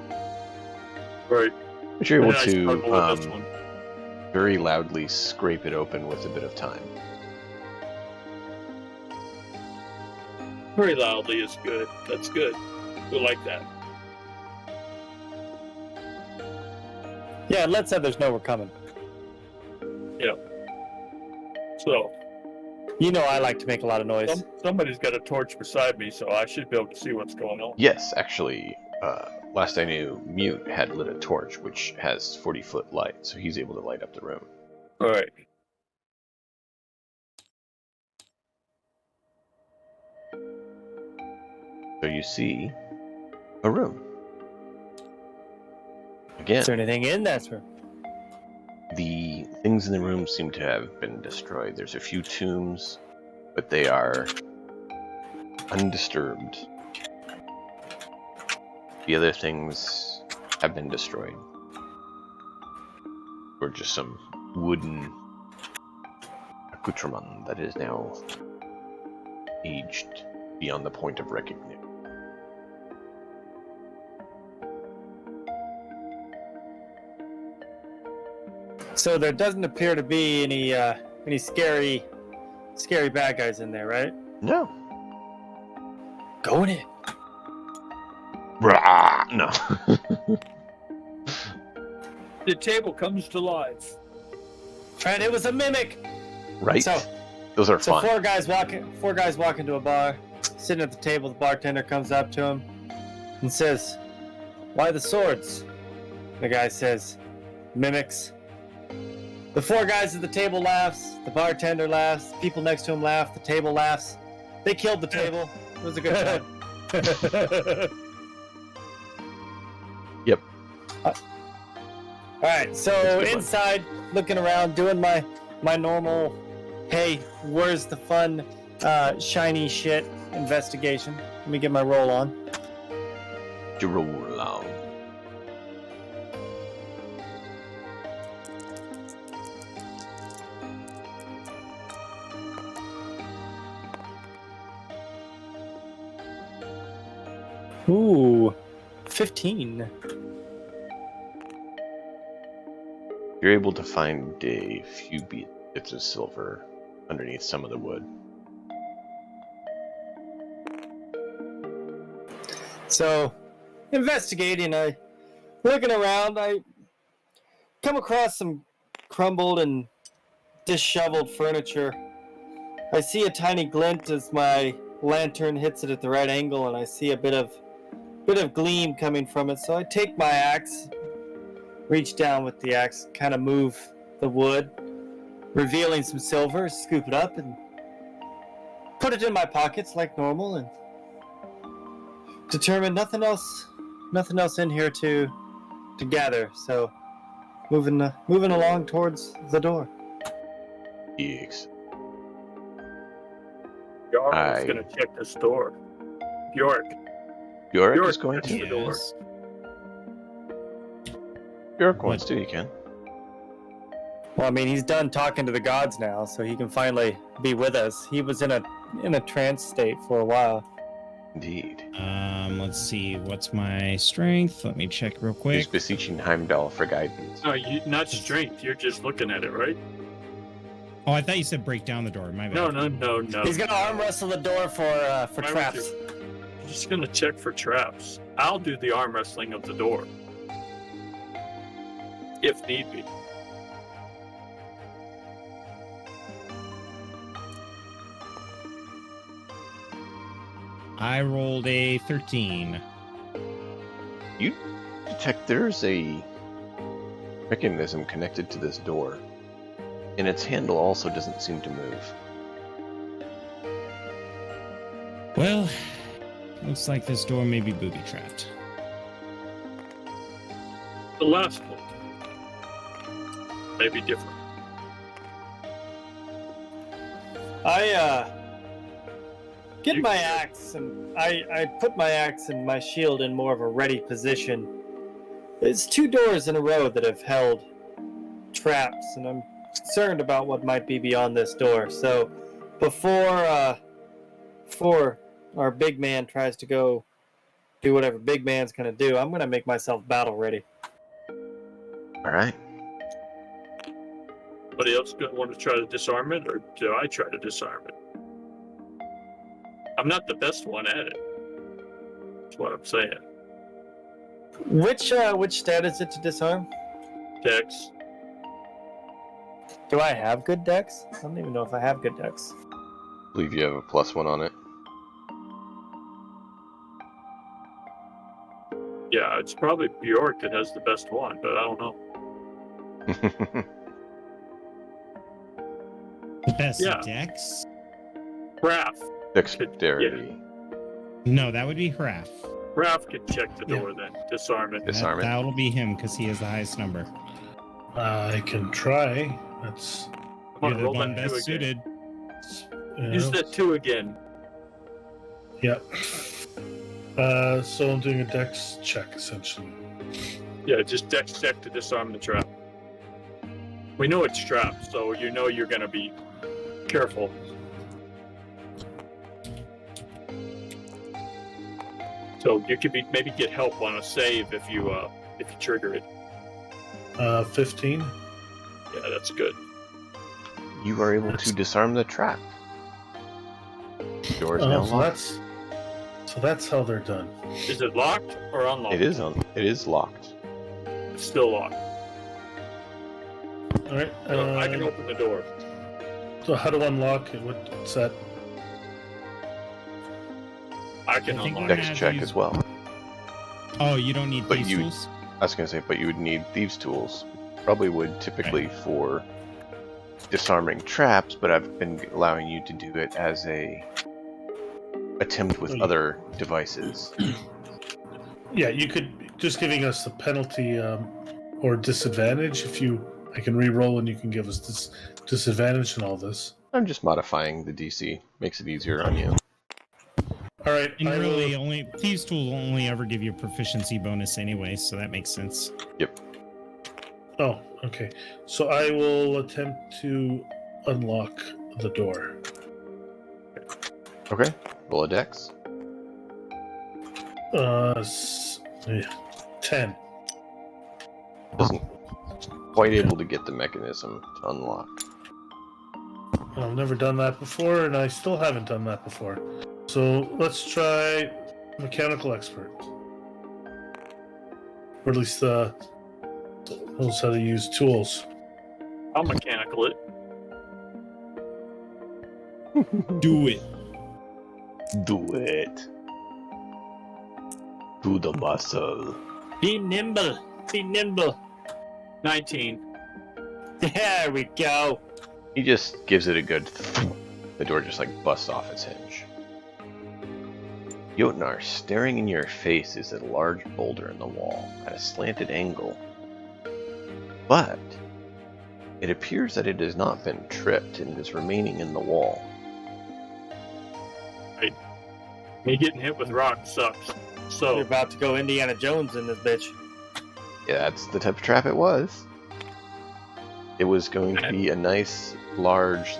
Right. But you're able And I struggle with this to one. very loudly scrape it open with a bit of time. Very loudly is good. That's good. We like that. Yeah, let's say there's nowhere coming. So, You know I like to make a lot of noise. somebody's got a torch beside me, so I should be able to see what's going on. Yes, actually, last I knew, Mute had lit a torch, which has 40-foot light, so he's able to light up the room. All right. So you see a room. Again, Is there anything in that room? the things in the room seem to have been destroyed. There's a few tombs, but they are undisturbed. The other things have been destroyed. Or just some wooden accoutrement that is now aged beyond the point of recognition. So there doesn't appear to be any scary bad guys in there, right? No. Go in it. Rah, no. The table comes to life. And it was a mimic. Right? So Those are fun. four guys walk into a bar, sitting at the table. The bartender comes up to him and says, "Why the swords?" The guy says, mimics. The 4 guys at the table laughs, the bartender laughs, people next to him laugh, the table laughs. They killed the table. It was a good time. Yep. Alright, so That's a good one. inside, looking around, doing my normal, hey, where's the fun, shiny shit investigation. Let me get my roll on. Roll on. Ooh, 15. You're able to find a few bits of silver underneath some of the wood. So, investigating, looking around, I come across some crumbled and disheveled furniture. I see a tiny glint as my lantern hits it at the right angle, and I see a bit of gleam coming from it. So I take my axe, reach down with the axe, kind of move the wood, revealing some silver, scoop it up, and put it in my pockets like normal, and determine nothing else in here to gather. So moving along towards the door. Yes. Jarl is going to check this door. Bjork Bjork is going checks to. the door. Yes. Bjork wants to, you can. Well, I mean, he's done talking to the gods now, so he can finally be with us. He was in a trance state for a while. Indeed. Let's see. What's my strength? Let me check real He's quick. beseeching Heimdall for guidance. No, not strength. You're just looking at it, right? Oh, I thought you said break down the door. My bad. No. He's gonna arm wrestle the door for Why would traps. I'm just going to check for traps. I'll do the arm wrestling of the door. If need be. I rolled a 13. You detect there's a mechanism connected to this door, and its handle also doesn't seem to move. Well, looks like this door may be booby trapped. The last one. Maybe different. I get You- my axe, and I put my axe and my shield in more of a ready position. There's 2 doors in a row that have held traps, and I'm concerned about what might be beyond this door. So before our big man tries to go do whatever big man's gonna do, I'm gonna make myself battle ready. Alright. Anybody else going to want to try to disarm it, or do I try to disarm it? I'm not the best one at it. That's what I'm saying. Which stat is it to disarm? Dex. Do I have good dex? I don't even know if I have good dex. I believe you have a +1 on it. Yeah, it's probably Bjork that has the best one, but I don't know. The best Yeah. dex? Raph. Dexterity. No, that would be Hraf. Raph can check the door then. Disarm it. Disarm it. That'll be him because he has the highest number. I can try. That's Come You're on, the roll one that 2 best again. suited. Use that 2 again. Yep. So I'm doing a dex check essentially. Yeah, just Dex check to disarm the trap. We know it's trapped, so you know you're going to be careful. So you could maybe get help on a save if you trigger it. 15. Yeah, that's good. You are able to disarm the trap. The door is now So locked. that's how they're done. Is it locked or unlocked? It is locked. It's still locked. All right. So I can open the door. So how to unlock it? What's that? I can I think unlock we're it. Dex gonna check use- as well. Oh, you don't need But these you- tools? I was gonna say, but you would need thieves' tools probably would typically for disarming traps, but I've been allowing you to do it as a attempt with other devices. Yeah, you could just giving us the penalty or disadvantage. I can re-roll and you can give us disadvantage and all this. I'm just modifying the DC. Makes it easier on you. All right. And really, Thieves' Tool will only ever give you a proficiency bonus anyway, so that makes sense. Yep. Oh, okay. So I will attempt to unlock the door. Okay. Roll a dex. 10. Doesn't quite able to get the mechanism to unlock. I've never done that before, and I still haven't done that before. So let's try mechanical expert, or at least knows how to use tools. I'll mechanical it. Do it. Do it. Do the muscle. Be nimble. Be nimble. 19. There we go. He just gives it a good. The door just busts off its hinge. Jotnar, staring in your face is a large boulder in the wall at a slanted angle. But it appears that it has not been tripped and is remaining in the wall. Me getting hit with rocks sucks. You're So, about to go Indiana Jones in this bitch. Yeah, that's the type of trap it was. It was going to be a nice, large,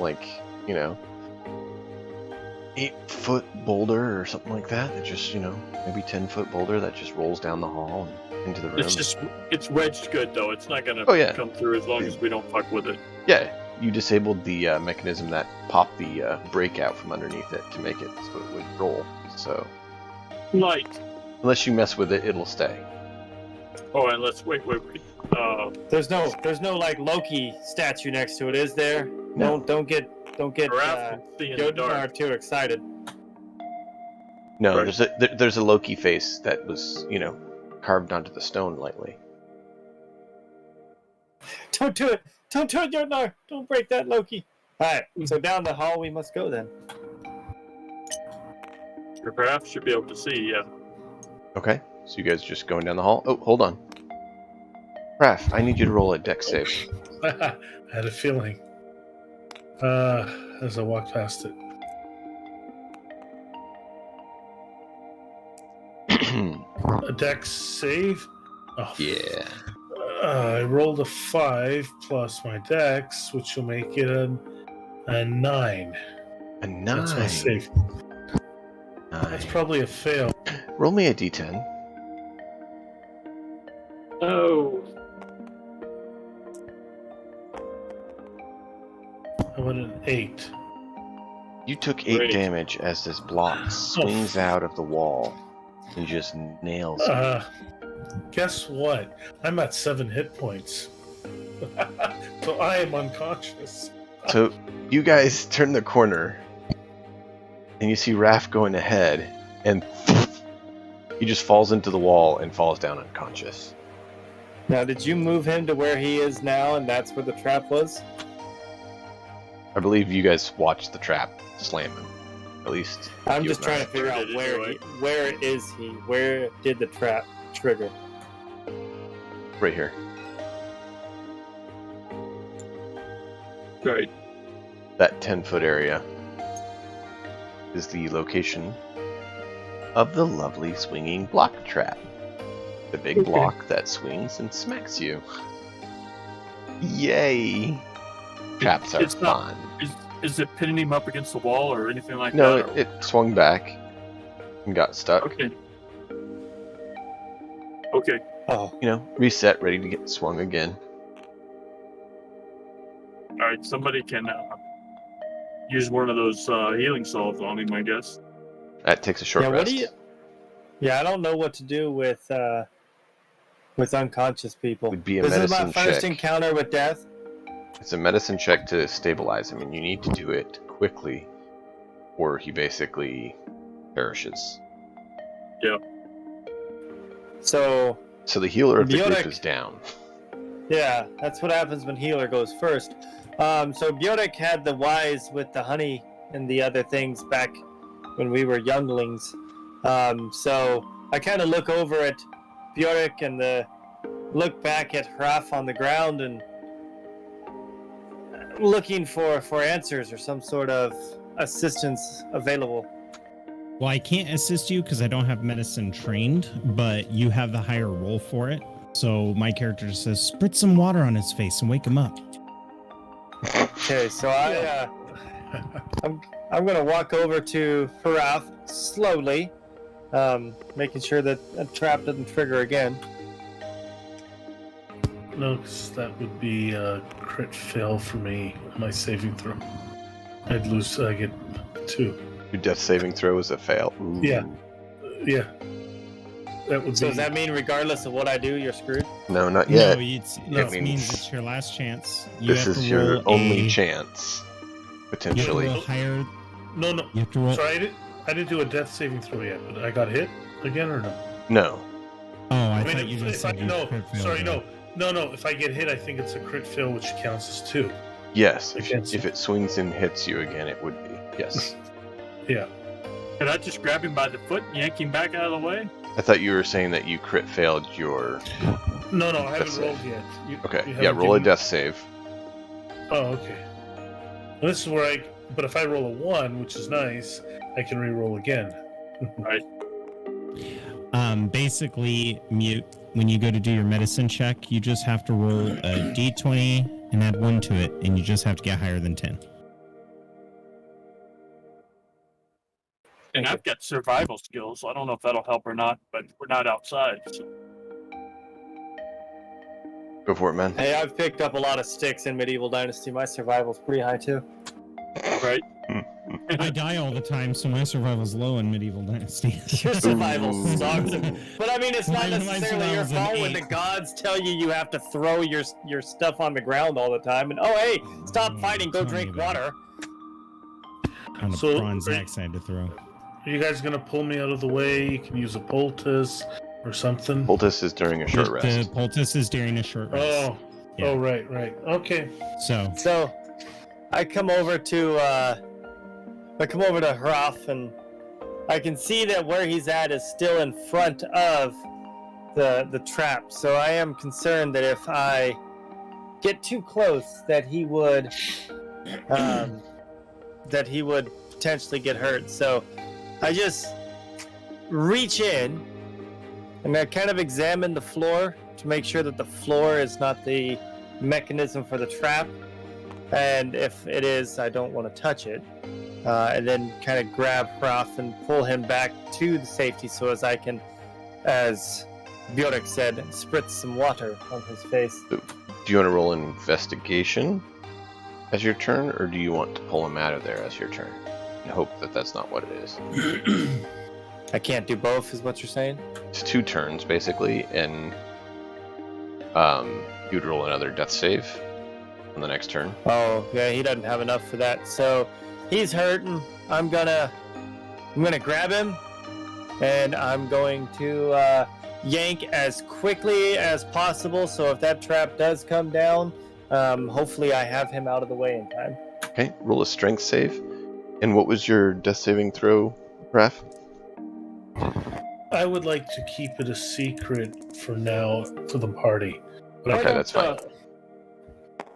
8-foot boulder or something like that. That just, maybe 10-foot boulder that just rolls down the hall and into the room. it's wedged good though. It's not gonna come through as long as we don't fuck with it. Yeah, you disabled the mechanism that popped the breakout from underneath it to make it so it would roll. So, Light. unless you mess with it, it'll stay. Oh, and let's wait. There's no Loki statue next to it, is there? No. Don't get Giraffe can see in the dark. Jotnar too excited. No, Right. there's a Loki face that was, carved onto the stone lightly. Don't do it, Jotnar. Don't break that Loki. All right, so down the hall we must go then. Your craft should be able to see. Yeah. Okay, so you guys just going down the hall? Oh, hold on. Raph, I need you to roll a dex save. I had a feeling. As I walked past it. A dex save? Oh, Yeah. I rolled a 5 plus my dex, which will make it a 9. A 9. That's my save. That's probably a fail. Roll me a d10. Oh. I went an 8. You took 8 Great. damage as this block swings out of the wall and just nails you. Guess what? I'm at 7 hit points. So I am unconscious. So you guys turn the corner and you see Raph going ahead and he just falls into the wall and falls down unconscious. Now, did you move him to where he is now, and that's where the trap was? I believe you guys watched the trap slam him. At least. I'm you just and trying I. to figure out where is he? Where did the trap trigger? Right here. Right. That 10-foot area is the location of the lovely swinging block trap. The big block that swings and smacks you. Yay! Traps are It's not- fun. Is it pinning him up against the wall or anything like No, that? it swung back and got stuck. Okay. Okay. Oh, Reset, ready to get swung again. All right. Somebody can use one of those healing salves on him, I guess. That takes a short yeah. rest. What do you? Yeah, I don't know what to do with unconscious people. Would be a This is my medicine first check. encounter with death. It's a medicine check to stabilize him, and you need to do it quickly, or he basically perishes. So So the healer of the group Biotic. is down. Yeah, that's what happens when healer goes first. So Bjork had the wise with the honey and the other things back when we were younglings. So I kind of look over at Bjork and look back at Hraf on the ground and looking for answers or some sort of assistance available. Well, I can't assist you because I don't have medicine trained, but you have the higher roll for it. So my character just says, spritz some water on his face and wake him up. Okay, so I'm gonna walk over to Hraf slowly, making sure that a trap doesn't trigger again. No, 'cause that would be a crit fail for me. My saving throw. I'd lose. I get 2. Your death saving throw is a fail. Ooh. Yeah. Yeah. That would So be. does that mean regardless of what I do, you're screwed? No, not yet. No, it No. means it's your last chance. You This have is to your roll only a- chance, You have to potentially. roll higher. No. You have to roll. Sorry, I didn't do a death saving throw yet, but I got hit again or no? No. Oh, I mean, thought you just said you no. crit failed Sorry, there. no. If I get hit, I think it's a crit fail, which counts as 2. Yes. Against- If it swings and hits you again, it would be. Yes. Yeah. Could I just grab him by the foot and yank him back out of the way? I thought you were saying that you crit failed your. No, I Death haven't save. rolled yet. Okay. You Yeah. haven't Roll a given- death save. Oh, okay. Well, this is where but if I roll a 1, which is nice, I can re-roll again. Basically, Mute, when you go to do your medicine check, you just have to roll a d20 and add 1 to it, and you just have to get higher than 10. And I've got survival skills, so I don't know if that'll help or not, but we're not outside. So. Go for it, man. Hey, I've picked up a lot of sticks in Medieval Dynasty. My survival's pretty high too. Right? I die all the time, so my survival's low in Medieval Dynasty. Your survival Ooh. sucks. But I mean, it's not My necessarily your survival's an fault when the 8. gods tell you have to throw your stuff on the ground all the time. And oh, hey, stop fighting, go Tell me drink about water. On the So, bronze are- axe I had to throw. Are you guys gonna pull me out of the way? You can use a poultice or something. Poultice is during a short The rest. poultice is during a short rest. Oh, Yeah. oh, right. Okay. So, So, I come over to Hraf, and I can see that where he's at is still in front of the trap. So I am concerned that if I get too close, that he would potentially get hurt. So I just reach in and I kind of examine the floor to make sure that the floor is not the mechanism for the trap. And if it is, I don't want to touch it. And then kind of grab Hraf and pull him back to the safety so as I can, as Bjork said, spritz some water on his face. Do you want to roll investigation as your turn, or do you want to pull him out of there as your turn? And hope that that's not what it is. I can't do both, is what you're saying? It's 2 turns, basically, and you'd roll another death save on the next turn. Oh, yeah, he doesn't have enough for that. So he's hurting. I'm gonna grab him, and I'm going to yank as quickly as possible. So if that trap does come down, hopefully I have him out of the way in time. Okay, roll a strength save. And what was your death saving throw, Raph? I would like to keep it a secret for now for the party. But Okay, that's fine.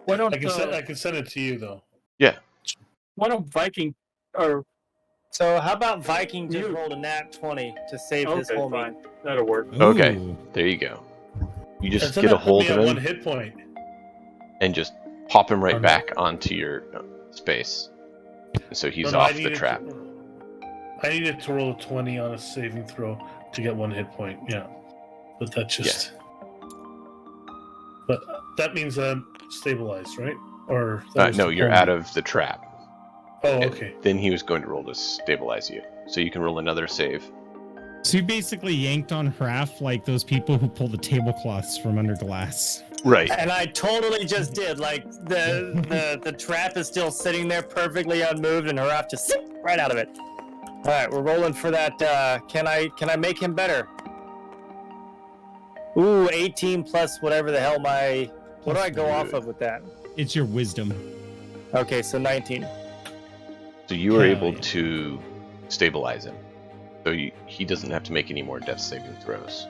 Why don't I can send it to you though. why don't Viking or So how about Viking just rolled a nat 20 to save his okay, homie? fine, that'll work. Okay. Ooh. There you go. You just Doesn't get a that put hold me of at him 1 hit point. and just pop him right Um, back onto your space. So he's No, I off the needed trap. I needed to roll a 20 on a saving throw to get 1 hit point. Yeah, but that just. But that means I'm stabilized, right? Or that was No, the you're homie. out of the trap. Oh, And okay. Then he was going to roll to stabilize you. So you can roll another save. So you basically yanked on Hraf like those people who pull the tablecloths from under glass. Right. And I totally just did. Like the trap is still sitting there perfectly unmoved, and Hraf just right out of it. All right, we're rolling for that. Can I make him better? Ooh, 18 plus whatever the hell my What do I go off of with that? It's your wisdom. Okay, so 19. So you were Hell able yeah. to stabilize him. So he doesn't have to make any more death saving throws.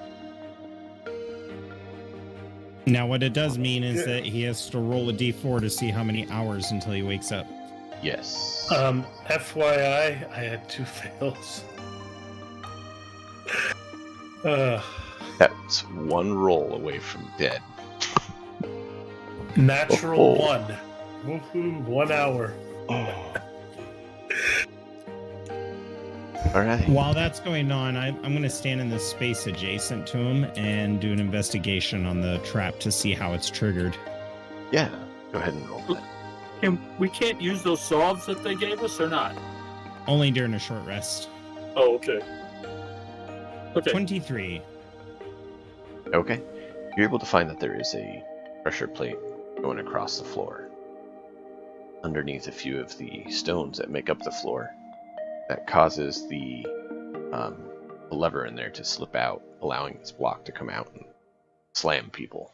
Now, what it does mean is that he has to roll a d4 to see how many hours until he wakes up. Yes. FYI, I had 2 fails. That's one roll away from dead. Natural Oh. 1. Woohoo, 1 hour. All right. While that's going on, I'm going to stand in the space adjacent to him and do an investigation on the trap to see how it's triggered. Yeah. Go ahead and roll that. And we can't use those solves that they gave us or not? Only during a short rest. Oh, okay. Okay. 23. Okay. You're able to find that there is a pressure plate going across the floor, underneath a few of the stones that make up the floor, that causes the lever in there to slip out, allowing this block to come out and slam people.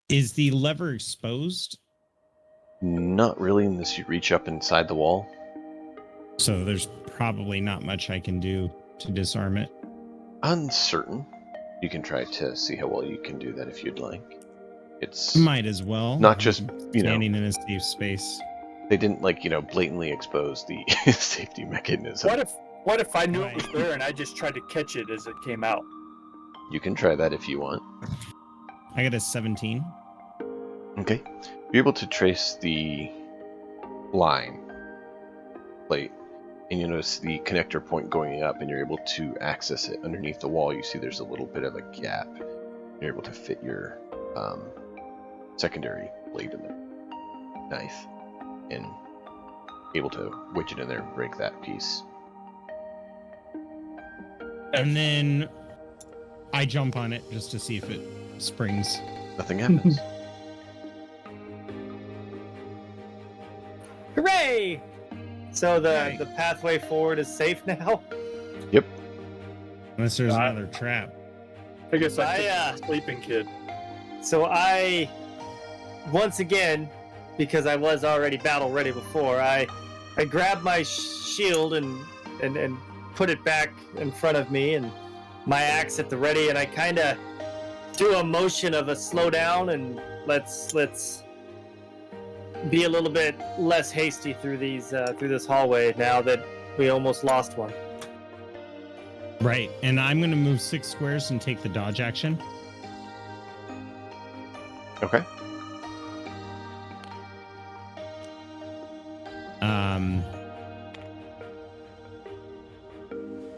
Is the lever exposed? Not really, unless you reach up inside the wall. So there's probably not much I can do to disarm it. Uncertain. You can try to see how well you can do that if you'd like. It's Might as well. not just, standing in a safe space. they didn't blatantly expose the safety mechanism. What if I knew Right. it was there and I just tried to catch it as it came out? You can try that if you want. I got a 17. Okay. You're able to trace the line plate, and you notice the connector point going up, and you're able to access it. Underneath the wall, you see there's a little bit of a gap. You're able to fit your secondary blade in there, knife, and able to wedge it in there and break that piece. And then I jump on it just to see if it springs. Nothing happens. Hooray! So the Hey. pathway forward is safe now? Unless there's I- another trap. I guess I I, took the sleeping kid. So I, once again, because I was already battle ready before, I grabbed my shield and put it back in front of me and my axe at the ready, and I kind of do a motion of a slow down and let's be a little bit less hasty through this hallway now that we almost lost one. Right. And I'm going to move 6 squares and take the dodge action. Okay.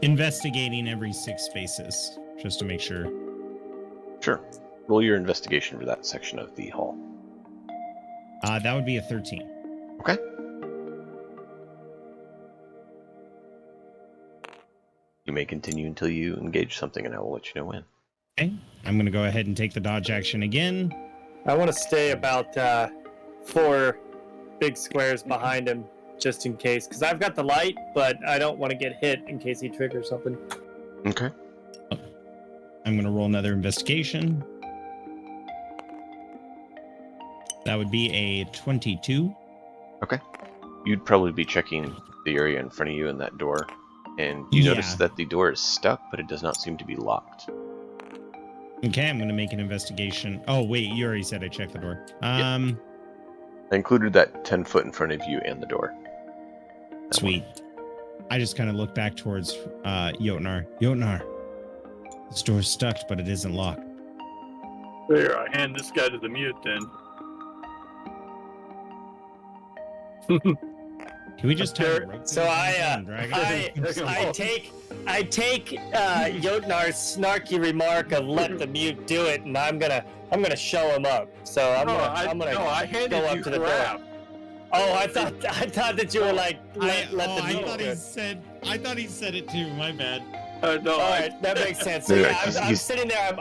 Investigating every 6 spaces just to make sure. Sure. Roll your investigation for that section of the hall. That would be a 13. Okay. You may continue until you engage something, and I will let you know when. Okay. I'm going to go ahead and take the dodge action again. I want to stay about 4 big squares behind him just in case, because I've got the light, but I don't want to get hit in case he triggers something. Okay. I'm going to roll another investigation. That would be a 22. You'd probably be checking the area in front of you and that door, and you notice Yeah. that the door is stuck, but it does not seem to be locked. Okay, I'm going to make an investigation. Oh, wait, you already said I checked the door. I included that 10 foot in front of you and the door. That Sweet. I just kind of look back towards Jotnar. Jotnar, this door's stuck, but it isn't locked. There, I hand this guy to the mute then. Can we just tie a rope to So his I hand and drag it? I take Jotnar's snarky remark of let the mute do it, and I'm gonna show him up. So I'm gonna I handed go up you to the crap. door. Oh, I thought that you were like let the mute do it. I thought he said it too. My bad. No, All right, that makes sense. So Yeah, yeah, I'm he's- sitting there.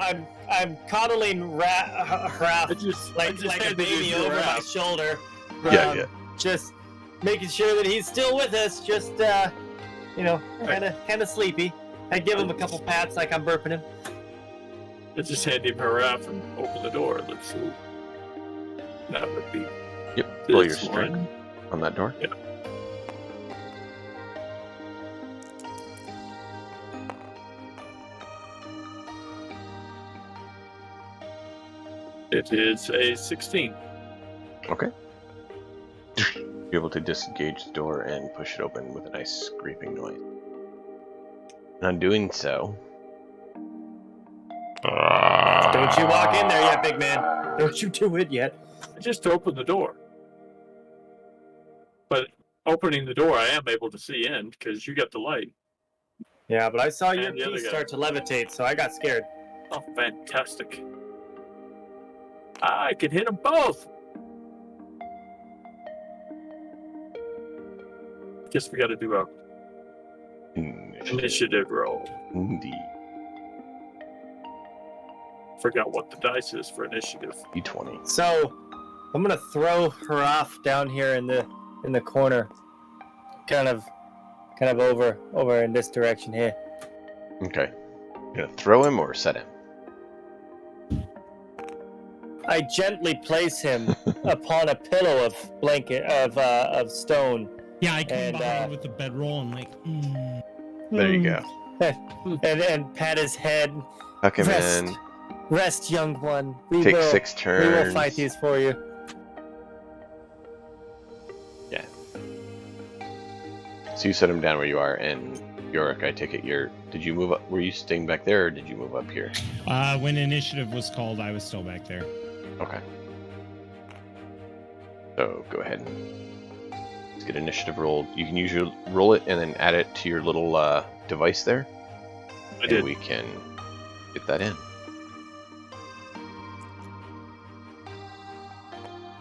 I'm coddling Raph I just like a handed baby you over my crap. shoulder. Yeah. Just making sure that he's still with us. Just kind of sleepy. I give him a couple pats like I'm burping him. I just hand him her out and open the door. Let's see. That would be Yep. Roll your this strength one. on that door. Yeah. It is a 16. Okay. You're able to disengage the door and push it open with a nice scraping noise. And on doing so, Don't you walk in there yet, big man. Don't you do it yet. I just opened the door. But opening the door, I am able to see in because you got the light. Yeah, but I saw your And the other piece guy. start to levitate, so I got scared. Oh, fantastic. I can hit them both. Guess we got to do a initiative roll. Indeed. Forgot what the dice is for initiative. D20. So I'm gonna throw her off down here in the corner, kind of over in this direction here. Okay. You're gonna throw him or set him? I gently place him upon a pillow of stone, Yeah, I come And, behind with the bedroll and like. There you go. and pat his head. Tuck him Rest. in. Rest, young one. We Take will, 6 We turns. will fight these for you. Yeah. So you set him down where you are, and Yorick, I take it did you move up? Were you staying back there, or did you move up here? When initiative was called, I was still back there. Okay. So go ahead and let's get initiative rolled. You can usually roll it and then add it to your little device there. I did. And we can get that in.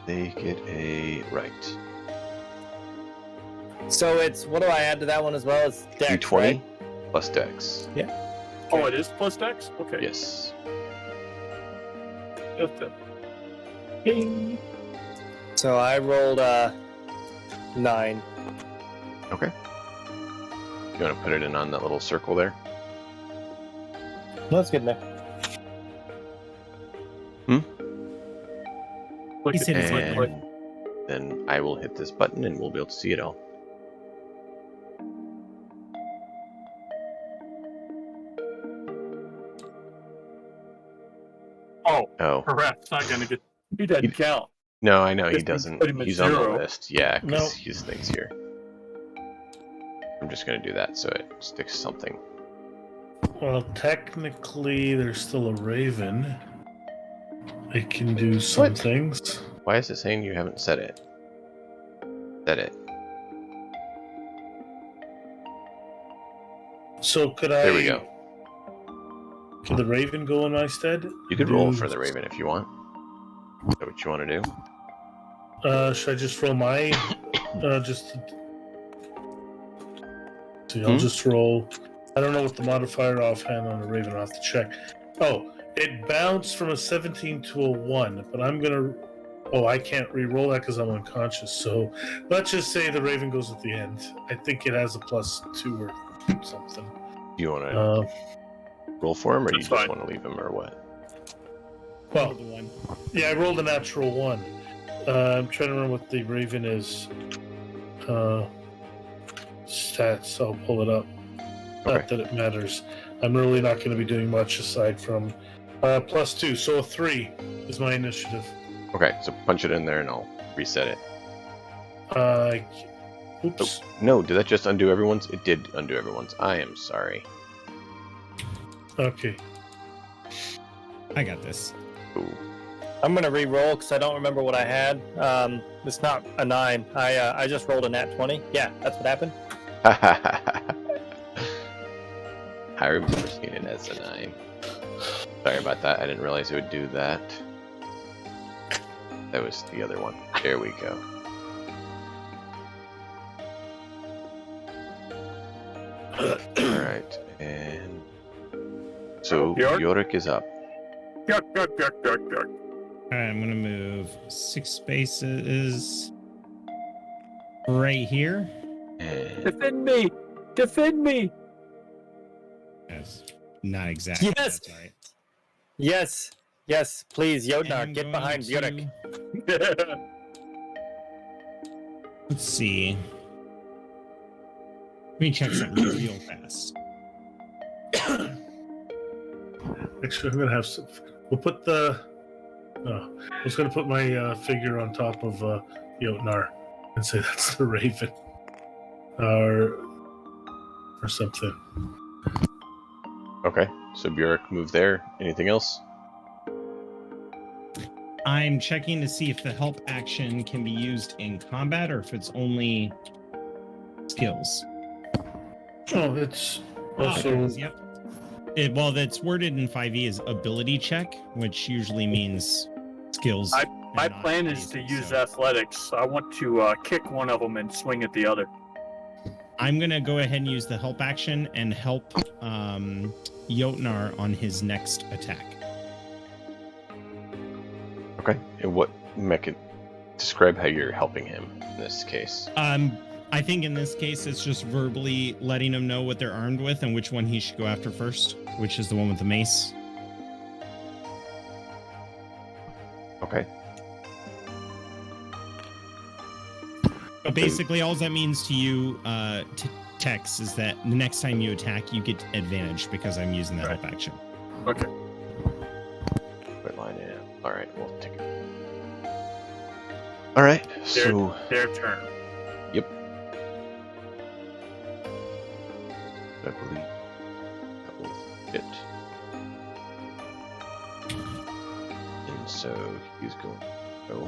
They get a right. So it's what do I add to that one as well? It's dex, D20 right? plus dex. Oh, it is plus dex? Okay. Yes. Just a ping. So I rolled 9. Okay. You want to put it in on that little circle there? That's good enough. Look He at said that. it's And like- then I will hit this button and we'll be able to see it all. Oh. Perhaps not going to get. He doesn't count. No, I know he Just doesn't. put him at He's on the 0. list. Yeah, because No. his thing's here. I'm just going to do that so it sticks something. Well, technically, there's still a raven. I can do some What? things. Why is it saying you haven't set it? Set it. So could I? There we go. Could the raven go in my stead? You could roll for the raven if you want. Is that what you want to do? Should I just roll my? See, I'll just roll. I don't know what the modifier offhand on a raven. I'll have to check. Oh, it bounced from a 17 to a 1, but I'm gonna. Oh, I can't re-roll that because I'm unconscious. So let's just say the raven goes at the end. I think it has a +2 or something. Do you want to Uh, roll for him, or do you That's just fine. want to leave him, or what? well, The one. yeah, I rolled a natural 1. I'm trying to remember what the raven is. Stats. I'll pull it up. Not Okay. that it matters. I'm really not going to be doing much aside from +2. So a 3 is my initiative. Okay, so punch it in there and I'll reset it. Oops. No, did that just undo everyone's? It did undo everyone's. I am sorry. Okay. I got this. Ooh. I'm gonna re-roll because I don't remember what I had. It's not a 9. I just rolled a nat 20. Yeah, that's what happened. I remember seeing it as a 9. Sorry about that. I didn't realize it would do that. That was the other one. There we go. Alright, and so Bjork? Yorick is up. Yuck, yuck, yuck, yuck, yuck. All right, I'm gonna move 6 spaces right here. And Defend me! Defend me! That's not exactly. Yes. That's all right. Yes, Yes, please, And Yodnar, I'm get going behind to- Bjork. Let's see. Let me check something real fast. Actually, I'm gonna have some. We'll put the. Oh, I was gonna put my figure on top of Jotnar and say that's the Raven, or something. Okay, so Bjork moved there. Anything else? I'm checking to see if the help action can be used in combat or if it's only skills. Oh, it's also. It is, yep. Well, that's worded in 5e as ability check, which usually means skills. My and not plan is to basic, use so athletics. I want to kick one of them and swing at the other. I'm going to go ahead and use the help action and help Jotnar on his next attack. Okay, and what describe how you're helping him in this case. I think in this case, it's just verbally letting him know what they're armed with and which one he should go after first, which is the one with the mace. Okay. But basically, all that means to you, Tex, is that the next time you attack, you get advantage because I'm using the help action. Okay. Quit line in. All right, we'll take it. All right, so Their turn. I believe that will fit. And so he's going to go.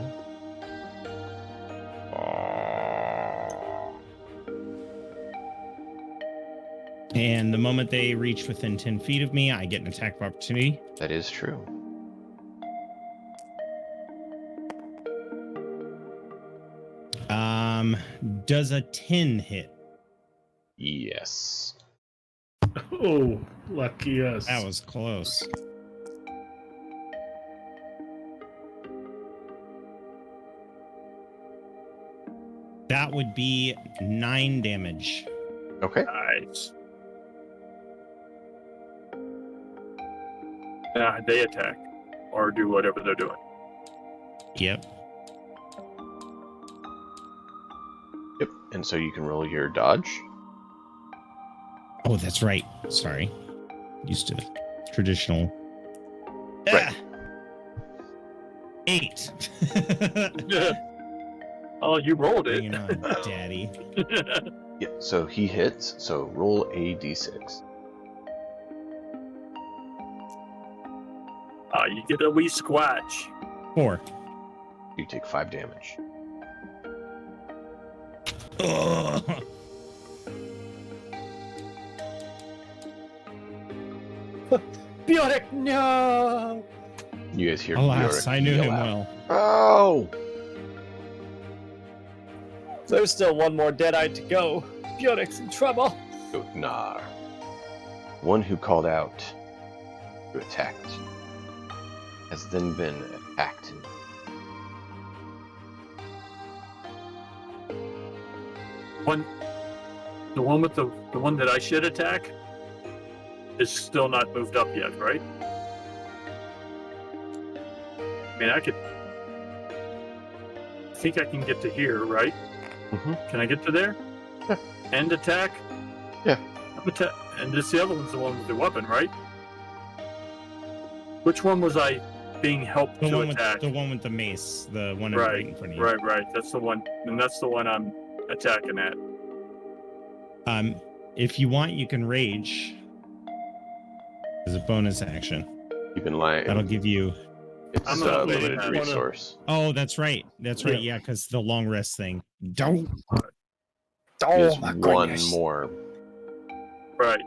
And the moment they reach within 10 feet of me, I get an attack of opportunity. That is true. Does a 10 hit? Yes. Oh, lucky us. That was close. That would be 9 damage. Okay. Nice. They attack or do whatever they're doing. Yep. Yep. And so you can roll your dodge. Oh, that's right. Sorry. Used to traditional. Right. 8. Oh, you rolled it. Bring it on, Daddy. Yeah. So he hits. So roll a d6. You get a wee squatch. 4. You take 5 damage. Ugh. Bjork, no! You guys hear Alas, Bjork I knew yell him out, well. Oh! There's still one more Deadeye to go. Bjork's in trouble. Jotnar, one who called out to attack you, has then been attacked. The one with the one that I should attack is still not moved up yet, right? I mean, I think I can get to here, right? Mm-hmm. Can I get to there? Yeah. And attack? Yeah. And this the other one's the one with the weapon, right? Which one was I being helped The to one attack? with the one with the mace, the one right in front of you. Right. That's the one, and that's the one I'm attacking at. If you want, you can rage as a bonus action. You can lie. That'll give you. It's I'm a not limited letting that. resource. Oh, that's right. That's right. Yeah, because the long rest thing. Don't. There's my one goodness. more. Right.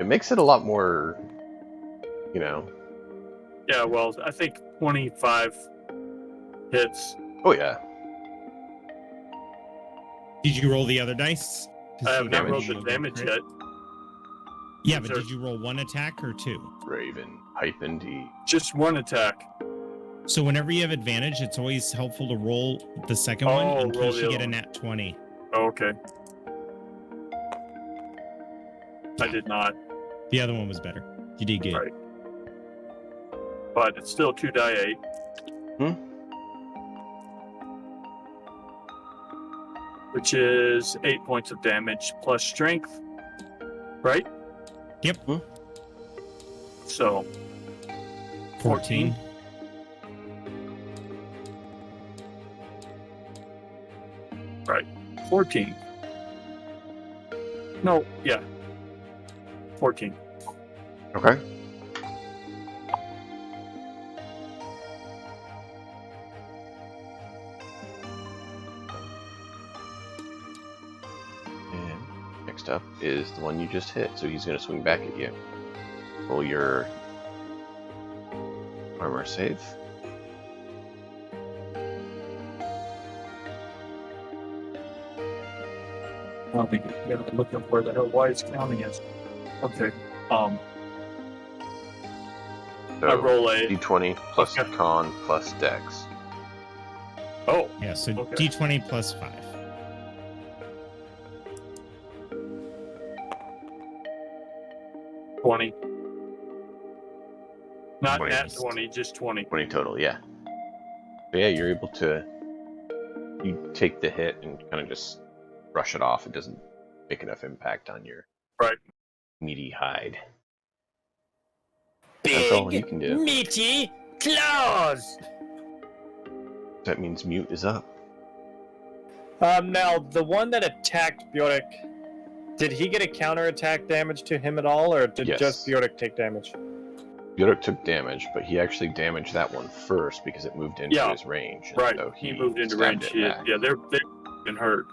It makes it a lot more, you know. Yeah, well, I think 25 hits. Oh yeah. Did you roll the other dice? I have not rolled damage. the damage yet. Yeah, but did you roll 1 attack or 2? Raven, hype indeed. Just one attack. So whenever you have advantage, it's always helpful to roll the second one in roll case the you other get a one. nat 20. Oh, okay. I did not. The other one was better. You did good. Right. But it's still 2 die 8. Which is 8 points of damage plus strength. Right? Yep. So 14. Right. 14. No, yeah. 14. Okay. And next up is the one you just hit, so he's going to swing back at you. Roll your armor save. I don't think you gotta look up where the hell Wise County is. Okay. So I roll a d20 plus Okay. con plus dex. Oh, Yeah, so Okay. D20 plus 5. 20. Not 20. nat 20, just 20. 20 total, yeah. But yeah, you're able to. You take the hit and kind of just brush it off. It doesn't make enough impact on your Right. meaty hide. That's all you can do. meaty claws. That means Mute is up. Now the one that attacked Bjork, did he get a counterattack damage to him at all, or did Yes. just Bjork take damage? Bjork took damage, but he actually damaged that one first because it moved into Yeah. his range. and Right. So He moved into stabbed range. it Yeah, back. they've been hurt.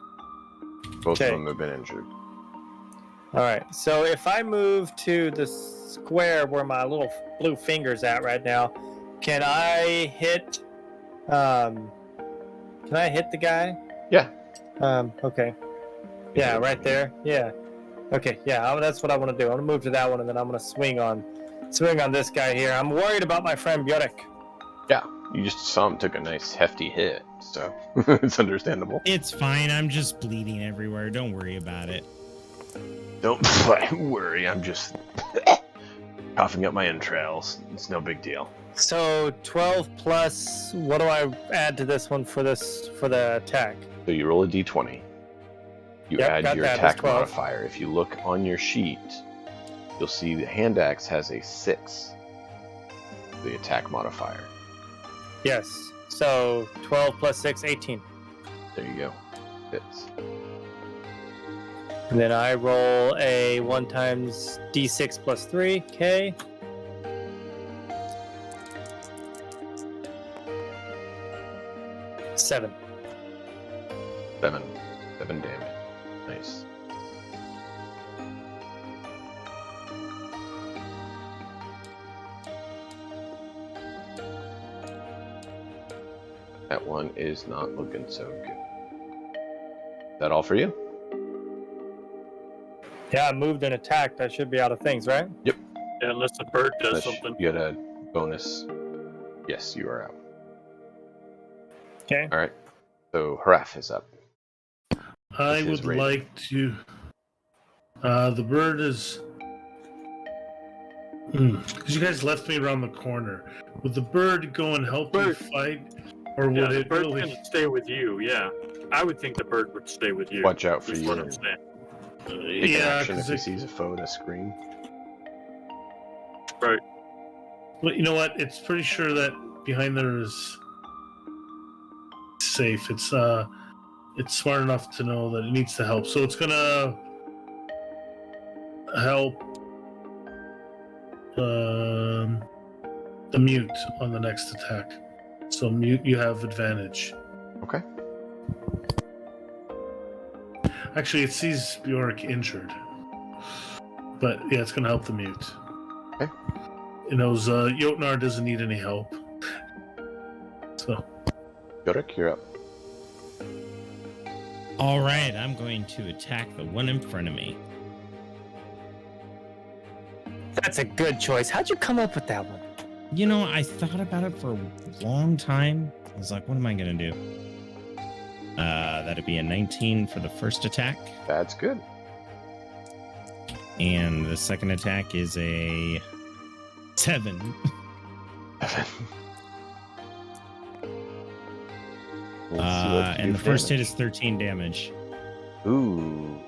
Both Okay. of them have been injured. All right. So if I move to the square where my little blue finger's at right now, can I hit? Can I hit the guy? Yeah. Okay. Yeah, right there. Yeah. Okay. Yeah, that's what I want to do. I'm gonna move to that one, and then I'm gonna swing on this guy here. I'm worried about my friend Bjork. Yeah, you just saw him took a nice hefty hit, so it's understandable. It's fine. I'm just bleeding everywhere. Don't worry about it. Don't worry, I'm just coughing up my entrails. It's no big deal. So 12 plus. What do I add to this one for the attack? So you roll a d20. You Yep, add got your that. That's attack 12. modifier. If you look on your sheet, you'll see the hand axe has a 6. The attack modifier. Yes. So 12 plus 6, 18. There you go. Fits. And then I roll a 1 times d6 plus 3. Okay. Seven. 7 damage. Nice. That one is not looking so good. Is that all for you? Yeah, I moved and attacked. I should be out of things, right? Yeah, unless the bird does Unless something. you get a bonus. Yes, you are out. Okay. All right. So Haraf is up. I With his would rating. like to. The bird is. Because you guys left me around the corner. Would the bird go and help you Bird. fight, or Yeah, would the it bird's really? gonna stay with you. Yeah, I would think the bird would stay with you. Watch out for Is you. what I'm and saying. Take an Yeah, action if because he sees a foe to scream. Right. But you know what? It's pretty sure that behind there is safe. It's smart enough to know that it needs to help. So it's gonna help the mute on the next attack. So mute, you have advantage. Okay. Actually, it sees Bjork injured, but yeah, it's gonna help the mute. Okay. It knows Jotnar doesn't need any help. So Godek, you're up. All right, I'm going to attack the one in front of me. That's a good choice. How'd you come up with that one? You know, I thought about it for a long time. I was like, what am I going to do? That'd be a 19 for the first attack. That's good. And the second attack is a 7. And the first hit is 13 damage. Ooh.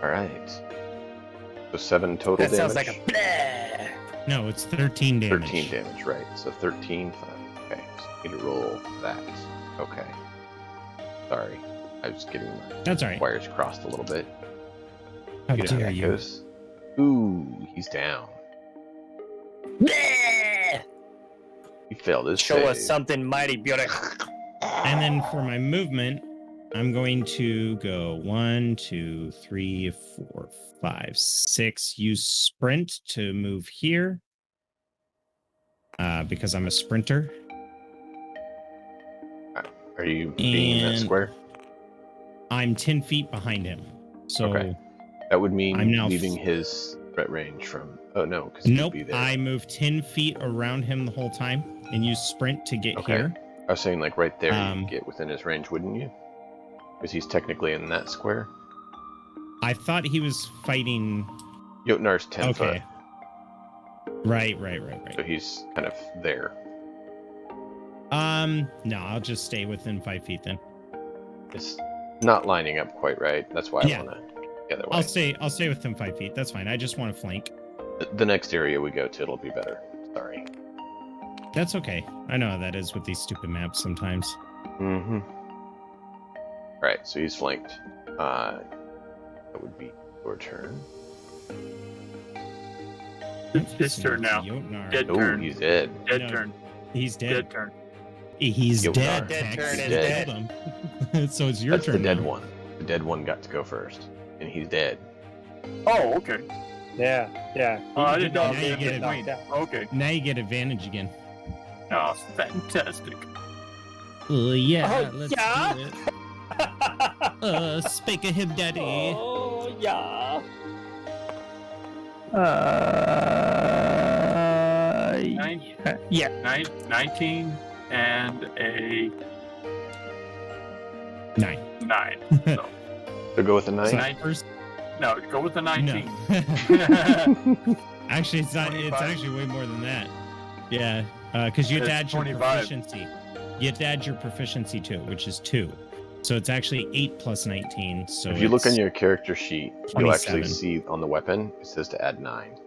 All right. So 7 total That damage. sounds like a bleh. No, it's 13 damage. 13 damage, right. So 13. Okay, so I need to roll that. Okay. Sorry. I was getting my That's all right. wires crossed a little bit. How You know how dare that you? goes. Ooh, he's down. Bleh. He failed his Show save. us something mighty beautiful. And then for my movement, I'm going to go 1, 2, 3, 4, 5, 6. Use sprint to move here. Because I'm a sprinter. Are you being in that And- square? I'm 10 feet behind him. So Okay. That would mean I'm now leaving his threat range from... Oh, no, because nope, be there. I move 10 feet around him the whole time and use sprint to get Okay. here. I was saying, like, right there, Um, you'd get within his range, wouldn't you? Because he's technically in that square. I thought he was fighting. Jotnar's 10 foot, Okay. Right. so he's kind of there. No, I'll just stay within 5 feet then. It's not lining up quite right. That's why Yeah. I want to the other way. I'll stay within 5 feet. That's fine. I just want to flank. The next area we go to, it'll be better. Sorry. That's okay. I know how that is with these stupid maps sometimes. Mm-hmm. Right, so he's flanked. That would be your turn. It's his turn now. Jotnar. Dead Oh, turn. he's dead. Dead No. turn. He's Dead dead. turn. He's Jotnar. dead. Dead Tex. turn is You dead. killed him. So it's your That's turn. the dead now. one. The dead one got to go first, and he's dead. Oh, okay. Yeah. I didn't know Now you if get it it. knocked out. Okay. Now you get advantage again. Oh, fantastic. Yeah, Oh, let's yeah? do it. Speak of him, daddy. Oh, yeah. Yeah. 19 and a 9. 9. So, So go with the 9? So Nine. first, no, go with the 19. no. Actually, it's not. It's 25. actually way more than that. Yeah, because you have to It's add your 25. proficiency. You have to add your proficiency to it, which is 2. So it's actually 8 plus 19. So If you look it's on your character sheet, you'll actually 27. see on the weapon, it says to add 9.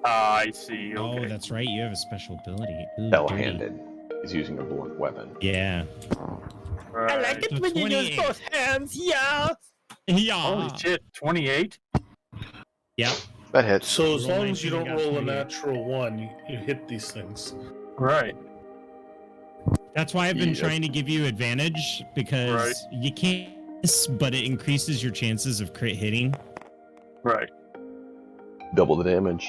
I see. Oh, Okay. that's right. You have a special ability. Ooh, dirty. Fell-handed. He's using a blunt weapon. Yeah. I like it So when you use 28. both hands. Yeah. Yeah. Holy shit, 28? Yeah. That hits. So as Roll long as you 19, don't got roll a 28. natural 1, you hit these things. Right. That's why I've been Yeah. trying to give you advantage because you can't miss, but it increases your chances of crit hitting. Right. Double the damage.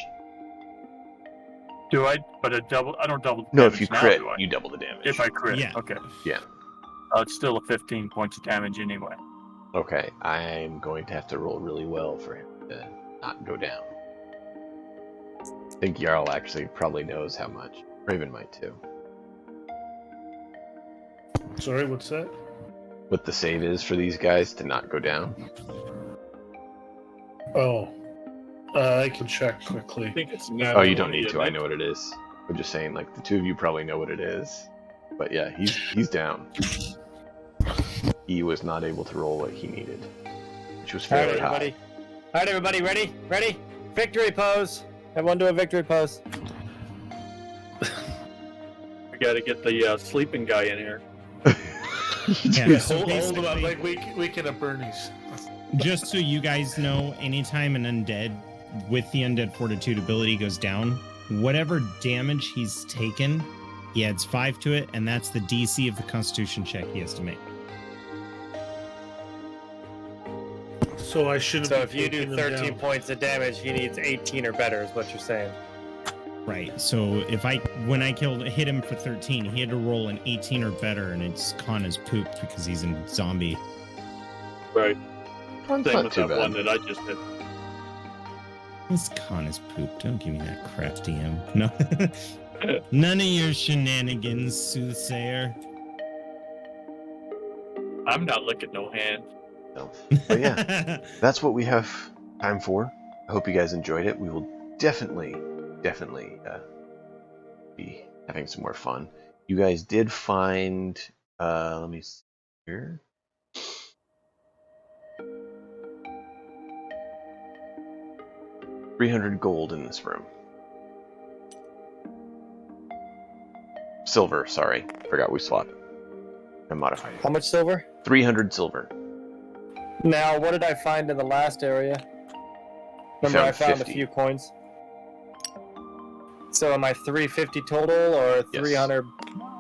Do I? But I don't double. No, damage if you now, crit, do I? you double the damage. If I crit. Yeah. Okay. Yeah. It's still a 15 points of damage anyway. Okay, I'm going to have to roll really well for him to not go down. I think Jarl actually probably knows how much. Raven might too. Sorry, what's that? What the save is for these guys to not go down. Oh. I can check I quickly. think it's Oh, you don't need to. I know what it is. I'm just saying, like, the two of you probably know what it is. But yeah, he's down. He was not able to roll what he needed, which was All right, fairly high. everybody. All right, everybody. Ready? Victory pose. Everyone do a victory pose. I got to get the sleeping guy in here. Yeah, Yeah, so hold them up basically, like we can at Bernie's. just so you guys know, anytime an undead with the undead fortitude ability goes down, whatever damage he's taken, he adds 5 to it, and that's the DC of the Constitution check he has to make. So I shouldn't. So be if you do taking them 13 down. points of damage, he needs 18 or better, is what you're saying. Right. So when I hit him for 13, he had to roll an 18 or better, and it's con is pooped because he's in zombie. Right. That's Same not with too that one bad. that I just did. This con is pooped. Don't give me that crap, DM. No. None of your shenanigans, soothsayer. I'm not licking no hand. So, but yeah, that's what we have time for. I hope you guys enjoyed it. We will definitely be having some more fun. You guys did find, let me see here. $300 gold in this room. Silver, sorry. Forgot we swapped. I modified How it. much silver? 300 silver. Now, what did I find in the last area? Remember, I found 50. a few coins. So am I 350 total or Yes. 300?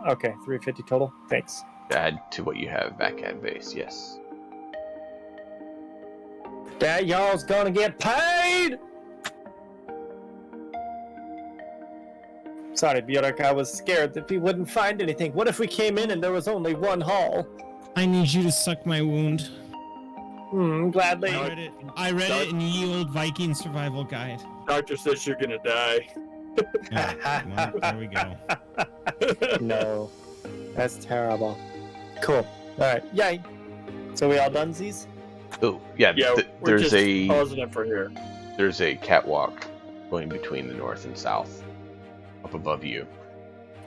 Okay, 350 total. Thanks. Add to what you have back at base, yes. That y'all's gonna get paid! Sorry, Bjork, I was scared that we wouldn't find anything. What if we came in and there was only one hall? I need you to suck my wound. Gladly. I read it in Ye Old Viking Survival Guide. Doctor says you're gonna die. Yeah, well, there we go. No. That's terrible. Cool. Alright, yay. So we all done, Z's? Oh, yeah, Yeah, we're there's just pausing it for here. there's a catwalk going between the north and south, up above you.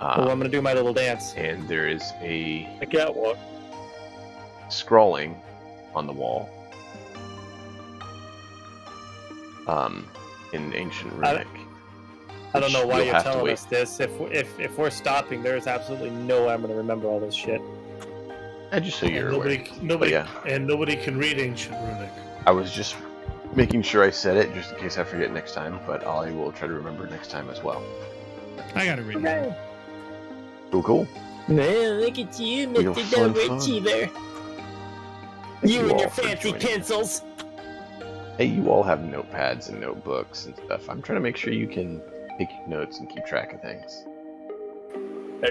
Well, I'm gonna do my little dance. And there is a A catwalk. scrawling on the wall. In ancient runic. I don't know why You'll you're have to telling wait. us this. If we're stopping, there's absolutely no way I'm gonna remember all this shit. And just so you're aware. Nobody, yeah. and nobody can read ancient runic. I was just making sure I said it just in case I forget next time, but I will try to remember next time as well. I got it written down. Cool. Man, look at you, Real fun, fun. Achiever. Thank You and all your for fancy joining us. pencils. Hey, you all have notepads and notebooks and stuff. I'm trying to make sure you can take notes and keep track of things.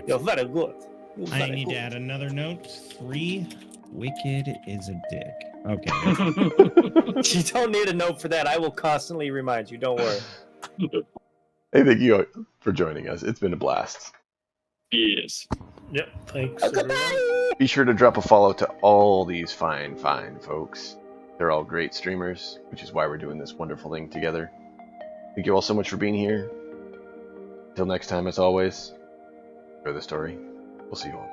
You're very good. You're I very need good. to add another note. 3. Wicked is a dick. Okay. You don't need a note for that. I will constantly remind you. Don't worry. Hey, thank you for joining us. It's been a blast. Yes. Yep, thanks. Oh, everyone. goodbye. Be sure to drop a follow to all these fine folks. They're all great streamers, which is why we're doing this wonderful thing together. Thank you all so much for being here. Until next time, as always, enjoy the story. We'll see you all.